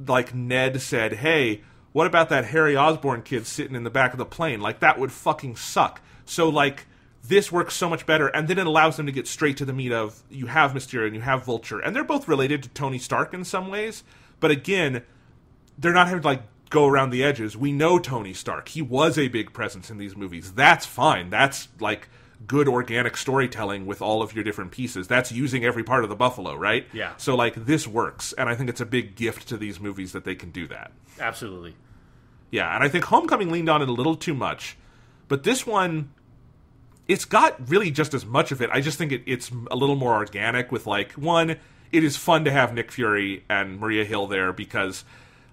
like, Ned said, hey, what about that Harry Osborn kid sitting in the back of the plane? Like, that would fucking suck. So, like, this works so much better, and then it allows them to get straight to the meat of, you have Mysterio and you have Vulture, and they're both related to Tony Stark in some ways, but again, they're not having to, like, go around the edges. We know Tony Stark. He was a big presence in these movies. That's fine. That's, like, good organic storytelling with all of your different pieces. That's using every part of the buffalo, right? Yeah. So, like, this works, and I think it's a big gift to these movies that they can do that. Absolutely. Yeah, and I think Homecoming leaned on it a little too much, but this one, it's got really just as much of it. I just think it's a little more organic with, like, one, it is fun to have Nick Fury and Maria Hill there because,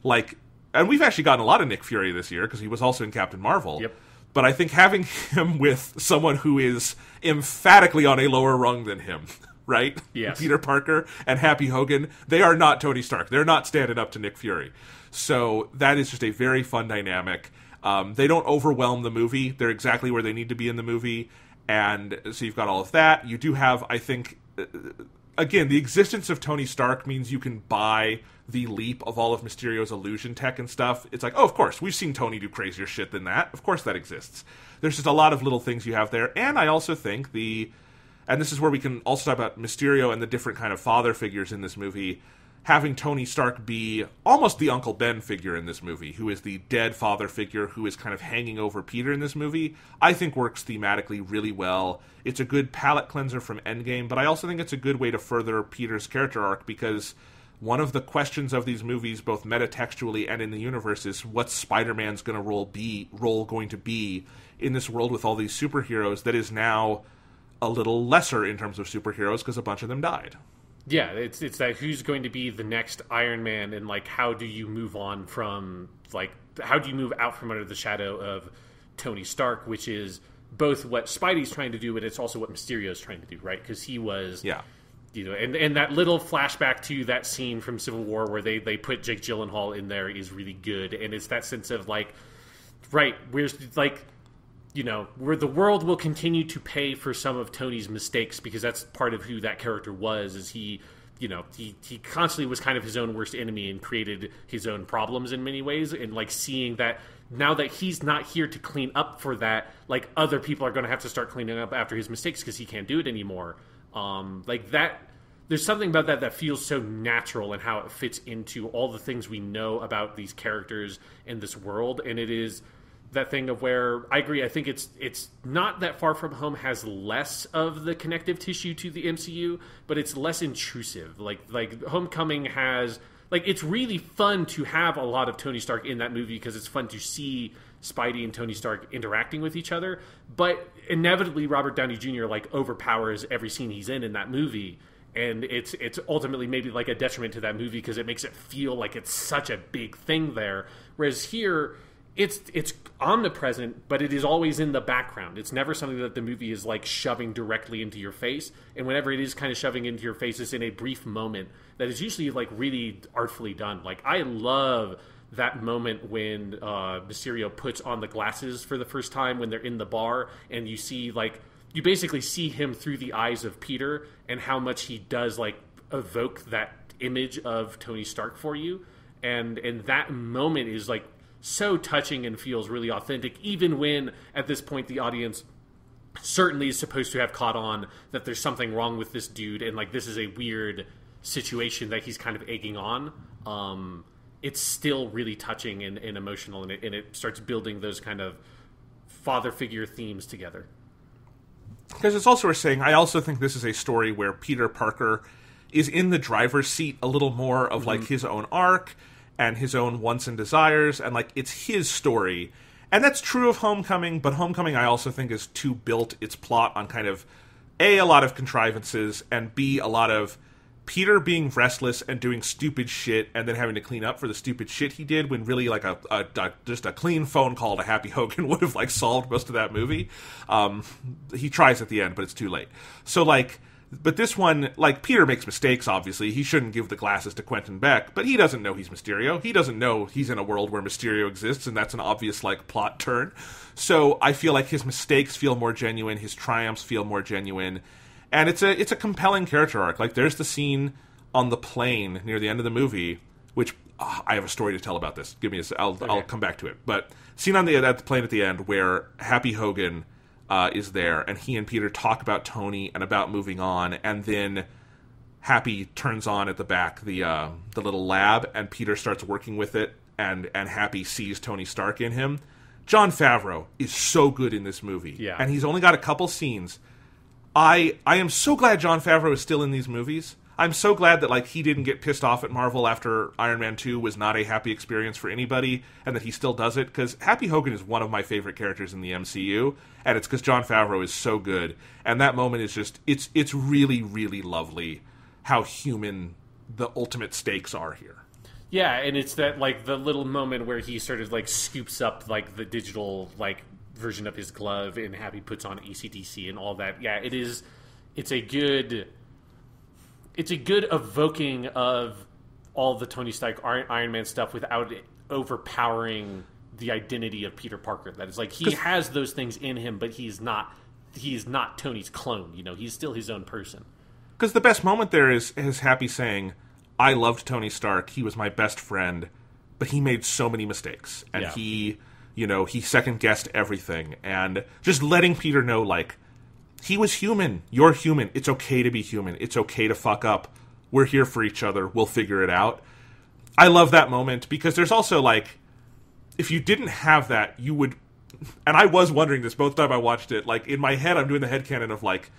like, and we've actually gotten a lot of Nick Fury this year because he was also in Captain Marvel. Yep. But I think having him with someone who is emphatically on a lower rung than him, right? Yes. Peter Parker and Happy Hogan, they are not Tony Stark. They're not standing up to Nick Fury. So that is just a very fun dynamic. They don't overwhelm the movie. They're exactly where they need to be in the movie. And so you've got all of that. You do have, I think, again, the existence of Tony Stark means you can buy the leap of all of Mysterio's illusion tech and stuff. It's like, oh, of course, we've seen Tony do crazier shit than that. Of course that exists. There's just a lot of little things you have there. And I also think and this is where we can also talk about Mysterio and the different kind of father figures in this movie, having Tony Stark be almost the Uncle Ben figure in this movie, who is the dead father figure who is kind of hanging over Peter in this movie, I think works thematically really well. It's a good palate cleanser from Endgame, but I also think it's a good way to further Peter's character arc, because one of the questions of these movies, both metatextually and in the universe, is what's Spider-Man's role going to be in this world with all these superheroes that is now a little lesser in terms of superheroes because a bunch of them died. Yeah, it's that who's going to be the next Iron Man, and, like, how do you move on from, like, how do you move out from under the shadow of Tony Stark, which is both what Spidey's trying to do, but it's also what Mysterio's trying to do, right? Because he was... Yeah. And that little flashback to that scene from Civil War where they put Jake Gyllenhaal in there is really good. And it's that sense of, like, right, where's, like, where the world will continue to pay for some of Tony's mistakes, because that's part of who that character was, is he constantly was kind of his own worst enemy and created his own problems in many ways. And, like, seeing that now that he's not here to clean up for that, like, other people are going to have to start cleaning up after his mistakes because he can't do it anymore. Like that, there's something about that feels so natural and how it fits into all the things we know about these characters in this world. And it is that thing of where I agree. I think it's not that Far From Home has less of the connective tissue to the MCU, but it's less intrusive. Like Homecoming has, like, it's really fun to have a lot of Tony Stark in that movie because it's fun to see Spidey and Tony Stark interacting with each other. But inevitably, Robert Downey Jr. like overpowers every scene he's in that movie. And it's ultimately maybe like a detriment to that movie because it makes it feel like it's such a big thing there. Whereas here, it's omnipresent, but it is always in the background. It's never something that the movie is like shoving directly into your face. And whenever it is kind of shoving into your face, it's in a brief moment that is usually like really artfully done. Like, I love that moment when Mysterio puts on the glasses for the first time when they're in the bar, and you see like, you basically see him through the eyes of Peter and how much he does like evoke that image of Tony Stark for you. And that moment is like so touching and feels really authentic, even when at this point the audience certainly is supposed to have caught on that there's something wrong with this dude and like this is a weird situation that he's kind of egging on. It's still really touching and emotional, and it starts building those kind of father figure themes together. Because it's also worth saying, I also think this is a story where Peter Parker is in the driver's seat a little more of like his own arc and his own wants and desires, and like it's his story. And that's true of Homecoming, but Homecoming I also think is too built its plot on kind of A, a lot of contrivances, and B, a lot of Peter being restless and doing stupid shit and then having to clean up for the stupid shit he did, when really like just a clean phone call to Happy Hogan would have like solved most of that movie. He tries at the end, but it's too late. So like, but this one, like, Peter makes mistakes, obviously. He shouldn't give the glasses to Quentin Beck, but he doesn't know he's Mysterio. He doesn't know he's in a world where Mysterio exists, and that's an obvious, like, plot turn. So I feel like his mistakes feel more genuine, his triumphs feel more genuine, and it's a compelling character arc. Like, there's the scene on the plane near the end of the movie, which, I have a story to tell about this. I'll come back to it. But scene at the plane at the end where Happy Hogan is there, and he and Peter talk about Tony and about moving on, and then Happy turns on at the back the little lab, and Peter starts working with it, and Happy sees Tony Stark in him. Jon Favreau is so good in this movie, yeah, and he's only got a couple scenes. I am so glad Jon Favreau is still in these movies. I'm so glad that like he didn't get pissed off at Marvel after Iron Man 2 was not a happy experience for anybody, and that he still does it, because Happy Hogan is one of my favorite characters in the MCU, and it's because Jon Favreau is so good. And that moment is just, it's really, really lovely how human the ultimate stakes are here. Yeah, and it's that like the little moment where he sort of like scoops up like the digital like version of his glove, and Happy puts on AC/DC and all that. Yeah, it's a good evoking of all the Tony Stark Iron Man stuff without it overpowering the identity of Peter Parker. That is like, he has those things in him, but he's not Tony's clone. You know, he's still his own person. Because the best moment there is Happy saying, I loved Tony Stark, he was my best friend, but he made so many mistakes. And he second-guessed everything. And just letting Peter know, like, he was human. You're human. It's okay to be human. It's okay to fuck up. We're here for each other. We'll figure it out. I love that moment, because there's also, like, if you didn't have that, you would... And I was wondering this both time I watched it. Like, in my head, I'm doing the headcanon of, like,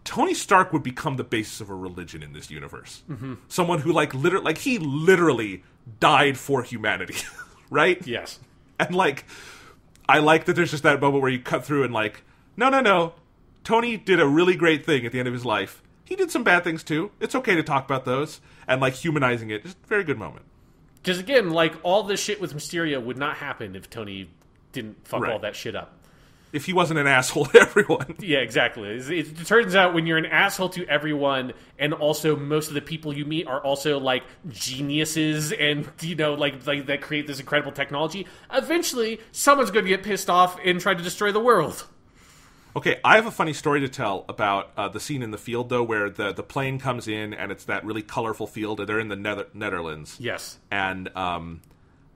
Tony Stark would become the basis of a religion in this universe. Mm-hmm. Someone who, like, he literally died for humanity. Right? Yes. And, like, I like that there's just that moment where you cut through and, like, no. Tony did a really great thing at the end of his life. He did some bad things, too. It's okay to talk about those. And, like, humanizing it. Just a very good moment. Because, again, like, all this shit with Mysterio would not happen if Tony didn't fuck all that shit up. If he wasn't an asshole to everyone. Yeah, exactly. It turns out when you're an asshole to everyone, and also most of the people you meet are also, like, geniuses and, you know, like that create this incredible technology, eventually someone's going to get pissed off and try to destroy the world. Okay, I have a funny story to tell about the scene in the field, though, where the plane comes in, and it's that really colorful field. They're in the Netherlands. Yes. And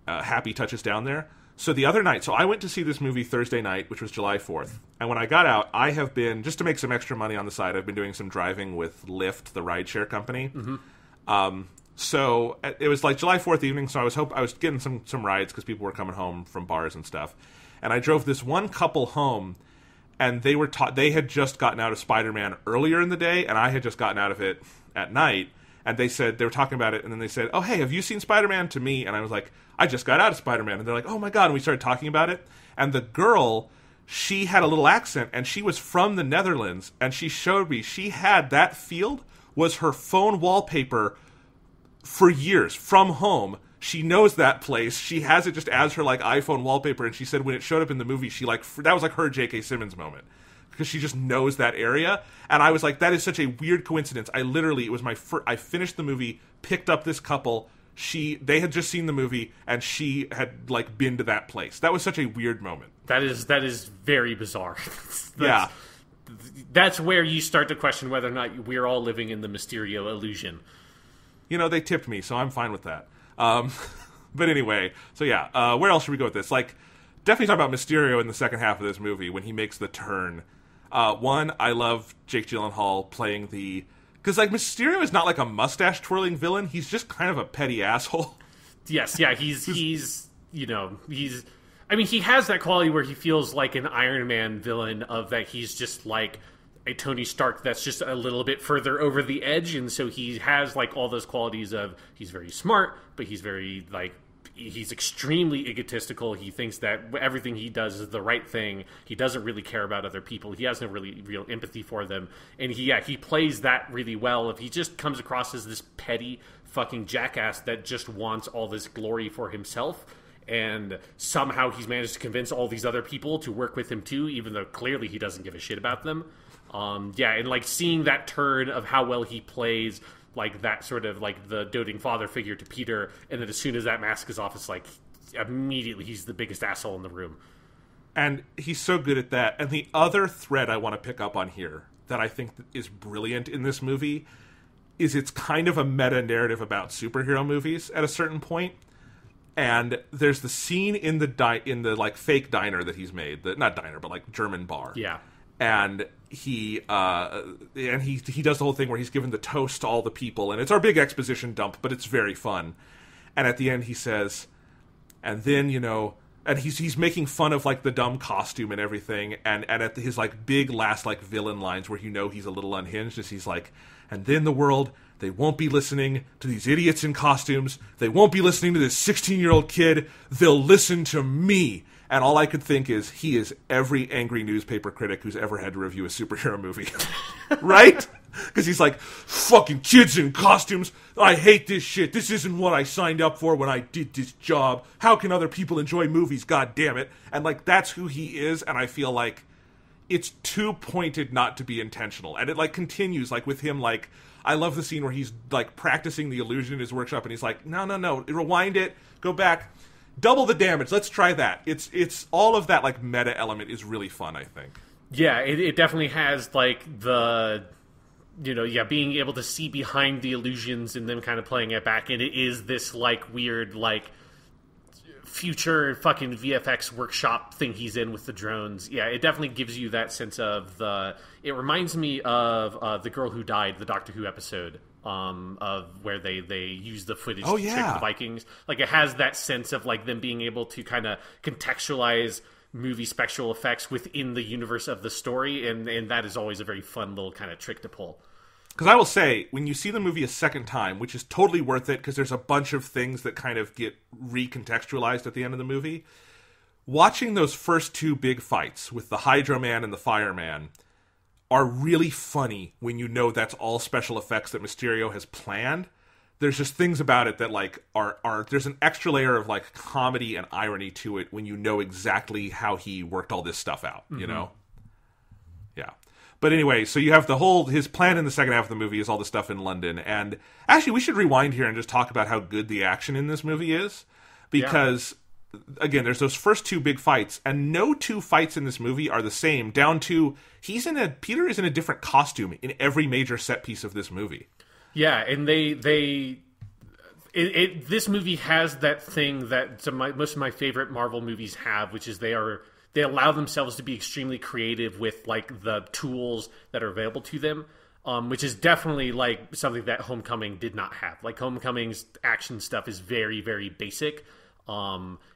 Happy touches down there. So the other night, I went to see this movie Thursday night, which was July 4th. And when I got out, I have been, just to make some extra money on the side, I've been doing some driving with Lyft, the rideshare company. Mm-hmm. So it was like July 4th evening, so I was getting some rides because people were coming home from bars and stuff. And I drove this one couple home, and they had just gotten out of Spider-Man earlier in the day, and I had just gotten out of it at night. And they were talking about it, and then they said, "Oh, hey, have you seen Spider-Man?" to me, and I was like, "I just got out of Spider-Man." And they're like, "Oh my god!" And we started talking about it. And the girl, she had a little accent, and she was from the Netherlands, and she showed me she had that field was her phone wallpaper for years from home. She knows that place. She has it just as her like iPhone wallpaper, and she said when it showed up in the movie, she that was like her J.K. Simmons moment. Because she just knows that area. And I was like, that is such a weird coincidence. It was my first, I finished the movie, picked up this couple, they had just seen the movie, and she had, like, been to that place. That was such a weird moment. That is very bizarre. Yeah. That's where you start to question whether or not we're all living in the Mysterio illusion. You know, they tipped me, so I'm fine with that. But anyway, so yeah, where else should we go with this? Like, definitely talk about Mysterio in the second half of this movie when he makes the turn. One, I love Jake Gyllenhaal playing because like Mysterio is not like a mustache twirling villain. He's just kind of a petty asshole. Yes, yeah, he's I mean, he has that quality where he feels like an Iron Man villain of that he's just like a Tony Stark that's just a little bit further over the edge, and so he has like all those qualities of he's very smart, but he's very like he's extremely egotistical. He thinks that everything he does is the right thing. He doesn't really care about other people. He has no really real empathy for them. And he plays that really well. If he just comes across as this petty fucking jackass that just wants all this glory for himself, and somehow he's managed to convince all these other people to work with him too, even though clearly he doesn't give a shit about them. And like seeing that turn of how well he plays like that sort of like the doting father figure to Peter, and then as soon as that mask is off, it's like immediately he's the biggest asshole in the room. And he's so good at that. And the other thread I want to pick up on here that I think is brilliant in this movie is it's kind of a meta narrative about superhero movies at a certain point. And there's the scene in the like fake diner that he's made, not diner but like German bar. Yeah. And he does the whole thing where he's given the toast to all the people, and it's our big exposition dump, but it's very fun. And at the end he says, and then, you know, and he's making fun of like the dumb costume and everything, and at his like big last like villain lines where you know he's a little unhinged is he's like, and then the world, they won't be listening to these idiots in costumes, they won't be listening to this 16-year-old kid, they'll listen to me. And all I could think is, he is every angry newspaper critic who's ever had to review a superhero movie. Right? Because he's like, fucking kids in costumes, I hate this shit, this isn't what I signed up for when I did this job, how can other people enjoy movies, god damn it. And like, that's who he is, and I feel like it's too pointed not to be intentional. And it like continues, like with him, like, I love the scene where he's like practicing the illusion in his workshop, and he's like, no, rewind it, go back, double the damage, let's try that. It's all of that like meta element is really fun, I think. Yeah, it definitely has like the, you know, yeah, being able to see behind the illusions and them kind of playing it back, and it is this like weird like future fucking VFX workshop thing he's in with the drones. Yeah, it definitely gives you that sense of it reminds me of The Girl Who Died, the Doctor Who episode, of where they use the footage to trick the Vikings. Like, it has that sense of like them being able to kind of contextualize movie special effects within the universe of the story, and that is always a very fun little kind of trick to pull. Because I will say, when you see the movie a second time, which is totally worth it, because there's a bunch of things that kind of get recontextualized at the end of the movie, watching those first two big fights with the Hydro Man and the Fireman are really funny when you know that's all special effects that Mysterio has planned. There's just things about it that like are there's an extra layer of like comedy and irony to it when you know exactly how he worked all this stuff out, you know? Yeah. But anyway, so you have his plan in the second half of the movie is all the stuff in London. And actually, we should rewind here and just talk about how good the action in this movie is. Because, again, there's those first two big fights, and no two fights in this movie are the same, down to Peter is in a different costume in every major set piece of this movie. Yeah, and this movie has that thing that most of my favorite Marvel movies have, which is they allow themselves to be extremely creative with like the tools that are available to them, which is definitely like something that Homecoming did not have. Like, Homecoming's action stuff is very, very basic,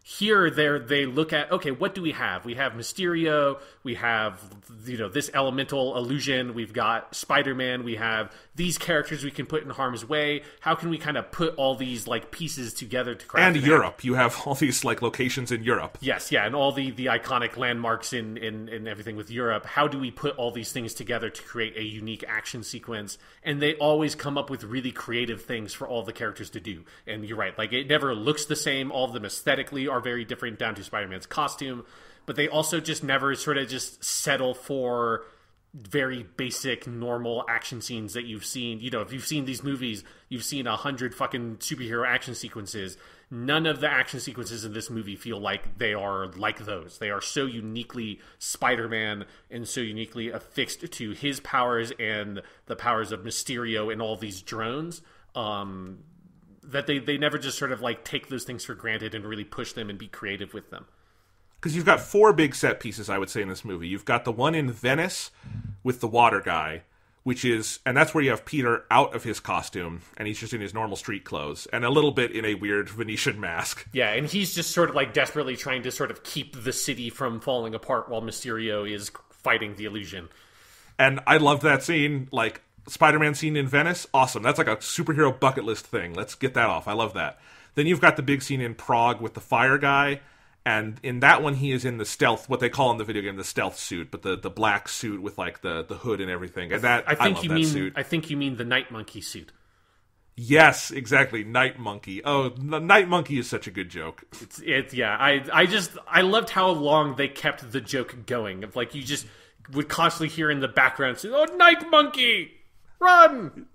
Here, they look at, okay, what do we have? We have Mysterio, we have, this elemental illusion, we've got Spider-Man, we have these characters we can put in harm's way. How can we kind of put all these, like, pieces together to craft And Europe. You have all these, like, locations in Europe. Yes, yeah, and all the iconic landmarks in everything with Europe. How do we put all these things together to create a unique action sequence? And they always come up with really creative things for all the characters to do. And you're right, like, it never looks the same. All of them aesthetically are very different, down to Spider-Man's costume, but they also just never sort of just settle for very basic, normal action scenes that you've seen. If you've seen these movies, you've seen 100 fucking superhero action sequences. None of the action sequences in this movie feel like they are like those. They are so uniquely Spider-Man and so uniquely affixed to his powers and the powers of Mysterio and all these drones, that they never just sort of like take those things for granted and really push them and be creative with them. Because you've got 4 big set pieces, I would say, in this movie. You've got the one in Venice with the water guy, and that's where you have Peter out of his costume, and he's just in his normal street clothes, and a little bit in a weird Venetian mask. Yeah, and he's just sort of like desperately trying to sort of keep the city from falling apart while Mysterio is fighting the illusion. And I loved that scene, like, Spider-Man scene in Venice, awesome. That's like a superhero bucket list thing. Let's get that off. I love that. Then you've got the big scene in Prague with the fire guy, and in that one he is in the stealth, what they call in the video game the stealth suit, but the black suit with like the hood and everything. And I love that suit. I think you mean the Night Monkey suit. Yes, exactly. Night Monkey. Oh, the Night Monkey is such a good joke. Yeah. I loved how long they kept the joke going. Of like, you just would constantly hear in the background, "Oh, Night Monkey! Run!"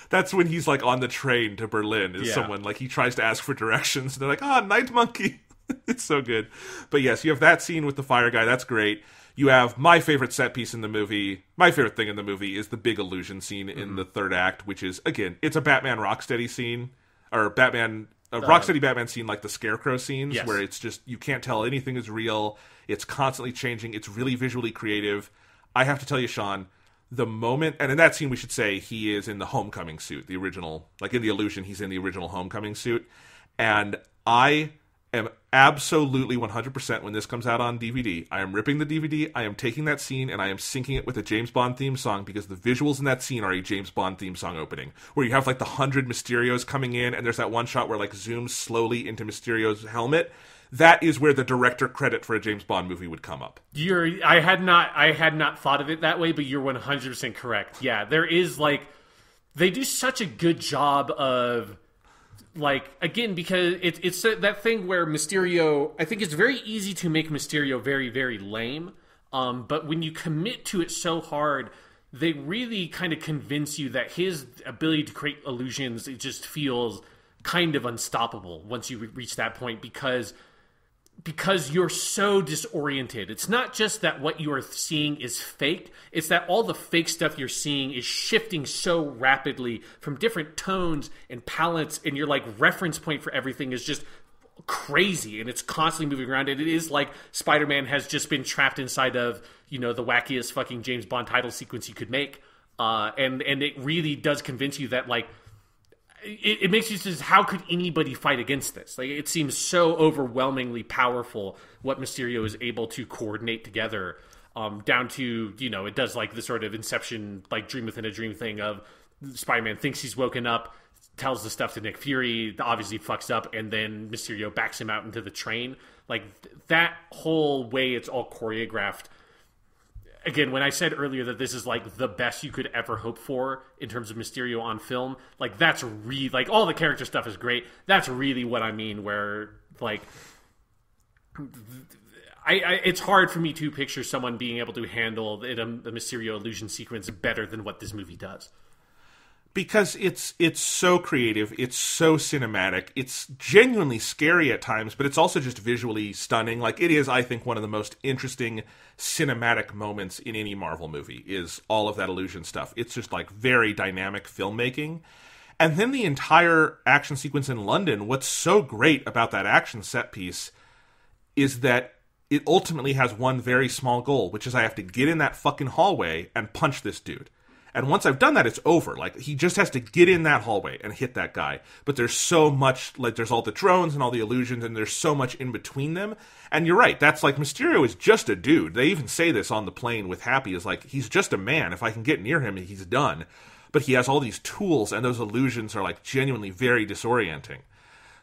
That's when he's like on the train to Berlin. Someone like he tries to ask for directions. And they're like, Night Monkey. It's so good. But yes, you have that scene with the fire guy. That's great. You have my favorite set piece in the movie. My favorite thing in the movie is the big illusion scene in the third act, which is, again, it's a Batman Rocksteady scene, or Rocksteady Batman scene, like the Scarecrow scenes, yes, where it's just, you can't tell anything is real. It's constantly changing. It's really visually creative. I have to tell you, Sean, the moment, and in that scene we should say he is in the Homecoming suit, the original, like in the illusion, he's in the original Homecoming suit, and I am absolutely 100% when this comes out on DVD, I am ripping the DVD, I am taking that scene, and I am syncing it with a James Bond theme song, because the visuals in that scene are a James Bond theme song opening, where you have like the 100 Mysterios coming in, and there's that one shot where like zooms slowly into Mysterio's helmet. That is where the director credit for a James Bond movie would come up. I had not thought of it that way, but you're 100% correct. Yeah, there is like, they do such a good job of, like, again, because it's that thing where Mysterio, I think it's very easy to make Mysterio very, very lame, but when you commit to it so hard, they really kind of convince you that his ability to create illusions, it just feels kind of unstoppable once you reach that point, because you're so disoriented. It's not just that what you are seeing is fake, it's that all the fake stuff you're seeing is shifting so rapidly from different tones and palettes, and your like reference point for everything is just crazy, and it's constantly moving around. And it is like Spider-Man has just been trapped inside of, the wackiest fucking James Bond title sequence you could make, and it really does convince you that, like, it makes you just, how could anybody fight against this? Like, it seems so overwhelmingly powerful what Mysterio is able to coordinate together, down to, it does like the sort of Inception, like dream within a dream thing of Spider-Man thinks he's woken up, tells the stuff to Nick Fury, obviously fucks up, and then Mysterio backs him out into the train. Like, that whole way it's all choreographed. Again, when I said earlier that this is like the best you could ever hope for in terms of Mysterio on film, like, that's really, like, all the character stuff is great. That's really what I mean, where, like, it's hard for me to picture someone being able to handle the Mysterio illusion sequence better than what this movie does. Because it's so creative, it's so cinematic, it's genuinely scary at times, but it's also just visually stunning. Like, it is, I think, one of the most interesting cinematic moments in any Marvel movie, is all of that illusion stuff. It's just, like, very dynamic filmmaking. And then the entire action sequence in London, what's so great about that action set piece is that it ultimately has one very small goal, which is I have to get in that fucking hallway and punch this dude. And once I've done that, it's over. Like, he just has to get in that hallway and hit that guy. But there's so much, like, there's all the drones and all the illusions, and there's so much in between them. And you're right, that's like, Mysterio is just a dude. They even say this on the plane with Happy, is like, he's just a man. If I can get near him, he's done. But he has all these tools, and those illusions are, like, genuinely very disorienting.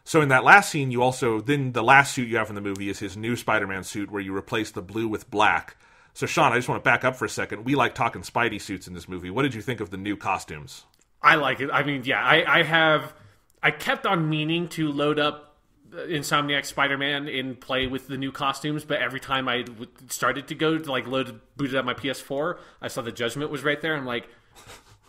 So in that last scene, you also, then the last suit you have in the movie is his new Spider-Man suit, where you replace the blue with black. So, Sean, I just want to back up for a second. We like talking Spidey suits in this movie. What did you think of the new costumes? I like it. I mean, yeah, I kept on meaning to load up Insomniac Spider-Man and play with the new costumes, but every time I started to go to, like, booted up my PS4, I saw the Judgment was right there. I'm like,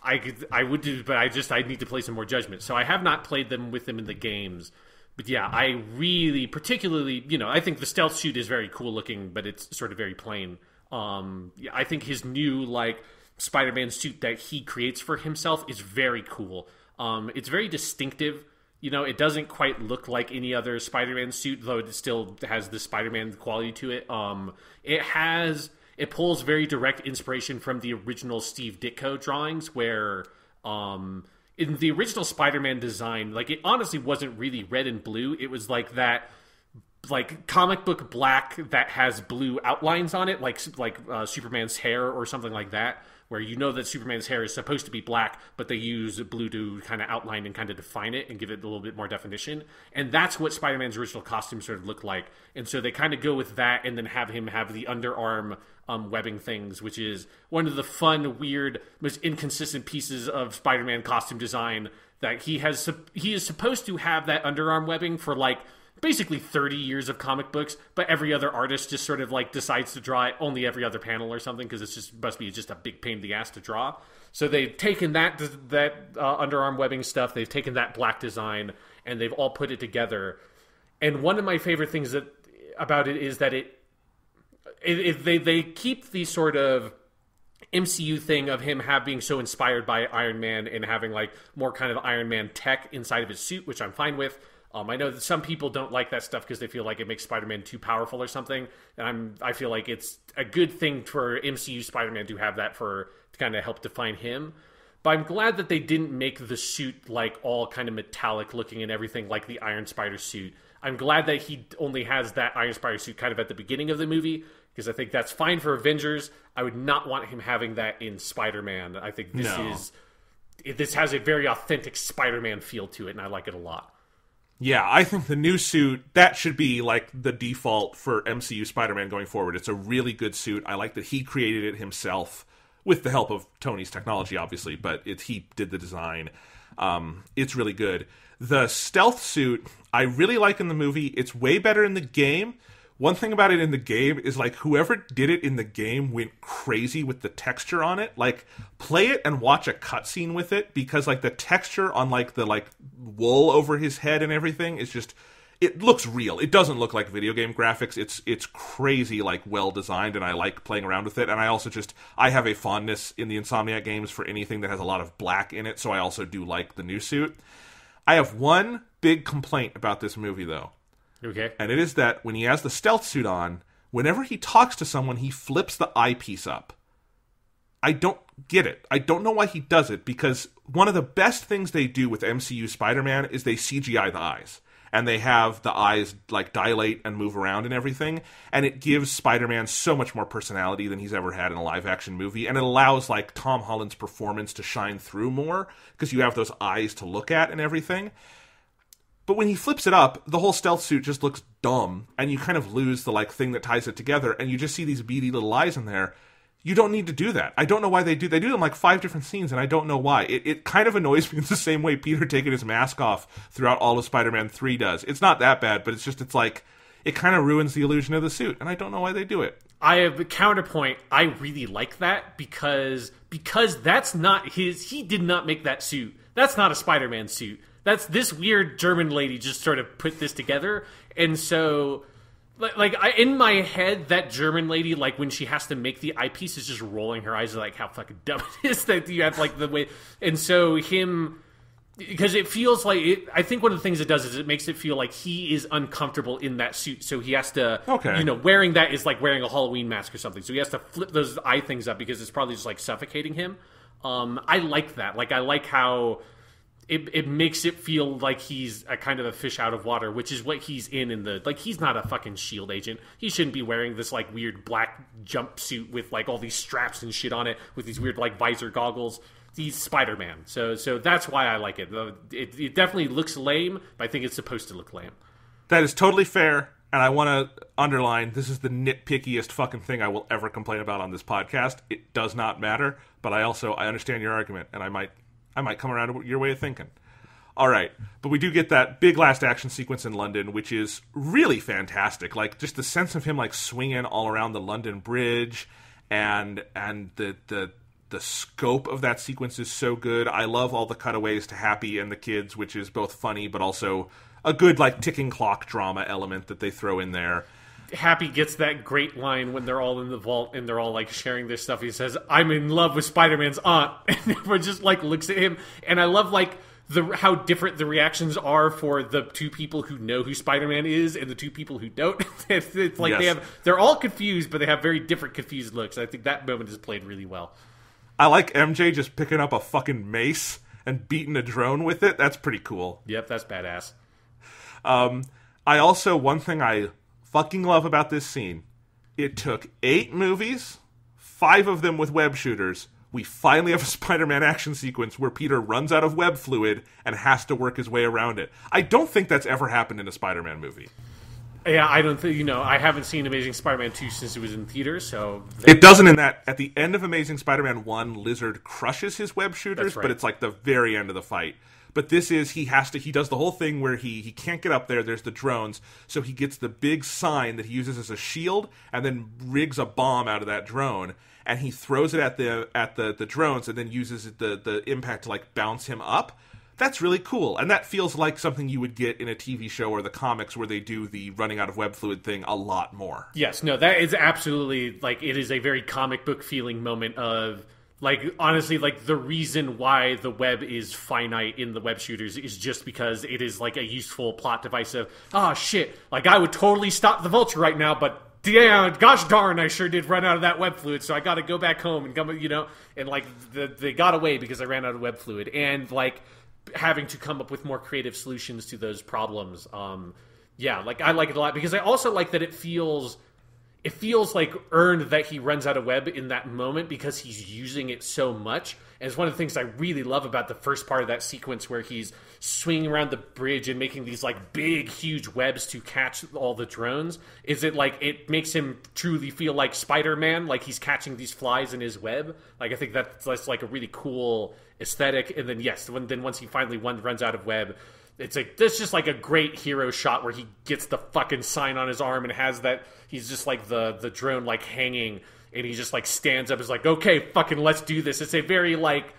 I would do, but I need to play some more Judgment. So I have not played them with them in the games. But yeah, I really, particularly, I think the stealth suit is very cool looking, but it's sort of very plain. Yeah, I think his new, like, Spider-Man suit that he creates for himself is very cool. It's very distinctive. It doesn't quite look like any other Spider-Man suit, though it still has the Spider-Man quality to it. It pulls very direct inspiration from the original Steve Ditko drawings, where in the original Spider-Man design, like, it honestly wasn't really red and blue. It was like that, like, comic book black that has blue outlines on it, like Superman's hair or something like that, where that Superman's hair is supposed to be black, but they use blue to kind of outline and kind of define it and give it a little bit more definition. And that's what Spider-Man's original costume sort of looked like. And so they kind of go with that and then have him have the underarm webbing things, which is one of the fun, weird, most inconsistent pieces of Spider-Man costume design, that he is supposed to have that underarm webbing for, like, basically 30 years of comic books, but every other artist just sort of, like, decides to draw it only every other panel or something, because it's just must be just a big pain in the ass to draw. So they've taken that underarm webbing stuff, they've taken that black design, and they've all put it together. And one of my favorite things about it is that they keep the sort of MCU thing of him being so inspired by Iron Man and having, like, more kind of Iron Man tech inside of his suit, which I'm fine with. I know that some people don't like that stuff because they feel like it makes Spider-Man too powerful or something, and I feel like it's a good thing for MCU Spider-Man to have that to kind of help define him. But I'm glad that they didn't make the suit, like, all kind of metallic looking and everything like the Iron Spider suit. I'm glad that he only has that Iron Spider suit kind of at the beginning of the movie, because I think that's fine for Avengers. I would not want him having that in Spider-Man. I think this has a very authentic Spider-Man feel to it, and I like it a lot. Yeah, I think the new suit, that should be, like, the default for MCU Spider-Man going forward. It's a really good suit. I like that he created it himself, with the help of Tony's technology, obviously, but he did the design. It's really good. The stealth suit, I really like in the movie. It's way better in the game. One thing about it in the game is, like, whoever did it in the game went crazy with the texture on it. Like, play it and watch a cutscene with it, because, like, the texture on, like, the, like, wool over his head and everything is just, it looks real. It doesn't look like video game graphics. It's crazy, like, well designed, and I like playing around with it. And I also I have a fondness in the Insomniac games for anything that has a lot of black in it, so I also do like the new suit. I have one big complaint about this movie, though. Okay. And it is that when he has the stealth suit on, whenever he talks to someone, he flips the eyepiece up. I don't get it. I don't know why he does it, because one of the best things they do with MCU Spider-Man is they CGI the eyes. And they have the eyes, like, dilate and move around and everything. And it gives Spider-Man so much more personality than he's ever had in a live-action movie. And it allows, like, Tom Holland's performance to shine through more, because you have those eyes to look at and everything. But when he flips it up, the whole stealth suit just looks dumb, and you kind of lose the, like, thing that ties it together, and you just see these beady little eyes in there. You don't need to do that. I don't know why they do. They do them like 5 different scenes, and I don't know why. It kind of annoys me in the same way Peter taking his mask off throughout all of Spider-Man 3 does. It's not that bad, but it's like, it kind of ruins the illusion of the suit, and I don't know why they do it. I have a counterpoint. I really like that because that's not he did not make that suit. That's not a Spider-Man suit. That's this weird German lady just sort of put this together. And so, in my head, that German lady, like, when she has to make the eyepiece, is just rolling her eyes, like, how fucking dumb it is that you have, like, the way. And so because it feels like I think one of the things it does is it makes it feel like he is uncomfortable in that suit, so he has to, wearing that is like wearing a Halloween mask or something, so he has to flip those eye things up because it's probably just, like, suffocating him. I like that. Like, I like how it makes it feel like he's a kind of a fish out of water, which is what he's in the... Like, he's not a fucking SHIELD agent. He shouldn't be wearing this, like, weird black jumpsuit with, like, all these straps and shit on it, with these weird, like, visor goggles. He's Spider-Man. So that's why I like it. It definitely looks lame, but I think it's supposed to look lame. That is totally fair, and I want to underline, this is the nitpickiest fucking thing I will ever complain about on this podcast. It does not matter, but I understand your argument, and I might come around to your way of thinking. All right, but we do get that big last action sequence in London, which is really fantastic. Like, just the sense of him, like, swinging all around the London Bridge, and the scope of that sequence is so good. I love all the cutaways to Happy and the kids, which is both funny, but also a good, like, ticking clock drama element that they throw in there. Happy gets that great line when they're all in the vault and they're all, like, sharing their stuff. He says, "I'm in love with Spider-Man's aunt." And everyone just, like, looks at him. And I love, like, how different the reactions are for the two people who know who Spider-Man is and the two people who don't. It's like yes. they're all confused, but they have very different confused looks. I think that moment is played really well. I like MJ just picking up a fucking mace and beating a drone with it. That's pretty cool. Yep, that's badass. One thing I fucking love about this scene, it took 8 movies, 5 of them with web shooters. We finally have a Spider-Man action sequence where Peter runs out of web fluid and has to work his way around it. I don't think that's ever happened in a Spider-Man movie. Yeah, I don't think, I haven't seen Amazing Spider-Man 2 since it was in theaters, so... It doesn't in that, at the end of Amazing Spider-Man 1, Lizard crushes his web shooters, right. But it's like the very end of the fight. But this is, he does the whole thing where he can't get up there's the drones, so he gets the big sign that he uses as a shield, and then rigs a bomb out of that drone, and he throws it at the drones, and then uses the impact to, like, bounce him up. That's really cool, and that feels like something you would get in a TV show or the comics where they do the running out of web fluid thing a lot more. Yes, no, that is absolutely, like, it is a very comic book feeling moment of... Like, honestly, like, the reason why the web is finite in the web shooters is just because it is, like, a useful plot device of, shit, like, I would totally stop the Vulture right now, but, damn, gosh darn, I sure did run out of that web fluid, so I gotta go back home and come, and, like, they got away because I ran out of web fluid, and, like, having to come up with more creative solutions to those problems, like, I like it a lot, because I also like that it feels like earned that he runs out of web in that moment because he's using it so much. And it's one of the things I really love about the first part of that sequence where he's swinging around the bridge and making these, like, big, huge webs to catch all the drones, is it, like, it makes him truly feel like Spider-Man, like he's catching these flies in his web. Like, I think that's like, a really cool aesthetic. And then, yes, once he finally runs out of web, it's like, this just like a great hero shot where he gets the fucking sign on his arm and has that, he's just like the drone like hanging, and he just like stands up, is like, okay, fucking let's do this. It's a very, like,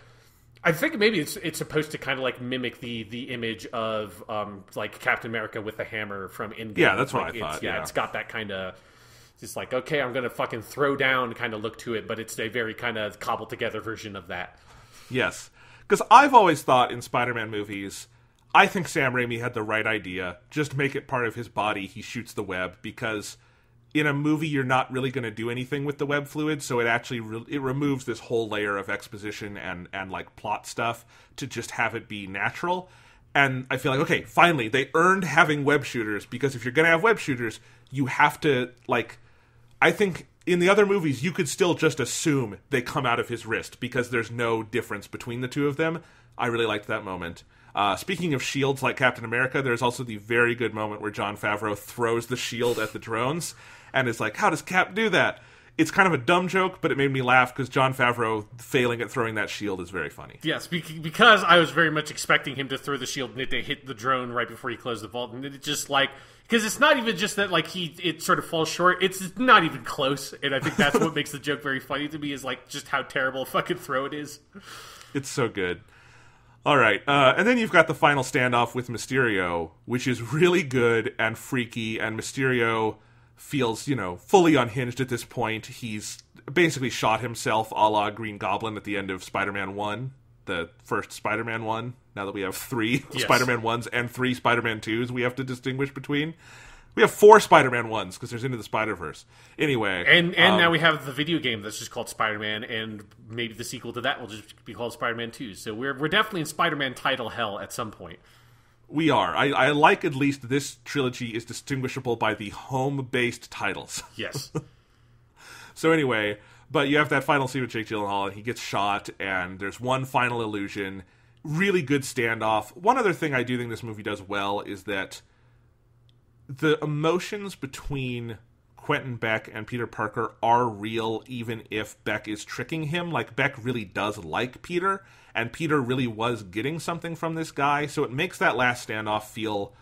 I think maybe it's supposed to kind of like mimic the image of like Captain America with the hammer from Endgame. Yeah, that's what like, I thought. Yeah, it's got that kind of just like, okay, I'm gonna fucking throw down kind of look to it, but it's a very kind of cobbled together version of that. Yes, because I've always thought in Spider-Man movies, I think Sam Raimi had the right idea. Just make it part of his body. He shoots the web, because in a movie you're not really going to do anything with the web fluid, so it actually it removes this whole layer of exposition and like plot stuff to just have it be natural. And I feel like, okay, finally they earned having web shooters, because if you're going to have web shooters, you have to, like, I think in the other movies you could still just assume they come out of his wrist because there's no difference between the two of them. I really liked that moment. Speaking of shields like Captain America, there's also the very good moment where Jon Favreau throws the shield at the drones and is like, how does Cap do that? It's kind of a dumb joke, but it made me laugh because Jon Favreau failing at throwing that shield is very funny. Yes, because I was very much expecting him to throw the shield and it to hit the drone right before he closed the vault, and it just like, because it's not even just that like it sort of falls short, it's not even close, and I think that's what makes the joke very funny to me, is like just how terrible a fucking throw it is. It's so good. All right, and then you've got the final standoff with Mysterio, which is really good and freaky, and Mysterio feels, fully unhinged at this point. He's basically shot himself a la Green Goblin at the end of Spider-Man 1, the first Spider-Man 1, now that we have 3 yes. Spider-Man 1s and 3 Spider-Man 2s we have to distinguish between. We have 4 Spider-Man 1s because there's Into the Spider-Verse. Anyway. And now we have the video game that's just called Spider-Man, and maybe the sequel to that will just be called Spider-Man 2. So we're definitely in Spider-Man title hell at some point. We are. I like at least this trilogy is distinguishable by the home-based titles. Yes. So anyway, but you have that final scene with Jake Gyllenhaal, and he gets shot, and there's one final illusion. Really good standoff. One other thing I do think this movie does well is that the emotions between Quentin Beck and Peter Parker are real, even if Beck is tricking him. Like, Beck really does like Peter, and Peter really was getting something from this guy, so it makes that last standoff feel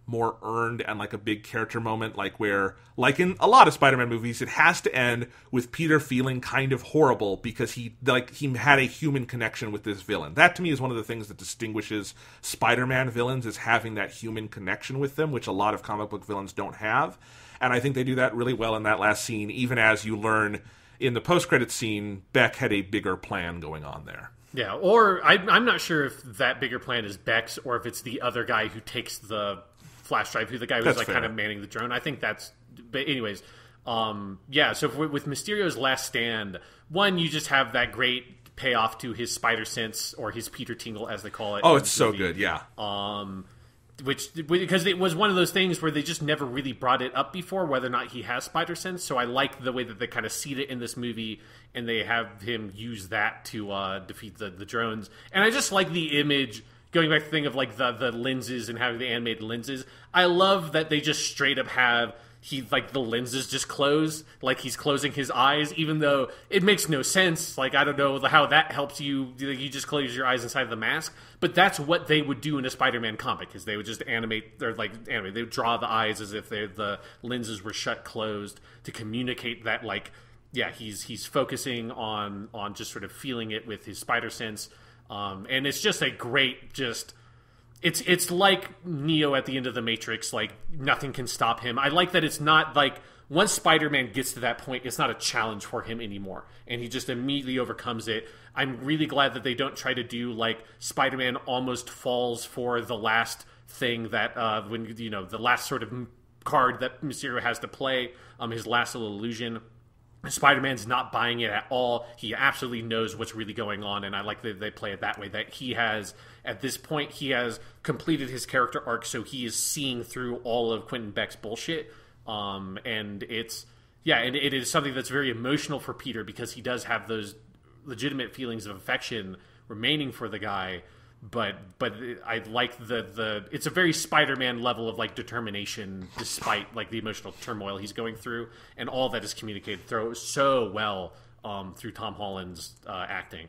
more earned and like a big character moment, like where, like in a lot of Spider-Man movies, it has to end with Peter feeling kind of horrible because he had a human connection with this villain. That to me is one of the things that distinguishes Spider-Man villains, is having that human connection with them, which a lot of comic book villains don't have. And I think they do that really well in that last scene, even as you learn in the post-credits scene, Beck had a bigger plan going on there. Yeah, or I'm not sure if that bigger plan is Beck's or if it's the other guy who takes the flash drive, who's the guy who's like kind of manning the drone. I think that's... But anyways, yeah, so with Mysterio's last stand, one, you just have that great payoff to his spider sense, or his Peter Tingle, as they call it. Oh, it's so good, yeah. Because it was one of those things where they just never really brought it up before, whether or not he has spider sense. So I like the way that they kind of seed it in this movie, and they have him use that to defeat the drones. And I just like the image, going back to the thing of like the lenses and having the animated lenses. I love that they just straight up have the lenses just close, like he's closing his eyes, even though it makes no sense. Like, I don't know how that helps you. You just close your eyes inside the mask, but that's what they would do in a Spider-Man comic, is they would just animate. They would draw the eyes as if the lenses were shut closed to communicate that, like, yeah, he's focusing on just sort of feeling it with his spider sense. And it's just a great, just... It's like Neo at the end of the Matrix, like, nothing can stop him. I like that it's not, like, once Spider-Man gets to that point, it's not a challenge for him anymore, and he just immediately overcomes it. I'm really glad that they don't try to do, like, Spider-Man almost falls for the last thing that, the last sort of card that Mysterio has to play, his last little illusion. Spider-Man's not buying it at all. He absolutely knows what's really going on, and I like that they play it that way, that he has, at this point, he has completed his character arc, so he is seeing through all of Quentin Beck's bullshit. And it is something that's very emotional for Peter, because he does have those legitimate feelings of affection remaining for the guy. But I like it's a very Spider-Man level of, like, determination, despite, like, the emotional turmoil he's going through, and all that is communicated so well through Tom Holland's acting.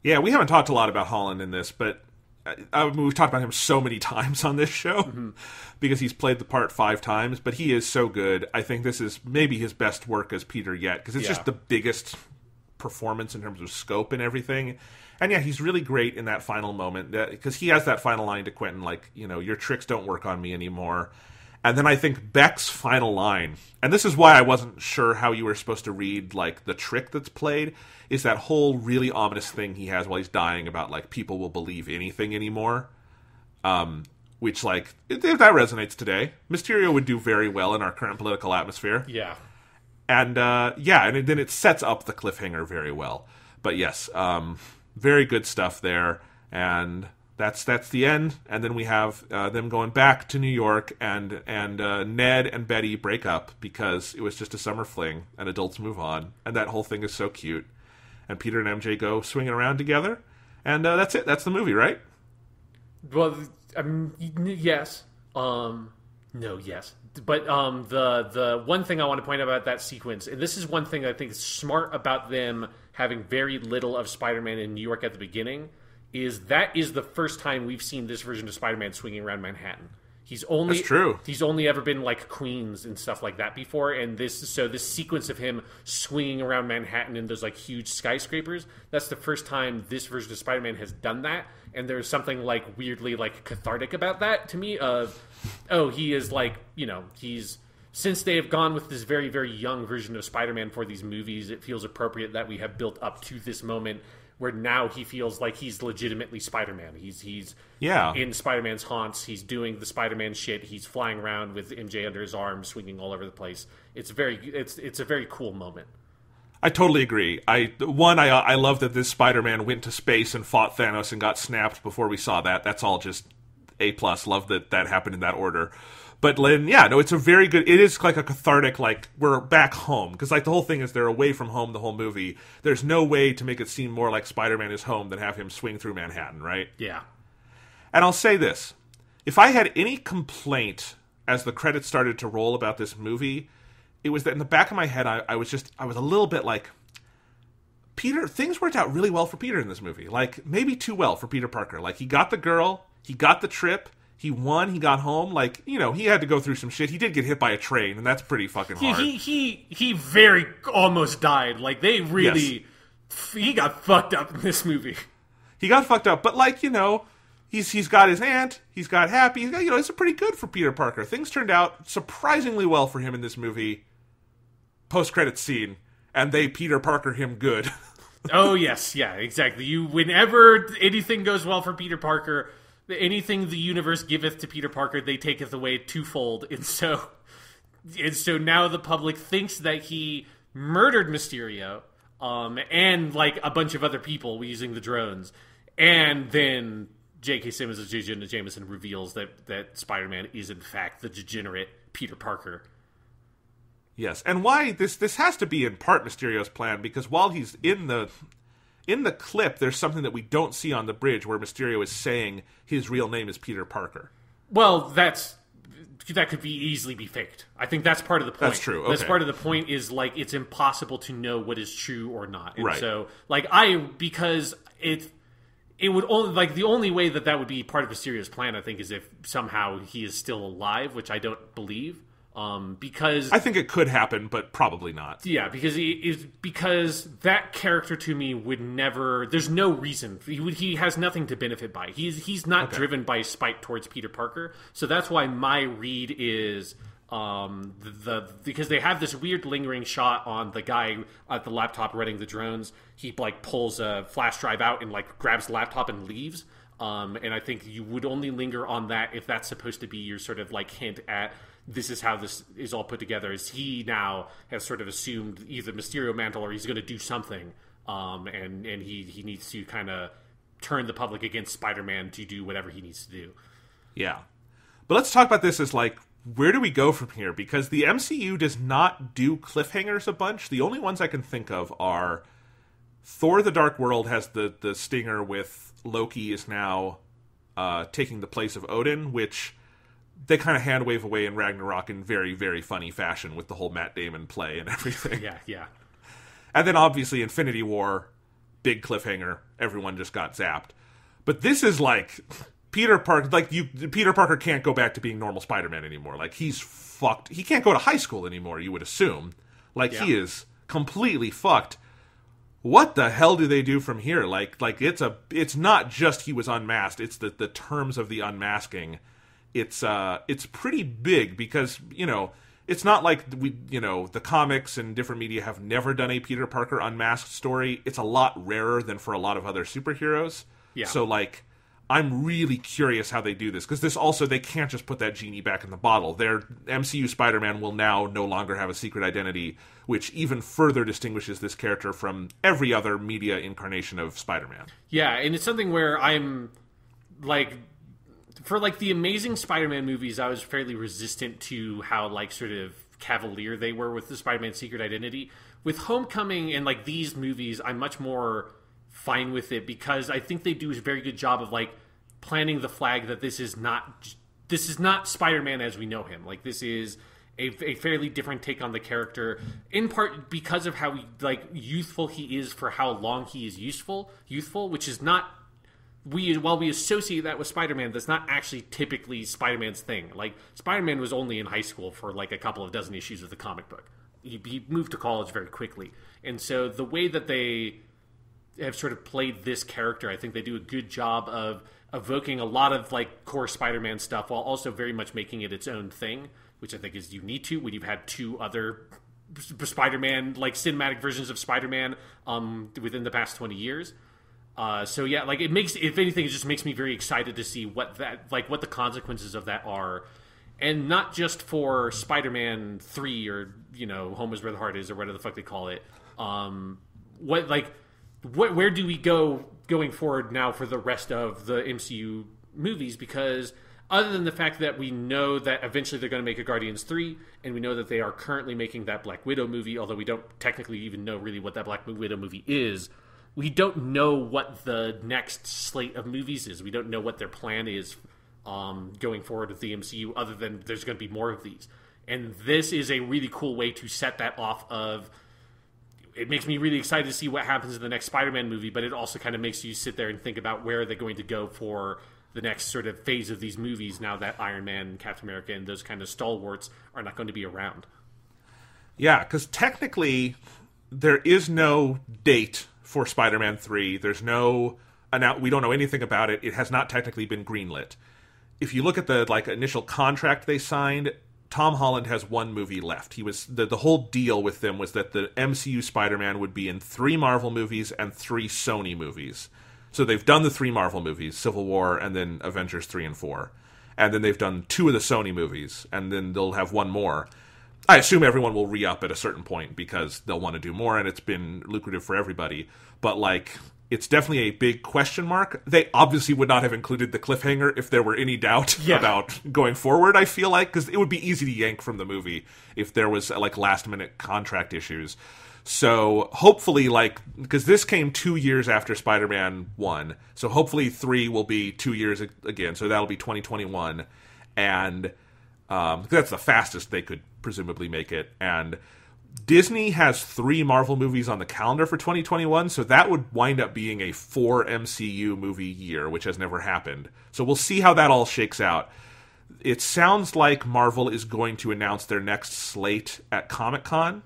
Yeah, we haven't talked a lot about Holland in this, but we've talked about him so many times on this show, because he's played the part 5 times, but he is so good. I think this is maybe his best work as Peter yet, because it's just the biggest performance in terms of scope and everything. And yeah, he's really great in that final moment, because he has that final line to Quentin, like, your tricks don't work on me anymore. And then I think Beck's final line, and this is why I wasn't sure how you were supposed to read, like, the trick that's played, is that whole really ominous thing he has while he's dying about, like, people will believe anything anymore. Which, like, that resonates today. Mysterio would do very well in our current political atmosphere. Yeah. And, and then it sets up the cliffhanger very well. But yes, very good stuff there, and that's the end. And then we have them going back to New York, and Ned and Betty break up because it was just a summer fling, and adults move on, and that whole thing is so cute. And Peter and MJ go swinging around together, and that's it. That's the movie, right? Well, yes. No, yes. But the one thing I want to point out about that sequence, and this is one thing I think is smart about them having very little of Spider-Man in New York at the beginning, is that is the first time we've seen this version of Spider-Man swinging around Manhattan. That's true. He's only ever been, like, Queens and stuff like that before, and this sequence of him swinging around Manhattan in those, like, huge skyscrapers, that's the first time this version of Spider-Man has done that, and there's something, like, weirdly, like, cathartic about that to me of, he is, like, since they have gone with this very, very young version of Spider-Man for these movies, it feels appropriate that we have built up to this moment where now he feels like he's legitimately Spider-Man. He's Yeah. in Spider-Man's haunts. He's doing the Spider-Man shit. He's flying around with MJ under his arm, swinging all over the place. It's a very cool moment. I totally agree. I love that this Spider-Man went to space and fought Thanos and got snapped before we saw that. That's all just A+. Love that happened in that order. But then, yeah, no, it's a very good... It is like a cathartic, like, we're back home. Because, like, the whole thing is they're away from home the whole movie. There's no way to make it seem more like Spider-Man is home than have him swing through Manhattan, right? Yeah. And I'll say this. If I had any complaint as the credits started to roll about this movie, it was that in the back of my head, I was a little bit like... Peter... Things worked out really well for Peter in this movie. Like, maybe too well for Peter Parker. Like, he got the girl, he got the trip... He won. He got home. Like, you know, he had to go through some shit. He did get hit by a train, and that's pretty fucking hard. He very almost died. Like, they really... Yes. He got fucked up in this movie. He got fucked up, but, like, you know, he's got his aunt. He's got Happy. He's got, you know, it's pretty good for Peter Parker. Things turned out surprisingly well for him in this movie. Post-credits scene, and they Peter Parker him good. Oh, yes. Yeah, exactly. Whenever anything goes well for Peter Parker... Anything the universe giveth to Peter Parker, they taketh away twofold. And so now the public thinks that he murdered Mysterio, and like a bunch of other people using the drones. And then J.K. Simmons as J. Jonah Jameson reveals that Spider-Man is in fact the degenerate Peter Parker. Yes, and why this has to be in part Mysterio's plan, because while he's in the clip, there's something that we don't see on the bridge where Mysterio is saying his real name is Peter Parker. Well, that could easily be faked. I think that's part of the point. That's true. Okay. That's part of the point is, like, it's impossible to know what is true or not. And right. So, like, because it would only, like, the only way that would be part of Mysterio's plan, I think, is if somehow he is still alive, which I don't believe. Because I think it could happen, but probably not. Yeah, because that character to me would never. There's no reason he has nothing to benefit by. He's not driven by spite towards Peter Parker. So that's why my read is because they have this weird lingering shot on the guy at the laptop running the drones. He like pulls a flash drive out and like grabs the laptop and leaves. And I think you would only linger on that if that's supposed to be your sort of like hint at. This is how this is all put together, is he now has sort of assumed either Mysterio mantle or he's going to do something, and he needs to kind of turn the public against Spider-Man to do whatever he needs to do. Yeah. But let's talk about this as, like, where do we go from here? Because the MCU does not do cliffhangers a bunch. The only ones I can think of are Thor the Dark World has the stinger with Loki is now taking the place of Odin, which... they kind of hand wave away in Ragnarok in very, very funny fashion with the whole Matt Damon play and everything. Yeah. And then obviously Infinity War, big cliffhanger. Everyone just got zapped. But this is like Peter Parker. Like Peter Parker can't go back to being normal Spider-Man anymore. Like he's fucked. He can't go to high school anymore. You would assume. Like he is completely fucked. What the hell do they do from here? Like it's not just he was unmasked. It's the terms of the unmasking. It's pretty big because, you know, it's not like the comics and different media have never done a Peter Parker unmasked story. It's a lot rarer than for a lot of other superheroes. Yeah. So, like, I'm really curious how they do this, because this also, they can't just put that genie back in the bottle. Their MCU Spider-Man will now no longer have a secret identity, which even further distinguishes this character from every other media incarnation of Spider-Man. Yeah, and it's something where I'm, like... For, like, the Amazing Spider-Man movies, I was fairly resistant to how, like, sort of cavalier they were with the Spider-Man secret identity. With Homecoming and, like, these movies, I'm much more fine with it because I think they do a very good job of, like, planting the flag that this is not Spider-Man as we know him. Like, this is a fairly different take on the character, in part because of how, like, youthful he is for how long he is youthful, which is not... While we associate that with Spider-Man, that's not actually typically Spider-Man's thing. Like, Spider-Man was only in high school for, like, a couple of dozen issues of the comic book. He moved to college very quickly. And so the way that they have sort of played this character, I think they do a good job of evoking a lot of, like, core Spider-Man stuff while also very much making it its own thing, which I think is you need to when you've had two other Spider-Man, like, cinematic versions of Spider-Man within the past 20 years. So yeah, like it makes, if anything, it just makes me very excited to see what the consequences of that are, and not just for Spider-Man 3 or Home is Where the Heart Is or whatever the fuck they call it. Where do we go going forward now for the rest of the MCU movies? Because other than the fact that we know that eventually they're going to make a Guardians 3, and we know that they are currently making that Black Widow movie, although we don't technically even know really what that Black Widow movie is, we don't know what the next slate of movies is. We don't know what their plan is going forward with the MCU, other than there's going to be more of these. And this is a really cool way to set that off of... It makes me really excited to see what happens in the next Spider-Man movie, but it also kind of makes you sit there and think about where they're going to go for the next sort of phase of these movies now that Iron Man and Captain America and those kind of stalwarts are not going to be around. Yeah, because technically there is no date for Spider-Man 3. There's no... we don't know anything about it. It has not technically been greenlit. If you look at the initial contract they signed... Tom Holland has one movie left. He was the whole deal with them was that the MCU Spider-Man would be in 3 Marvel movies and 3 Sony movies. So they've done the 3 Marvel movies, Civil War and then Avengers 3 and 4. And then they've done 2 of the Sony movies, and then they'll have 1 more. I assume everyone will re-up at a certain point because they'll want to do more, and it's been lucrative for everybody. But, it's definitely a big question mark. They obviously would not have included the cliffhanger if there were any doubt about going forward, I feel like, because it would be easy to yank from the movie if there was, last-minute contract issues. So, hopefully, because this came 2 years after Spider-Man 1, so hopefully 3 will be 2 years again, so that'll be 2021, and that's the fastest they could presumably make it, and... Disney has 3 Marvel movies on the calendar for 2021, so that would wind up being a 4 MCU movie year, which has never happened. So we'll see how that all shakes out. It sounds like Marvel is going to announce their next slate at Comic-Con,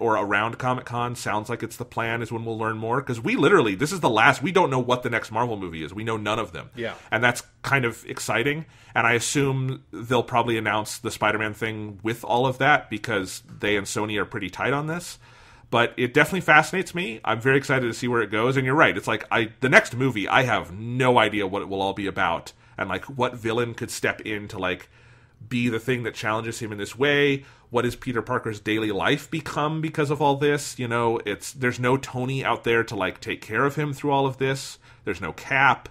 or around Comic-Con. Sounds like it's the plan, is when we'll learn more. Because this is the last, we don't know what the next Marvel movie is. We know none of them. Yeah. And that's kind of exciting. And I assume they'll probably announce the Spider-Man thing with all of that, because they and Sony are pretty tight on this. But it definitely fascinates me. I'm very excited to see where it goes. And you're right. It's the next movie, I have no idea what it will all be about. And, what villain could step in to, be the thing that challenges him in this way. What does Peter Parker's daily life become because of all this? There's no Tony out there to take care of him through all of this. There's no Cap.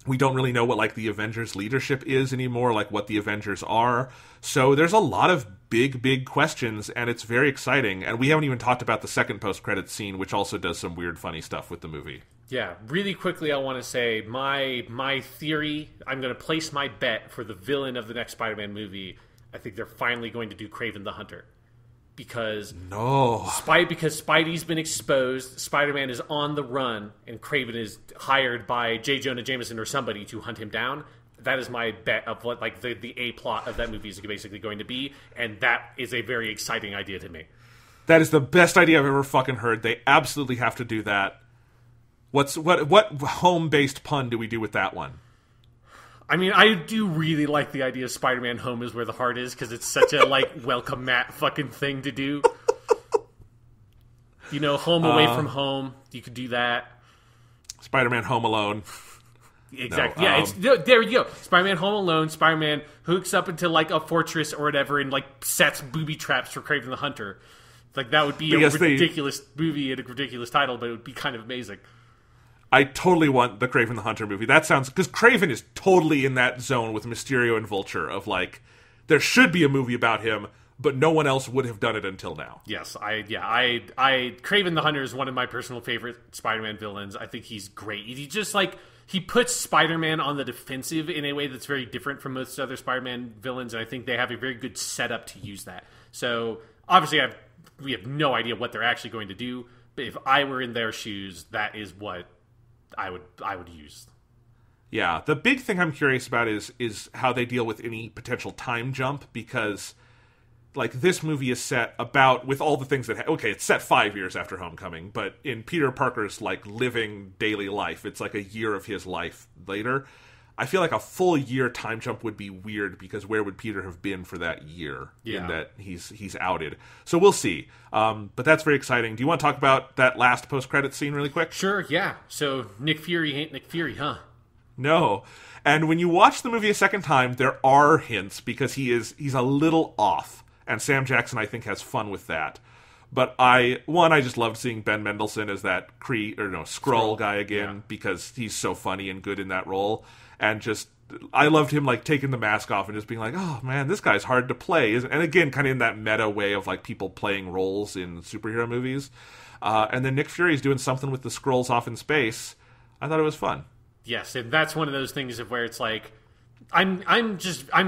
We don't really know what the Avengers leadership is anymore, what the Avengers are. So there's a lot of big questions, and it's very exciting. And we haven't even talked about the second post-credits scene, which also does some weird, funny stuff with the movie. Yeah, really quickly, I want to say my theory. I'm going to place my bet for the villain of the next Spider-Man movie. I think they're finally going to do Kraven the Hunter, because Spidey's been exposed. Spider-Man is on the run, and Kraven is hired by J. Jonah Jameson or somebody to hunt him down. That is my bet of what the A plot of that movie is basically going to be, and that is a very exciting idea to me. That is the best idea I've ever fucking heard. They absolutely have to do that. What home-based pun do we do with that one? I mean, I do really like the idea of Spider-Man Home is Where the Heart Is, because it's such a, welcome mat fucking thing to do. Home away from home. You could do that. Spider-Man Home Alone. Exactly. No, there you go. Spider-Man Home Alone. Spider-Man hooks up into, a fortress or whatever and, sets booby traps for Kraven the Hunter. That would be a ridiculous movie and a ridiculous title, but it would be kind of amazing. I totally want the Kraven the Hunter movie. That sounds... Because Kraven is totally in that zone with Mysterio and Vulture of, there should be a movie about him, but no one else would have done it until now. Yes, Kraven the Hunter is one of my personal favorite Spider-Man villains. I think he's great. He just, he puts Spider-Man on the defensive in a way that's very different from most other Spider-Man villains, and I think they have a very good setup to use that. So, obviously, we have no idea what they're actually going to do, but if I were in their shoes, that is what I would use. Yeah, the big thing I'm curious about is how they deal with any potential time jump, because this movie is set about, with all the things that it's set 5 years after Homecoming, but in Peter Parker's living daily life, it's a year of his life later. I feel like a full year time jump would be weird, because where would Peter have been for that year in that he's outed? So we'll see. But that's very exciting. Do you want to talk about that last post-credits scene really quick? Sure, yeah. So Nick Fury ain't Nick Fury, huh? No. And when you watch the movie a second time, there are hints, because he's a little off. And Sam Jackson, I think, has fun with that. But I just loved seeing Ben Mendelsohn as that Skrull guy again, because he's so funny and good in that role. And I loved him, like, taking the mask off and just being like, oh, man, this guy's hard to play. And again, kind of in that meta way of, like, people playing roles in superhero movies. And then Nick Fury's doing something with the Skrulls off in space. I thought it was fun. Yes, and that's one of those things of where it's like, I'm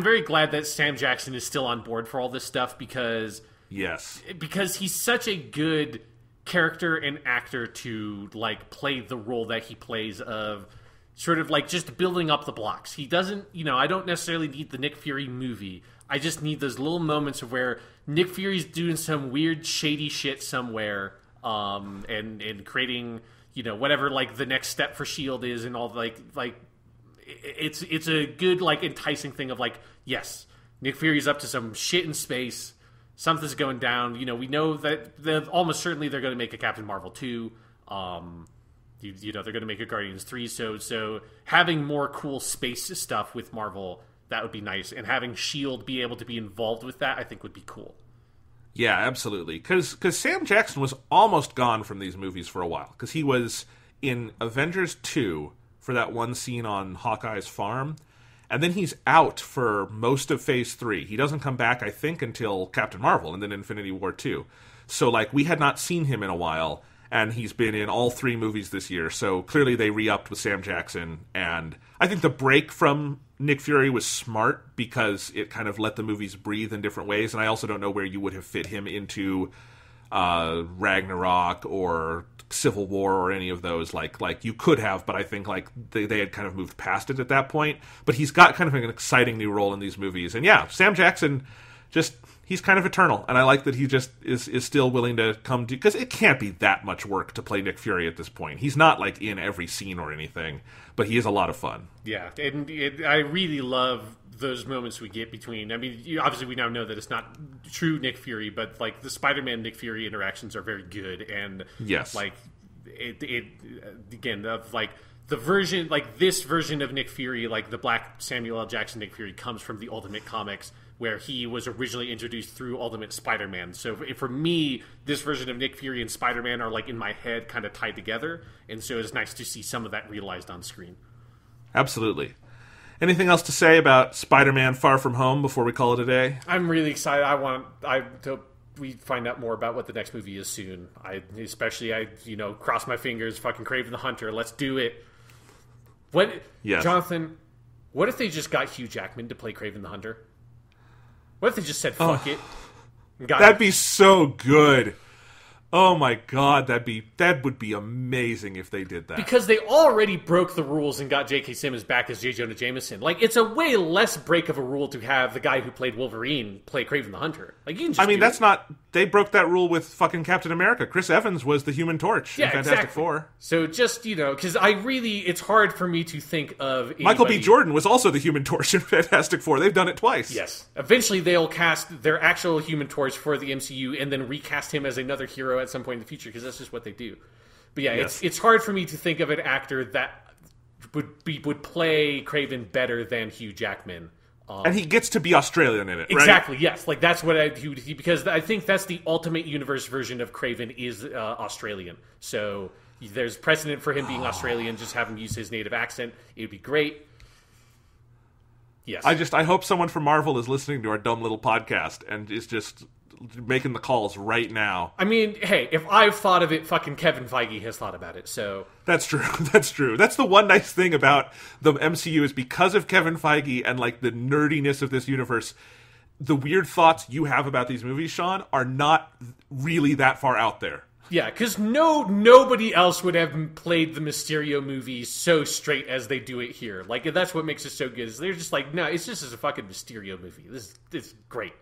very glad that Sam Jackson is still on board for all this stuff, because he's such a good character and actor to, like, play the role that he plays of sort of like just building up the blocks. He doesn't, I don't necessarily need the Nick Fury movie. I just need those little moments of where Nick Fury's doing some weird shady shit somewhere, and creating, whatever, like, the next step for SHIELD is, and all, like it's a good, like, enticing thing of, like, yes, Nick Fury's up to some shit in space. Something's going down. We know that almost certainly they're going to make a Captain Marvel 2. They're going to make a Guardians 3. So having more cool space stuff with Marvel, that would be nice. And having SHIELD be able to be involved with that, I think, would be cool. Yeah, absolutely. Because Sam Jackson was almost gone from these movies for a while. Because he was in Avengers 2 for that one scene on Hawkeye's farm. And then he's out for most of Phase 3. He doesn't come back, I think, until Captain Marvel and then Infinity War 2. So, like, we had not seen him in a while, and he's been in all 3 movies this year. So clearly they re-upped with Sam Jackson. And I think the break from Nick Fury was smart, because it kind of let the movies breathe in different ways. And I also don't know where you would have fit him into Ragnarok or Civil War or any of those, like you could have, but I think, like, they had kind of moved past it at that point. But he's got kind of an exciting new role in these movies. And yeah, Sam Jackson, he's kind of eternal, and I like that he just is still willing to come to, because it can't be that much work to play Nick Fury at this point. He's not, like, in every scene or anything, but he is a lot of fun. Yeah, and I really love those moments we get between, obviously we now know that it's not true Nick Fury, but, like, the Spider-Man Nick Fury interactions are very good, and yes, like, it again, of, like, the version, like, this version of Nick Fury, like the Black Samuel L. Jackson Nick Fury, comes from the Ultimate Comics, where he was originally introduced through Ultimate Spider-Man. So for me, this version of Nick Fury and Spider-Man are, like, in my head kind of tied together, and so it's nice to see some of that realized on screen. Absolutely. Anything else to say about Spider-Man Far From Home before we call it a day? I'm really excited. I hope we find out more about what the next movie is soon. I cross my fingers, fucking Kraven the Hunter. Let's do it. Yes. Jonathan, what if they just got Hugh Jackman to play Kraven the Hunter? What if they just said, fuck it? That'd be so good. Oh my god, that would be amazing if they did that. Because they already broke the rules and got J.K. Simmons back as J. Jonah Jameson. Like, it's a way less break of a rule to have the guy who played Wolverine play Kraven the Hunter. Like, you can just that's not... They broke that rule with fucking Captain America. Chris Evans was the Human Torch in Fantastic Four. So just, because it's hard for me to think of anybody... Michael B. Jordan was also the Human Torch in Fantastic Four. They've done it twice. Yes. Eventually they'll cast their actual Human Torch for the MCU and then recast him as another hero at some point in the future, because that's just what they do. But yeah, yes. It's hard for me to think of an actor that would play Kraven better than Hugh Jackman. And he gets to be Australian in it, right? Exactly, yes. Like, that's what because I think that's the Ultimate Universe version of Kraven is Australian. So there's precedent for him being Australian, just have him use his native accent. It would be great. Yes. I hope someone from Marvel is listening to our dumb little podcast and is just making the calls right now. Hey, if I've thought of it, fucking Kevin Feige has thought about it, so... That's true, that's true. That's the one nice thing about the MCU is because of Kevin Feige and, like, the nerdiness of this universe, the weird thoughts you have about these movies, Sean, are not really that far out there. Yeah, because nobody else would have played the Mysterio movie so straight as they do it here. Like, that's what makes it so good, is they're just like, no, it's just as a fucking Mysterio movie. This is great.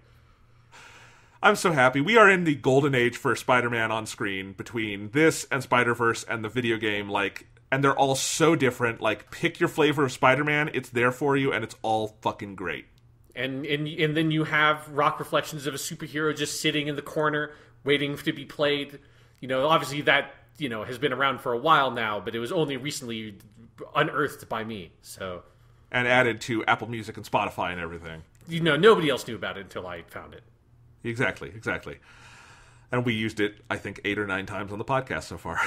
I'm so happy. We are in the golden age for Spider-Man on screen between this and Spider-Verse and the video game. Like, and they're all so different. Like, pick your flavor of Spider-Man, it's there for you, and it's all fucking great. And then you have rock reflections of a superhero just sitting in the corner waiting to be played. Obviously that, has been around for a while now, but it was only recently unearthed by me. So, and added to Apple Music and Spotify and everything. Nobody else knew about it until I found it. Exactly. And we used it, I think, 8 or 9 times on the podcast so far.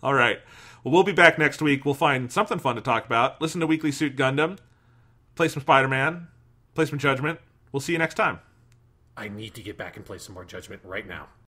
All right. Well, we'll be back next week. We'll find something fun to talk about. Listen to Weekly Suit Gundam. Play some Spider-Man. Play some Judgment. We'll see you next time. I need to get back and play some more Judgment right now.